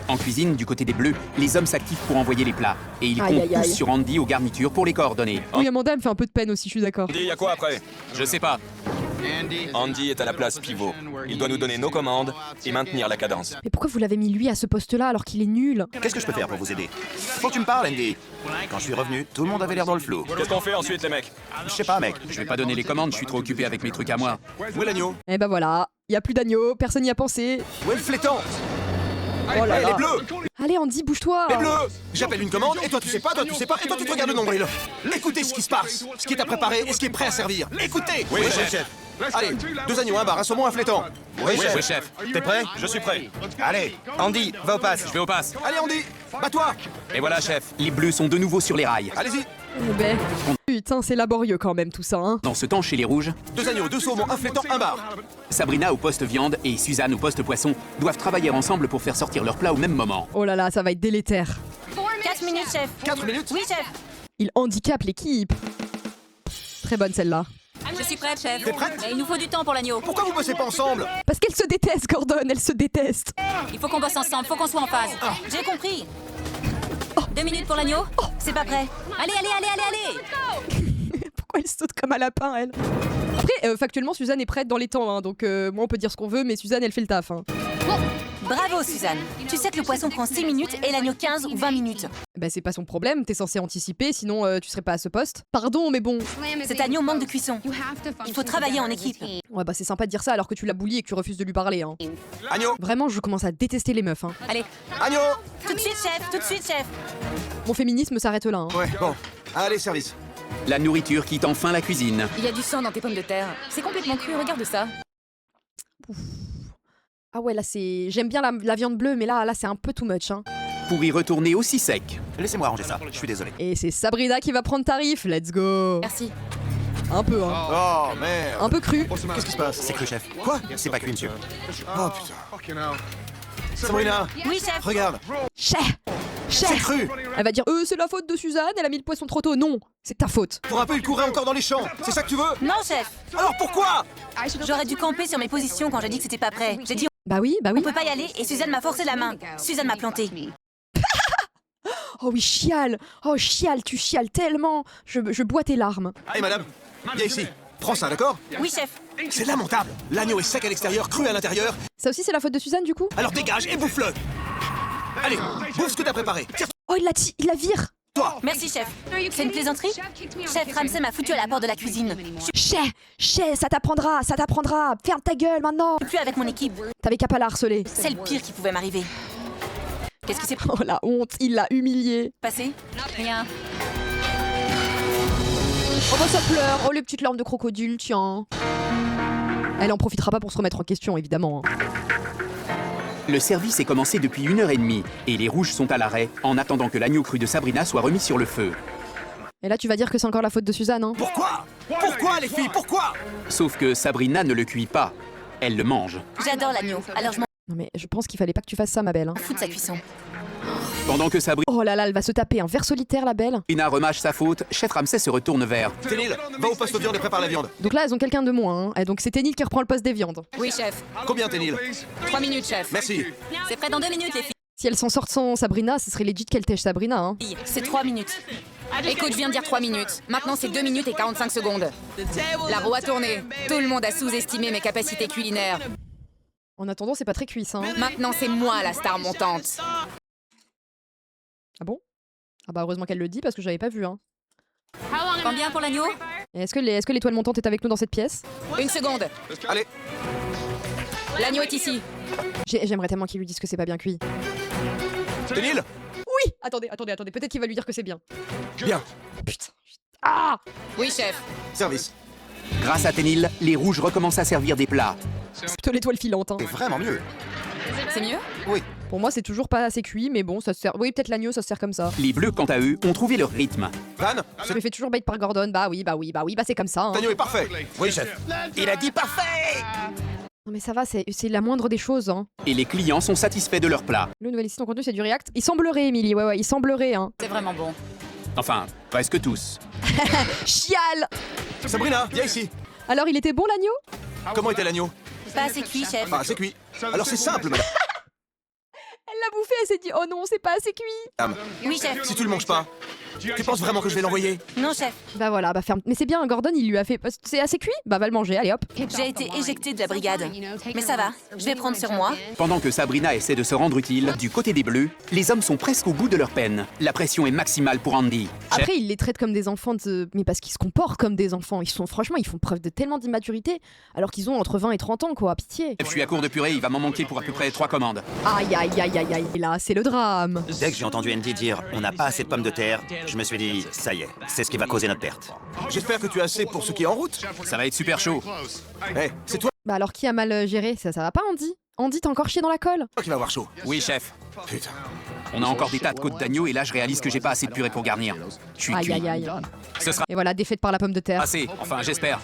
En cuisine, du côté des Bleus, les hommes s'activent pour envoyer les plats. Et ils Aïe, comptent aïe, aïe. tous sur Andy aux garnitures pour les coordonner. Oui, Amanda elle me fait un peu de peine aussi, je suis d'accord. Andy, y a quoi après? Je sais pas. Andy est à la place pivot. Il doit nous donner nos commandes et maintenir la cadence. Mais pourquoi vous l'avez mis lui à ce poste-là alors qu'il est nul? Qu'est-ce que je peux faire pour vous aider? Faut que tu me parles, Andy. Quand je suis revenu, tout le monde avait l'air dans le flou. Qu'est-ce qu'on fait ensuite, les mecs? Je sais pas, mec. Je vais pas donner les commandes, je suis trop occupé avec mes trucs à moi. Où est l'agneau? Eh ben voilà, il y a plus d'agneau, personne n'y a pensé. Où est le flétan? Oh là Hey, là. les bleus! Allez Andy, bouge-toi. Les bleus! J'appelle une commande et toi tu sais pas, et toi tu te regardes le nombril. Écoutez ce qui se passe, ce qui est à préparer et ce qui est prêt à servir. Écoutez! Oui, chef. Allez, 2 agneaux, un bar, un saumon, un flétan. Oui, Oui, chef. chef. T'es prêt? Je suis prêt. Allez, Andy, va au pass. Je vais au pass. Allez Andy, bats-toi! Et voilà, chef. Les Bleus sont de nouveau sur les rails. Allez-y! Oh, ben. Putain, c'est laborieux quand même tout ça, hein. Dans ce temps, chez les Rouges, 2 agneaux, 2 saumons, un flétan, un bar. Sabrina au poste viande et Suzanne au poste poisson doivent travailler ensemble pour faire sortir leur plat au même moment. Oh là là, ça va être délétère. 4 minutes, chef. 4 minutes? Oui, chef. Il handicape l'équipe. Très bonne celle-là. Je suis prête, chef. T'es prête? Mais il nous faut du temps pour l'agneau. Pourquoi vous bossez pas ensemble? Parce qu'elle se déteste, Gordon, elle se déteste. Il faut qu'on bosse ensemble, faut qu'on soit en phase. J'ai compris. 2 minutes pour l'agneau. C'est pas prêt. Allez, allez, allez, allez, allez. Pourquoi elle saute comme un lapin, elle? Après, factuellement, Suzanne est prête dans les temps, hein, donc moi on peut dire ce qu'on veut, mais Suzanne elle fait le taf. Hein. Bravo, Suzanne. Tu sais que le poisson prend 6 minutes et l'agneau 15 ou 20 minutes. Bah c'est pas son problème, t'es censé anticiper, sinon tu serais pas à ce poste. Pardon, mais bon. Cet agneau manque de cuisson. Il faut travailler en équipe. Ouais bah c'est sympa de dire ça alors que tu l'as bully et que tu refuses de lui parler. Hein. Agneau! Vraiment, je commence à détester les meufs. Hein. Allez, Agneau! tout de suite, chef, tout de suite, chef. Mon féminisme s'arrête là. Hein. Ouais, bon. Allez, service. La nourriture quitte enfin la cuisine. Il y a du sang dans tes pommes de terre. C'est complètement cru, regarde ça. Ah ouais, là c'est... J'aime bien la viande bleue, mais là c'est un peu too much. Hein. Pour y retourner aussi sec. Laissez-moi ranger ça, je suis désolé. Et c'est Sabrina qui va prendre tarif, let's go. Merci. Un peu, hein. Oh, merde! Un peu cru. Qu'est-ce qui se passe? C'est cru, chef. Quoi? C'est pas cuit, monsieur. Oh putain. Sabrina, Oui, chef. regarde, Chais. c'est Chais. cru! Elle va dire, c'est la faute de Suzanne, elle a mis le poisson trop tôt. Non, c'est ta faute. Pour un peu, il courait encore dans les champs. C'est ça que tu veux? Non, chef. Alors pourquoi? J'aurais dû camper sur mes positions quand j'ai dit que c'était pas prêt. J'ai dit Bah oui. on peut pas y aller et Suzanne m'a forcé la main. Suzanne m'a planté. Oh oui, chiale. Oh chiale, tu chiales tellement. Je bois tes larmes. Allez, madame, viens ici. Prends ça, d'accord? Oui, chef. C'est lamentable. L'agneau est sec à l'extérieur, cru à l'intérieur. Ça aussi c'est la faute de Suzanne du coup? Alors dégage et bouffe-le. Allez, bouffe ce que t'as préparé. Tire-toi. Oh il la vire. Merci, chef. C'est une plaisanterie? Chef Ramsay m'a foutu à la porte de la cuisine. Je suis Chais, ça t'apprendra. Ferme ta gueule maintenant. plus avec mon équipe. T'avais qu'à pas la harceler. C'est le pire qui pouvait m'arriver. Qu'est-ce qui s'est Oh la honte, il l'a humiliée. passé? Rien. Oh bah ça pleure, oh les petites larmes de crocodile, tiens. Elle en profitera pas pour se remettre en question, évidemment. Hein. Le service est commencé depuis 1h30 et les Rouges sont à l'arrêt en attendant que l'agneau cru de Sabrina soit remis sur le feu. Et là tu vas dire que c'est encore la faute de Suzanne, hein. Pourquoi? Pourquoi, les filles? Pourquoi? Sauf que Sabrina ne le cuit pas, elle le mange. J'adore l'agneau, alors je m'en Non mais je pense qu'il fallait pas que tu fasses ça, ma belle. Hein. fous de sa cuisson. Pendant que Sabrina Oh là là, elle va se taper un ver solitaire, la belle. remâche sa faute, chef Ramsay se retourne vers... Ténil, va au poste viande et prépare la viande. Donc là, elles ont quelqu'un de moins. Hein. Et donc c'est Ténil qui reprend le poste des viandes. Oui, chef. Combien, Ténil? 3 minutes, chef. Merci. C'est prêt dans 2 minutes, les Si elle s'en sort sans Sabrina, ce serait legit qu'elle tèche Sabrina. Hein. filles. C'est 3 minutes. Écoute, je viens de dire 3 minutes. Maintenant, c'est 2 minutes et 45 secondes. La roue a tourné. Tout le monde a sous-estimé mes capacités culinaires. En attendant, c'est pas très cuisse. Hein. Maintenant, c'est moi la star montante. Ah bon? Ah bah heureusement qu'elle le dit parce que j'avais pas vu. Hein. Combien pour l'agneau? Et est-ce que l'étoile montante est avec nous dans cette pièce? 1 seconde. Allez, L'agneau est ici. J'aimerais tellement qu'il lui dise que c'est pas bien cuit. Ténil. Oui! Attendez. Peut-être qu'il va lui dire que c'est bien. Bien. Putain. Ah! Oui, chef. Service. Grâce à Ténil, les Rouges recommencent à servir des plats. C'est plutôt l'étoile filante. Hein. C'est vraiment mieux. C'est mieux? Pour moi, c'est toujours pas assez cuit, mais bon, ça se sert. Oui, peut-être l'agneau, ça se sert comme ça. Les Bleus, quant à eux, ont trouvé leur rythme. Van, Je me fais toujours bait par Gordon. Bah oui, c'est comme ça. Hein. l'agneau est parfait. Oui, chef. Il a dit parfait! Non mais ça va, c'est la moindre des choses. Hein. Et les clients sont satisfaits de leur plat. Le nouvel ici, ton contenu, c'est du React. Il semblerait, Emily, ouais, il semblerait. Hein. C'est vraiment bon. Enfin, presque tous. Chial. Sabrina, viens ici. Alors, il était bon l'agneau? Comment était l'agneau? Pas assez cuit, chef. Ah, c'est cuit. Alors c'est simple, madame. Elle l'a bouffé, elle s'est dit, oh non, c'est pas assez cuit. Oui, chef. Si tu le manges pas, tu penses vraiment que je vais l'envoyer? Non, chef. Bah voilà, bah ferme. Mais c'est bien, Gordon, il lui a fait. C'est assez cuit? Bah va le manger, allez hop. J'ai été éjectée de la brigade. Mais ça va, je vais prendre sur moi. Pendant que Sabrina essaie de se rendre utile, du côté des Bleus, les hommes sont presque au bout de leur peine. La pression est maximale pour Andy. Après, il les traite comme des enfants, mais parce qu'ils se comportent comme des enfants. Franchement, ils font preuve de tellement d'immaturité, alors qu'ils ont entre 20 et 30 ans, quoi, pitié. Je suis à court de purée, il va m'en manquer pour à peu près 3 commandes. Aïe, aïe, aïe, aïe, aïe. Et là, c'est le drame. Dès que j'ai entendu Andy dire « on n'a pas assez de pommes de terre », je me suis dit « ça y est, c'est ce qui va causer notre perte J'espère que tu as assez pour ce qui est en route. Ça va être super chaud. Eh, c'est toi Bah alors, qui a mal géré? Ça va pas, Andy? Andy, t'as encore chié dans la colle? qui vas avoir chaud. Oui, chef. Putain. On a encore des tas de côtes d'agneau et là je réalise que j'ai pas assez de purée pour garnir. Je suis Aïe, cuit. aïe, aïe. Ce sera Et voilà, défaite par la pomme de terre. assez, enfin j'espère.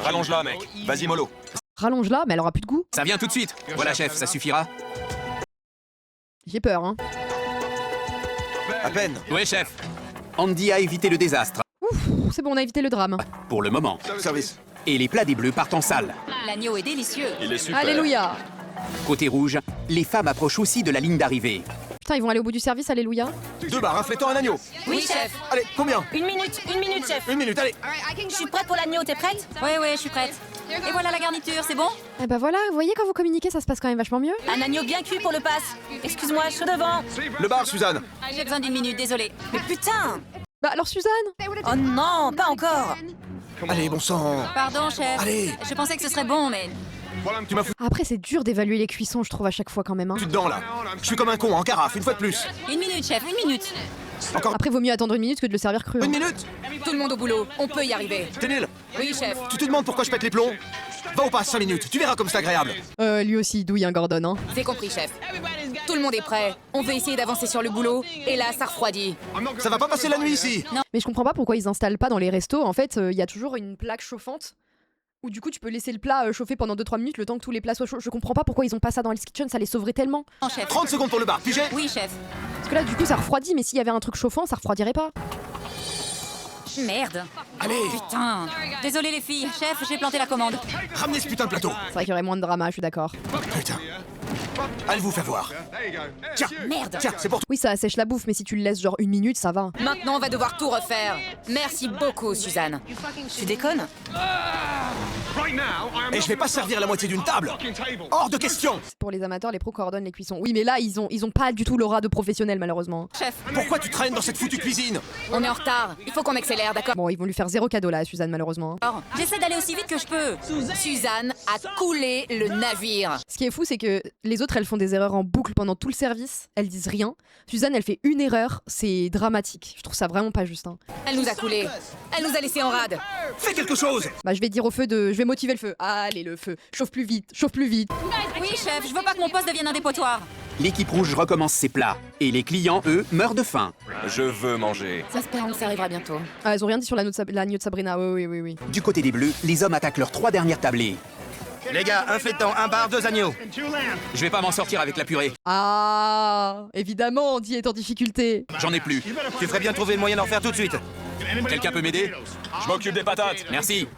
Rallonge-la, mec. Vas-y, mollo. Rallonge-la, mais elle aura plus de goût. Ça vient tout de suite. Voilà chef, ça suffira. J'ai peur, hein. À peine. Oui chef. Andy a évité le désastre. C'est bon, on a évité le drame. Pour le moment. Service. Et les plats des Bleus partent en salle. L'agneau est délicieux. Il est super. Alléluia. Côté rouge, les femmes approchent aussi de la ligne d'arrivée. Putain, ils vont aller au bout du service, alléluia. 2 barres, un flétan, un agneau. Oui, chef. Allez, combien? Une minute, chef. 1 minute, allez. Je suis prête pour l'agneau, t'es prête? Oui, je suis prête. Et voilà la garniture, c'est bon? Eh bah voilà, vous voyez, quand vous communiquez, ça se passe quand même vachement mieux. Un agneau bien cuit pour le pass. Excuse-moi, je suis devant. Le bar, Suzanne. J'ai besoin d'une minute, désolé. Mais putain! Bah alors, Suzanne? Oh non, pas encore. Allez, bon sang. Pardon, chef. Allez. Je pensais que ce serait bon, mais... Tu m'as foutu Après, c'est dur d'évaluer les cuissons, je trouve, à chaque fois quand même. Hein. dedans, là. Je suis comme un con, en carafe, une fois de plus. Une minute, chef, une minute. Encore Après, vaut mieux attendre une minute que de le servir cru. hein. 1 minute. Tout le monde au boulot, on peut y arriver. T'es nul. Oui, chef. Tu te demandes pourquoi je pète les plombs? Va au pass 5 minutes, tu verras comme c'est agréable. Lui aussi, douille, hein, Gordon. Hein. C'est compris, chef. Tout le monde est prêt. On veut essayer d'avancer sur le boulot. Et là, ça refroidit. Ça va pas passer la nuit ici. Mais je comprends pas pourquoi ils installent pas dans les restos. En fait, il y a toujours une plaque chauffante où du coup tu peux laisser le plat chauffer pendant 2-3 minutes le temps que tous les plats soient chauds. Je comprends pas pourquoi ils ont pas ça dans Hell's Kitchen, ça les sauverait tellement. Non, chef. 30 secondes pour le bar, pigé. Oui, chef. Parce que là, du coup, ça refroidit, mais s'il y avait un truc chauffant, ça refroidirait pas. Merde. Allez, Putain. Désolé les filles. Chef, j'ai planté la commande. ramenez ce putain de plateau. C'est vrai qu'il y aurait moins de drama, je suis d'accord. Putain. Allez vous faire voir. Tiens, Merde. tiens, c'est pour toi. Oui, ça assèche la bouffe, mais si tu le laisses genre 1 minute, ça va. Maintenant, on va devoir tout refaire. Merci beaucoup, Suzanne. Tu déconnes? Et je vais pas servir la moitié d'une table. Hors de question. Pour les amateurs, les pros coordonnent les cuissons. Oui, mais là, ils ont pas du tout l'aura de professionnel, malheureusement. Chef, Pourquoi tu traînes dans cette foutue cuisine? on est en retard. Il faut qu'on accélère, d'accord? Bon, ils vont lui faire 0 cadeau là, à Suzanne, malheureusement. J'essaie d'aller aussi vite que je peux. Suzanne a coulé le navire. Ce qui est fou, c'est que les autres, elles font des erreurs en boucle pendant tout le service. Elles disent rien. Suzanne, elle fait une erreur. C'est dramatique. Je trouve ça vraiment pas juste. Hein. Elle nous a coulé. Elle nous a laissé en rade. Fais quelque chose. Bah, je vais dire au feu de. Je vais motiver le feu. Allez, le feu. Chauffe plus vite. Chauffe plus vite. Oui, chef, je veux pas que mon poste devienne un dépotoir. L'équipe rouge recommence ses plats. Et les clients, eux, meurent de faim. Je veux manger. Espérons que ça arrivera bientôt. Ah, elles ont rien dit sur l'agneau de Sabrina. Oui. Du côté des Bleus, les hommes attaquent leurs 3 dernières tablées. Les gars, un flétan, un bar, 2 agneaux. Je vais pas m'en sortir avec la purée. Ah, évidemment, Andy est en difficulté. J'en ai plus. Tu ferais bien trouver le moyen d'en faire tout de suite. Quelqu'un peut m'aider? Je m'occupe des patates. Merci.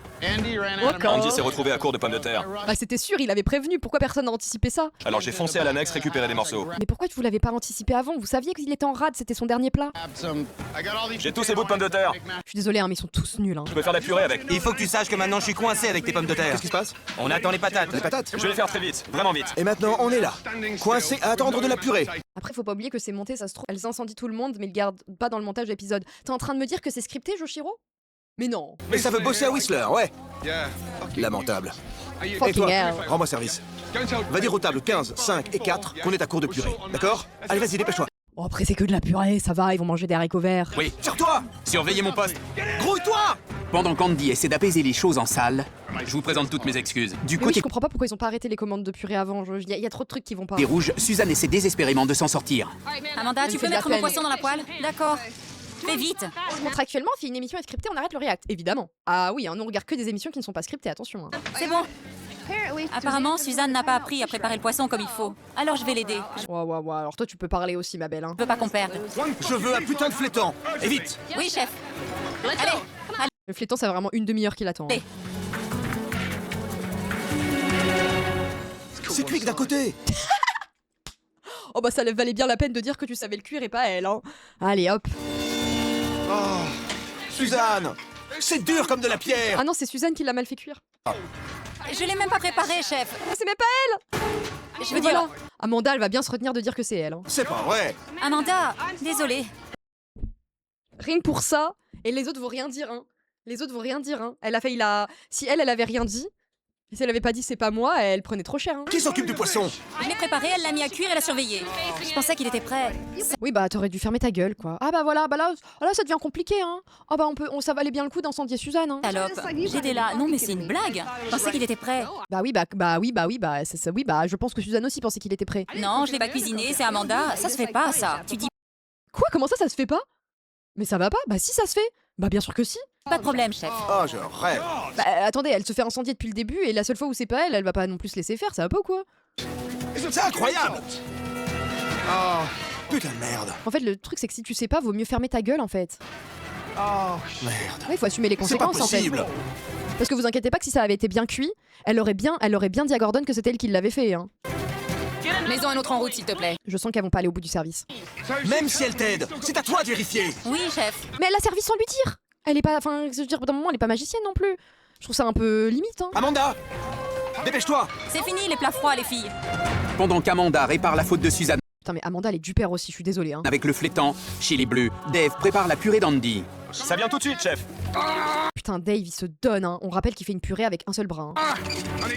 Andy s'est retrouvé à court de pommes de terre. Bah, c'était sûr, il avait prévenu. Pourquoi personne n'a anticipé ça? Alors j'ai foncé à l'annexe récupérer des morceaux. Mais pourquoi vous l'avez pas anticipé avant? Vous saviez qu'il était en rade, c'était son dernier plat. J'ai tous ces bouts de pommes de terre. Je suis désolée, hein, mais ils sont tous nuls. Hein. Je peux faire de la purée avec. Il faut que tu saches que maintenant je suis coincé avec tes pommes de terre. Qu'est-ce qui se passe? On attend les patates. Les patates. Je vais les faire très vite, vraiment vite. Et maintenant, on est là. Coincé à attendre de la purée. Après, faut pas oublier que c'est monté, ça se trouve. Elles incendient tout le monde, mais ils le gardent pas dans le montage d'épisode. T'es en train de me dire que c'est scripté, Joshiro? Mais non. Mais ça veut bosser à Whistler, ouais. Lamentable. Et Fucking toi, hell. rends-moi service. Va dire aux tables 15, 5 et 4 qu'on est à court de purée, d'accord? Allez, vas-y, dépêche-toi. Oh, après, c'est que de la purée, ça va, ils vont manger des haricots verts. Oui. Tire-toi. Surveillez mon poste. Grouille-toi. Pendant qu'Andy essaie d'apaiser les choses en salle, je vous présente toutes mes excuses. Du Mais oui, côté je comprends pas pourquoi ils ont pas arrêté les commandes de purée avant. Il y a trop de trucs qui vont pas. des rouges, Suzanne essaie désespérément de s'en sortir. Amanda, Ça me tu fait peux de la mettre mon peine. poisson dans la poêle? D'accord. Fais vite. Contractuellement, si une émission est scriptée, on arrête le react, évidemment. Ah oui, hein, nous on regarde que des émissions qui ne sont pas scriptées, attention. Hein. C'est bon. Apparemment, Suzanne n'a pas appris à préparer le poisson comme il faut. Alors je vais l'aider. Je Ouais. Alors toi, tu peux parler aussi, ma belle. Hein. veux pas qu'on perde. Je veux un putain de flétan. Et vite. Oui, chef. Allez, Le flétan, c'est vraiment une demi-heure qu'il attend. Hein. allez. C'est cuit que d'un côté. Oh bah ça valait bien la peine de dire que tu savais le cuire et pas elle. Hein. Allez, hop. Oh, Suzanne, c'est dur comme de la pierre. Ah non, c'est Suzanne qui l'a mal fait cuire. Je l'ai même pas préparé, chef. Ah, c'est même pas Je veux elle. dire, Voilà. Amanda, elle va bien se retenir de dire que c'est elle. Hein. C'est pas vrai. Amanda, désolée. Rien que pour ça, et les autres vont rien dire. Hein. Les autres vont rien dire. Hein. Elle a failli la... Si elle avait rien dit, si elle avait pas dit c'est pas moi, elle prenait trop cher. Hein. Qui s'occupe du poisson? Je l'ai préparé, elle l'a mis à cuire et l'a surveillé. Je pensais qu'il était prêt. Oui, bah t'aurais dû fermer ta gueule, quoi. Ah bah voilà, bah là ça devient compliqué, hein. Ah bah ça valait bien le coup d'incendier Suzanne, hein. Salope. J'étais là. Non, mais c'est une blague. Je pensais qu'il était prêt. Bah oui, c'est ça, oui, bah je pense que Suzanne aussi pensait qu'il était prêt. Non, je l'ai pas cuisiné, c'est Amanda. Ça se fait pas, ça. Tu dis Quoi, comment ça se fait pas? Mais ça va pas? Bah si, ça se fait. Bah bien sûr que si. pas de problème, chef. Oh, je rêve. Bah attendez, elle se fait incendier depuis le début et la seule fois où c'est pas elle, elle va pas non plus se laisser faire, ça va pas ou quoi? C'est incroyable. Oh, putain de merde. En fait, le truc c'est que si tu sais pas, vaut mieux fermer ta gueule en fait. Oh, merde. Ouais, faut assumer les C'est pas conséquences en fait. possible. Parce que vous inquiétez pas que si ça avait été bien cuit, elle aurait bien dit à Gordon que c'était elle qui l'avait fait, hein. Maison un autre en route, s'il te plaît. Je sens qu'elles vont pas aller au bout du service. Même si elle t'aide, c'est à toi de vérifier. Oui, chef. Mais elle a servi sans lui dire. Elle est pas, enfin, je veux dire, d'un moment, elle est pas magicienne non plus. Je trouve ça un peu limite, hein. Amanda, dépêche-toi. C'est fini, les plats froids, les filles. Pendant qu'Amanda répare la faute de Suzanne Putain, mais Amanda, elle est du père aussi, je suis désolée, hein. avec le flétan, chez les Bleus, Dave prépare la purée d'Andy. Ça vient tout de suite, chef. Putain, Dave, il se donne, hein. On rappelle qu'il fait une purée avec un seul bras, hein.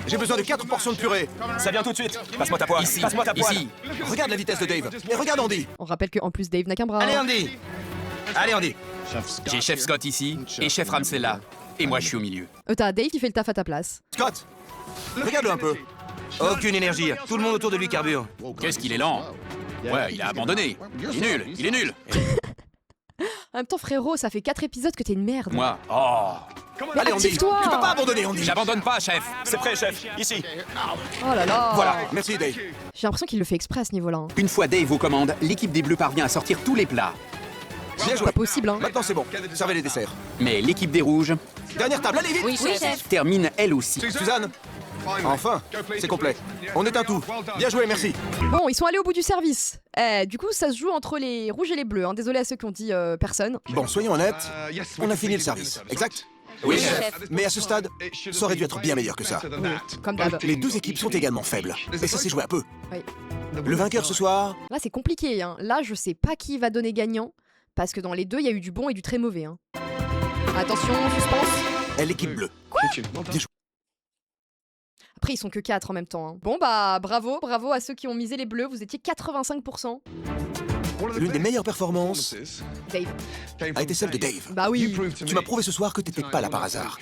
J'ai besoin de 4 portions de purée. Ça vient tout de suite. Passe-moi ta poêle. Ici, Passe-moi ta poêle. ici. Regarde la vitesse de Dave. Et regarde Andy. On rappelle qu'en plus, Dave n'a qu'un bras. Allez, hein. Andy. Allez, Andy. J'ai Chef Scott ici et Chef Ramsey là. Et moi je suis au milieu. T'as Dave qui fait le taf à ta place. Scott, regarde-le un peu. Aucune énergie. Tout le monde autour de lui carbure. Qu'est-ce qu'il est lent. Ouais, il a abandonné. Il est nul. En même temps, frérot, ça fait 4 épisodes que t'es une merde. Moi, oh. Mais Allez Andy, tu active-toi. peux pas abandonner Andy. J'abandonne pas, chef. C'est prêt, chef. Ici. Oh là là. Voilà, merci Dave. J'ai l'impression qu'il le fait exprès à ce niveau-là, hein. Une fois Dave aux commandes, l'équipe des Bleus parvient à sortir tous les plats. Bien joué. Pas possible, hein. Maintenant c'est bon, servez les desserts. Mais l'équipe des Rouges Dernière table, allez vite. Oui, chef. termine elle aussi. Suzanne, enfin, c'est complet. On éteint tout. Bien joué, merci. Bon, ils sont allés au bout du service. Du coup, ça se joue entre les rouges et les bleus, hein. Désolé à ceux qui ont dit personne. Bon, soyons honnêtes, on a fini le service, exact? Oui, chef. Mais à ce stade, ça aurait dû être bien meilleur que ça. Comme d'hab. Les deux équipes sont également faibles. Et ça s'est joué à peu. Oui. Le vainqueur ce soir, Là, c'est compliqué, hein. Là, je sais pas qui va donner gagnant. Parce que dans les deux, il y a eu du bon et du très mauvais, hein. Attention, suspense. est l'équipe bleue. Après, ils sont que 4 en même temps, hein. Bon, bah, bravo à ceux qui ont misé les bleus. Vous étiez 85%. L'une des meilleures performances Dave. a été celle de Dave. Bah oui. Tu m'as prouvé ce soir que t'étais pas là par hasard.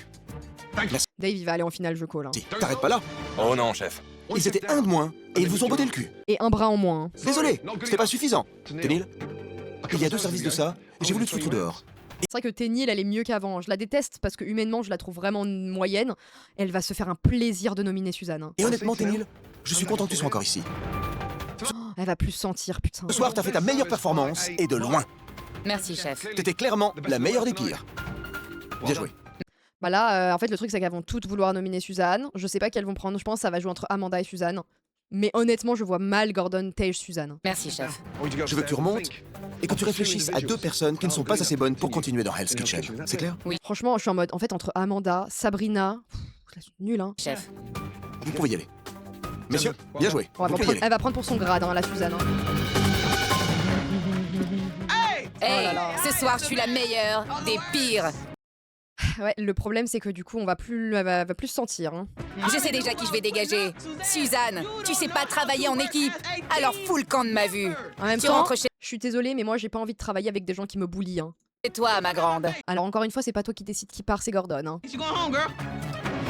Dave, il va aller en finale, je call, hein. Si, t'arrêtes pas là. Oh non, chef. Ils étaient un de moins et ils vous ont botté le cul. Et un bras en moins, hein. Désolé, c'était pas suffisant. Ténil, il y a 2 services de ça, et j'ai voulu te foutre dehors. C'est vrai que Ténil, elle est mieux qu'avant. Je la déteste parce que humainement, je la trouve vraiment moyenne. Elle va se faire un plaisir de nominer Suzanne, hein. Et honnêtement, Ténil, je suis content que tu sois encore ici. Elle va plus se sentir, putain. Ce soir, t'as fait ta meilleure performance, et de loin. Merci, chef. T'étais clairement la meilleure des pires. Bien joué. Bah là, en fait, le truc, c'est qu'elles vont toutes vouloir nominer Suzanne. Je sais pas qu'elles vont prendre. Je pense que ça va jouer entre Amanda et Suzanne. Mais honnêtement, je vois mal Gordon, Tage, Suzanne. Merci, chef. Je veux que tu remontes et que tu réfléchisses à 2 personnes qui ne sont pas assez bonnes pour continuer dans Hell's Kitchen. C'est clair? Franchement, je suis en mode, en fait, entre Amanda, Sabrina, c'est nul, hein. Chef. Vous pouvez y aller. Messieurs, bien joué. Bon, Vous pouvez y aller. elle va prendre pour son grade, hein, la Suzanne, hein. Hey, là là. ce soir, je suis la meilleure des pires. Ouais, le problème, c'est que du coup, elle va plus se sentir, hein. Je sais déjà qui je vais dégager. Suzanne, tu sais pas travailler en équipe. Alors fous le camp de ma vue. En même Tu temps, rentres chez je suis désolée, mais moi, j'ai pas envie de travailler avec des gens qui me boulient, hein. toi, ma grande. Alors, encore une fois, c'est pas toi qui décide qui part, c'est Gordon, hein.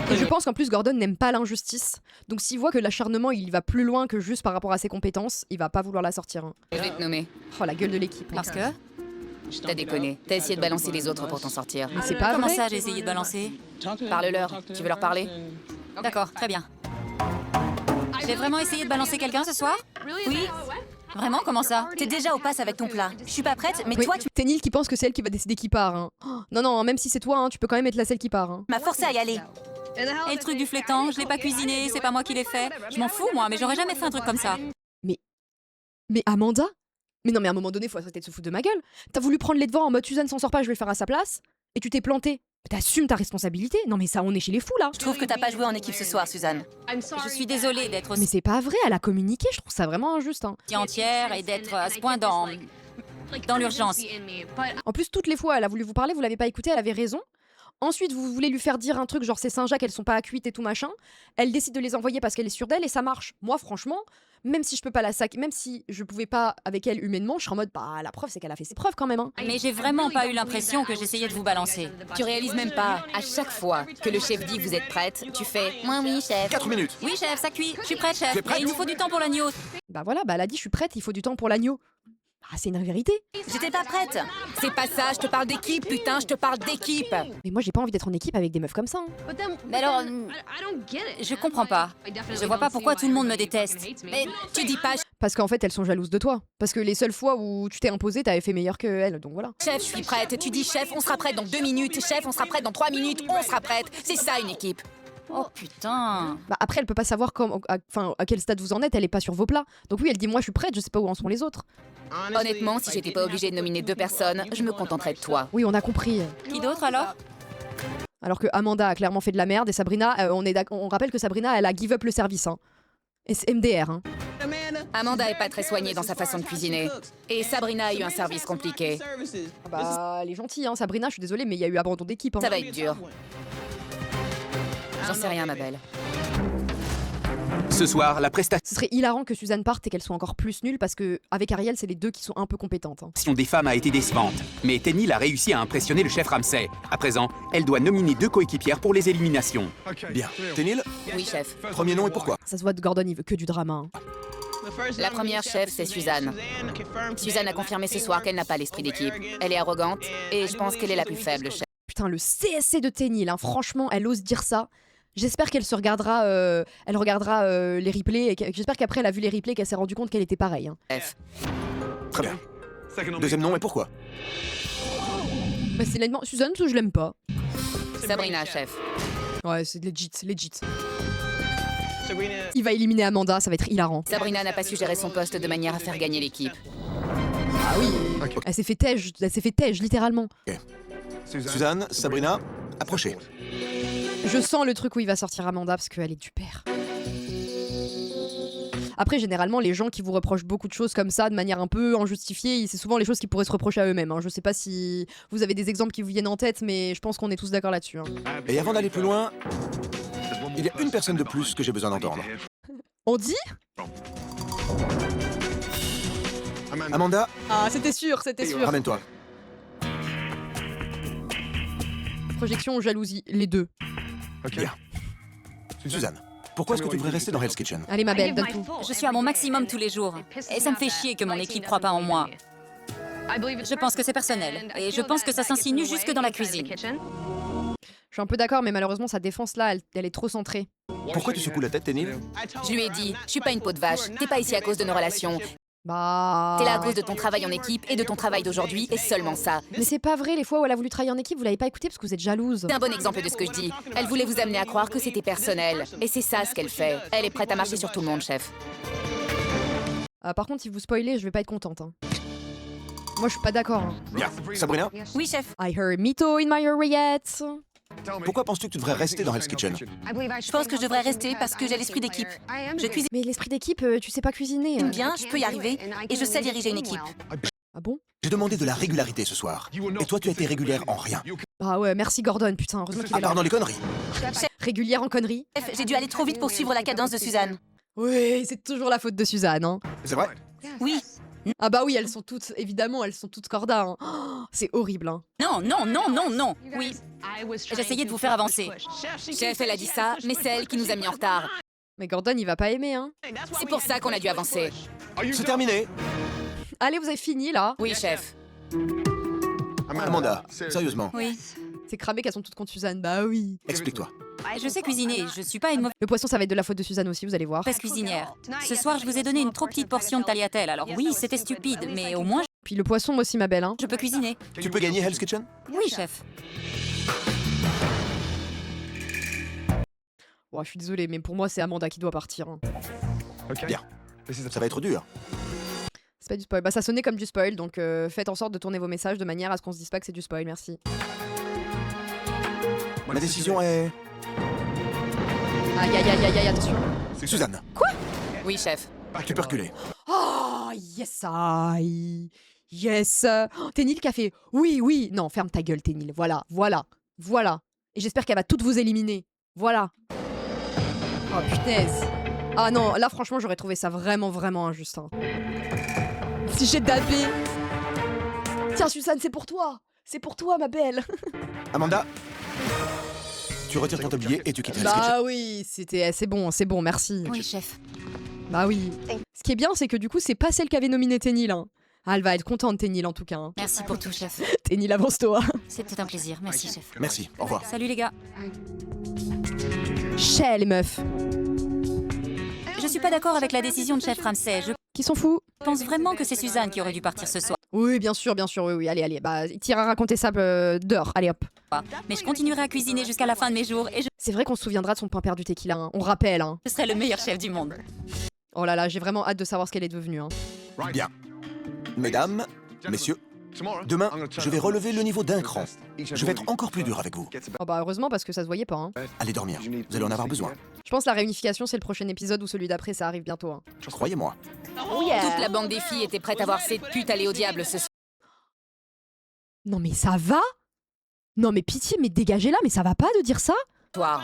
Et je pense qu'en plus, Gordon n'aime pas l'injustice. Donc, s'il voit que l'acharnement, il va plus loin que juste par rapport à ses compétences, il va pas vouloir la sortir, hein. Je vais te nommer. Oh, la gueule de l'équipe, hein. Parce que t'as déconné. T'as essayé de balancer les autres pour t'en sortir. Mais c'est pas Comment vrai. ça, j'ai essayé de balancer? Parle-leur. Tu veux leur parler? D'accord, très bien. J'ai vraiment essayé de balancer quelqu'un ce soir? Oui. Vraiment, comment ça? T'es déjà au pass avec ton plat. Je suis pas prête, mais Oui, toi, tu Ténil qui pense que c'est elle qui va décider qui part. Hein. Oh, non, non, même si c'est toi, hein, tu peux quand même être la celle qui part. Hein. m'as forcé à y aller. Et le truc du flétan, je l'ai pas cuisiné, c'est pas moi qui l'ai fait. Je m'en fous, moi, mais j'aurais jamais fait un truc comme ça. Mais Amanda? Mais non, mais à un moment donné, faut arrêter de se foutre de ma gueule. T'as voulu prendre les devants en mode Suzanne s'en sort pas, je vais le faire à sa place, et tu t'es planté. T'assumes ta responsabilité. Non, mais ça, on est chez les fous là. Je trouve que t'as pas joué en équipe ce soir, Suzanne. Je suis désolée d'être Mais aussi c'est pas vrai, elle a communiqué, je trouve ça vraiment injuste. Hein. entière et d'être à ce point dans l'urgence. En plus, toutes les fois, elle a voulu vous parler, vous l'avez pas écouté, elle avait raison. Ensuite, vous voulez lui faire dire un truc genre c'est Saint-Jacques, elles sont pas cuites et tout machin. Elle décide de les envoyer parce qu'elle est sûre d'elle et ça marche. Moi, franchement, même si je peux pas la sac, même si je pouvais pas avec elle humainement, je serais en mode bah la preuve c'est qu'elle a fait ses preuves quand même. Hein. Mais j'ai vraiment pas eu l'impression que j'essayais de vous balancer. Tu réalises même pas, à chaque fois que le chef dit que vous êtes prête, tu fais « Moi oui, chef ». 4 minutes. Oui, chef, ça cuit. Je suis prête, chef. Tu es prête? Et il nous faut du temps pour l'agneau. Bah voilà, bah elle a dit je suis prête, il faut du temps pour l'agneau. Ah, c'est une vérité. J'étais pas prête. C'est pas ça, je te parle d'équipe, putain, je te parle d'équipe. Mais moi j'ai pas envie d'être en équipe avec des meufs comme ça. Hein. Mais alors, je comprends pas. Je vois pas pourquoi tout le monde me déteste. Mais tu dis pas « Parce qu'en fait elles sont jalouses de toi. Parce que les seules fois où tu t'es imposé, t'avais fait meilleur que elles, donc voilà. chef, je suis prête », tu dis « Chef, on sera prête dans 2 minutes, chef, on sera prête dans 3 minutes, on sera prête ». C'est ça une équipe. Oh putain. Bah après elle peut pas savoir à quel stade vous en êtes, elle est pas sur vos plats. Donc oui elle dit moi je suis prête, je sais pas où en sont les autres. Honnêtement, si j'étais pas obligée de nominer 2 personnes, je me contenterais de toi. Oui on a compris. Qui d'autre alors? Alors que Amanda a clairement fait de la merde et Sabrina, on rappelle que Sabrina elle a give up le service. Hein. Et c'est MDR. Hein. Amanda est pas très soignée dans sa façon de cuisiner. Et Sabrina a eu un service compliqué. Ah bah elle est gentille hein, Sabrina, je suis désolée mais il y a eu abandon d'équipe. Hein. Ça va être dur. J'en sais rien, ma belle. Ce soir, la prestation Ce serait hilarant que Suzanne parte et qu'elle soit encore plus nulle parce que avec Ariel c'est les deux qui sont un peu compétentes. Hein. des femmes a été décevante. Mais Ténil a réussi à impressionner le chef Ramsay. À présent, elle doit nominer 2 coéquipières pour les éliminations. Bien. Ténil, Oui, chef. premier nom et pourquoi? Ça se voit de Gordon, il veut que du drama. Hein. La première chef, c'est Suzanne. Suzanne a confirmé ce soir qu'elle n'a pas l'esprit d'équipe. Elle est arrogante et je pense qu'elle est la plus faible, chef. Putain le CSC de Ténil, hein, franchement elle ose dire ça. J'espère qu'elle se regardera, elle regardera les replays. J'espère qu'après elle a vu les replays et qu'elle s'est rendue compte qu'elle était pareille. Hein. Chef. Très bien. Deuxième nom et pourquoi? Bah, c'est honnêtement, Suzanne, je l'aime pas. Sabrina, chef. Ouais, c'est legit. Il va éliminer Amanda, ça va être hilarant. Sabrina n'a pas su gérer son poste de manière à faire gagner l'équipe. Ah oui, elle s'est fait tège, littéralement. Ok. Suzanne, Sabrina, approchez. Je sens le truc où il va sortir Amanda parce qu'elle est du père. Après, généralement, les gens qui vous reprochent beaucoup de choses comme ça, de manière un peu injustifiée, c'est souvent les choses qui pourraient se reprocher à eux-mêmes. Hein. Je sais pas si vous avez des exemples qui vous viennent en tête, mais je pense qu'on est tous d'accord là-dessus. Hein. Et avant d'aller plus loin, il y a une personne de plus que j'ai besoin d'entendre. On dit? Amanda, Ah, c'était sûr. ramène-toi. Projection ou jalousie, les deux. Bien. Suzanne, pourquoi est-ce que tu devrais rester dans Hell's Kitchen? Allez, ma belle, donne tout. Je suis à mon maximum tous les jours. Et ça me fait chier que mon équipe croit pas en moi. Je pense que c'est personnel. Et je pense que ça s'insinue jusque dans la cuisine. Je suis un peu d'accord, mais malheureusement, sa défense là, elle est trop centrée. Pourquoi tu secoues la tête, Ténil? Je lui ai dit, je suis pas une peau de vache, t'es pas ici à cause de nos relations, Bah. t'es là à cause de ton travail en équipe et de ton travail d'aujourd'hui, et seulement ça. Mais c'est pas vrai, les fois où elle a voulu travailler en équipe, vous l'avez pas écouté parce que vous êtes jalouse. C'est un bon exemple de ce que je dis. Elle voulait vous amener à croire que c'était personnel. Et c'est ça ce qu'elle fait. Elle est prête à marcher sur tout le monde, chef. Par contre, si vous spoilez, je vais pas être contente. Hein. Moi, je suis pas d'accord. Hein. Bien. Sabrina, Oui, chef. I heard Mito in my oreillette. pourquoi penses-tu que tu devrais rester dans Hell's Kitchen? Je pense que je devrais rester parce que j'ai l'esprit d'équipe. Je cuisine Mais l'esprit d'équipe, tu sais pas cuisiner. bien, je peux y arriver. Et je sais diriger une équipe. Ah bon? J'ai demandé de la régularité ce soir. Et toi, tu as été régulière en rien. Ah ouais, merci Gordon, putain, heureusement qu'il À est là. part dans les conneries. Régulière en conneries. Chef, j'ai dû aller trop vite pour suivre la cadence de Suzanne. Oui, c'est toujours la faute de Suzanne. Hein. C'est vrai? Oui. Ah bah oui, elles sont toutes, évidemment, elles sont toutes cordas. Hein. Oh, c'est horrible. Hein. Non. Oui. J'essayais de vous faire avancer. Chef, elle a dit ça, mais c'est elle qui nous a mis en retard. Mais Gordon, il va pas aimer. Hein. C'est pour ça qu'on a dû avancer. C'est terminé. Allez, vous avez fini là. Oui, chef. Amanda, sérieusement, Oui. C'est cramé qu'elles sont toutes contre Suzanne. Bah oui. explique-toi. Je sais cuisiner, je suis pas une mauvaise Le poisson, ça va être de la faute de Suzanne aussi, vous allez voir. cuisinière. Ce soir, je vous ai donné une trop petite portion de tagliatelle, alors oui, c'était stupide, mais au moins, Puis le poisson aussi, ma belle. Hein. je peux cuisiner. Tu peux gagner Hell's Kitchen? Oui, chef. Bon, je suis désolée, mais pour moi, c'est Amanda qui doit partir. Hein. Bien. Ça va être dur. C'est pas du spoil. Bah, ça sonnait comme du spoil, donc faites en sorte de tourner vos messages de manière à ce qu'on se dise pas que c'est du spoil, merci. Ma décision est... Aïe, aïe, aïe, aïe, aïe, attention. Suzanne, Oui, chef. tu peux reculer. Oh, yes, aïe. Yes. Oh, Ténil qui a fait oui, oui. Non, ferme ta gueule, Ténil. Voilà, voilà, voilà. Et j'espère qu'elle va toutes vous éliminer. Voilà. Oh, punaise. Ah non, là, franchement, j'aurais trouvé ça vraiment, vraiment injuste. Hein. Si j'ai dabé. Tiens, Suzanne, c'est pour toi. C'est pour toi, ma belle. Amanda, tu retires ton tablier et tu quittes Hell's Kitchen. Bah oui, c'est bon, merci. Oui, chef. Bah oui. Ce qui est bien, c'est que du coup, c'est pas celle qui avait nominé Ténil. Hein. Ah, elle va être contente, Ténil, en tout cas. Hein. Merci pour tout, chef. Ténil, avance-toi. C'était un plaisir. Merci, chef. Merci, au revoir. Salut les gars. Chais, les meufs. Je suis pas d'accord avec la décision de chef Ramsay. Je Qui s'en fout? pense vraiment que c'est Suzanne qui aurait dû partir ce soir. Oui, bien sûr, oui, oui. Allez, allez. Bah, t'iras raconter ça dehors. Allez, hop. Mais je continuerai à cuisiner jusqu'à la fin de mes jours et C'est vrai qu'on se souviendra de son pain perdu tequila. Hein. On rappelle. Hein. je serai le meilleur chef du monde. Oh là là, j'ai vraiment hâte de savoir ce qu'elle est devenue. Hein. Bien. Mesdames, messieurs, demain, je vais relever le niveau d'un cran. Je vais être encore plus dur avec vous. Oh bah heureusement parce que ça se voyait pas. Hein. Allez dormir, vous allez en avoir besoin. Je pense que la réunification c'est le prochain épisode ou celui d'après, ça arrive bientôt. Hein. Croyez-moi. Toute la bande des filles était prête à voir cette pute aller au diable ce Non mais ça va? Non mais pitié, mais dégagez-la, mais ça va pas de dire ça? soir.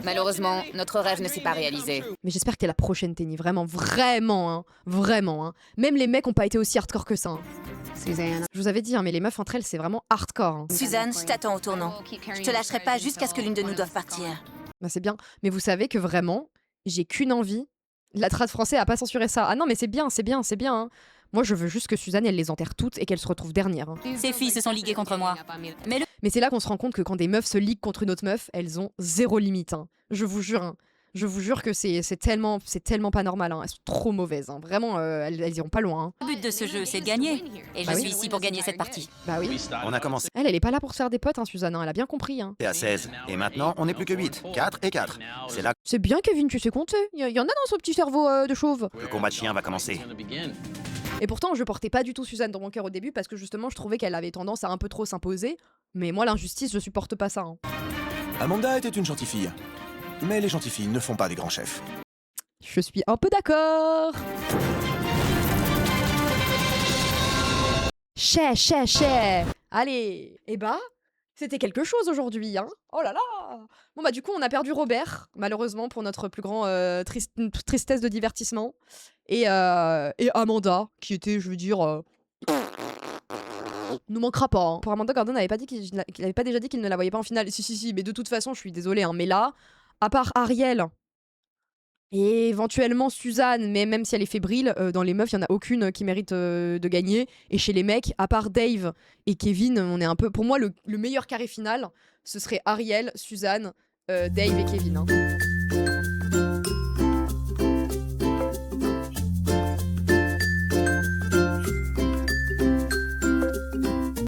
Malheureusement, notre rêve ne s'est pas réalisé. Mais j'espère que t'es la prochaine, Tenny. Vraiment, vraiment, hein. Vraiment, hein. Même les mecs ont pas été aussi hardcore que ça. Hein. Je vous avais dit, hein, mais les meufs entre elles, c'est vraiment hardcore. Hein. Suzanne, je t'attends au tournant. Je te lâcherai pas jusqu'à ce que l'une de nous doive partir. Bah c'est bien. Mais vous savez que vraiment, j'ai qu'une envie. La trad français a pas censuré ça. Ah non, mais c'est bien, c'est bien, c'est bien. Hein. Moi, je veux juste que Suzanne, elle les enterre toutes et qu'elle se retrouve dernière. Hein. Ces filles se sont liguées contre moi. Mais c'est là qu'on se rend compte que quand des meufs se liguent contre une autre meuf, elles ont zéro limite. Hein. Je vous jure. Hein. Je vous jure que c'est tellement pas normal. Hein. Elles sont trop mauvaises. Hein. Vraiment, elles iront pas loin. Hein. Le but de ce jeu, c'est de gagner. Et je suis ici pour gagner cette partie. Bah oui. On a commencé Elle est pas là pour se faire des potes, hein, Suzanne. Hein. Elle a bien compris. Hein. à 16. Et maintenant, on n'est plus que 8. 4 et 4. C'est là C'est bien, Kevin, tu sais compter. Il y en a dans ce petit cerveau de chauve. que le combat de chien va commencer. Et pourtant, je portais pas du tout Suzanne dans mon cœur au début parce que justement, je trouvais qu'elle avait tendance à un peu trop s'imposer. Mais moi, l'injustice, je supporte pas ça. Hein. Amanda était une gentille fille. Mais les gentilles filles ne font pas des grands chefs. Je suis un peu d'accord. Chais. Allez. Eh bah, c'était quelque chose aujourd'hui, hein. Oh là là. Bon bah du coup, on a perdu Robert, malheureusement, pour notre plus grand tristesse de divertissement. Et Amanda, qui était, je veux dire... nous manquera pas. Hein. Pour Amanda, Gordon n'avait pas dit qu'il avait pas déjà dit qu'il ne la voyait pas en finale. Si, mais de toute façon, je suis désolée. Hein, mais là, à part Ariel et éventuellement Suzanne, mais même si elle est fébrile, dans les meufs, il y en a aucune qui mérite de gagner. Et chez les mecs, à part Dave et Kevin, on est un peu... Pour moi, le meilleur carré final, ce serait Ariel, Suzanne, Dave et Kevin. Hein.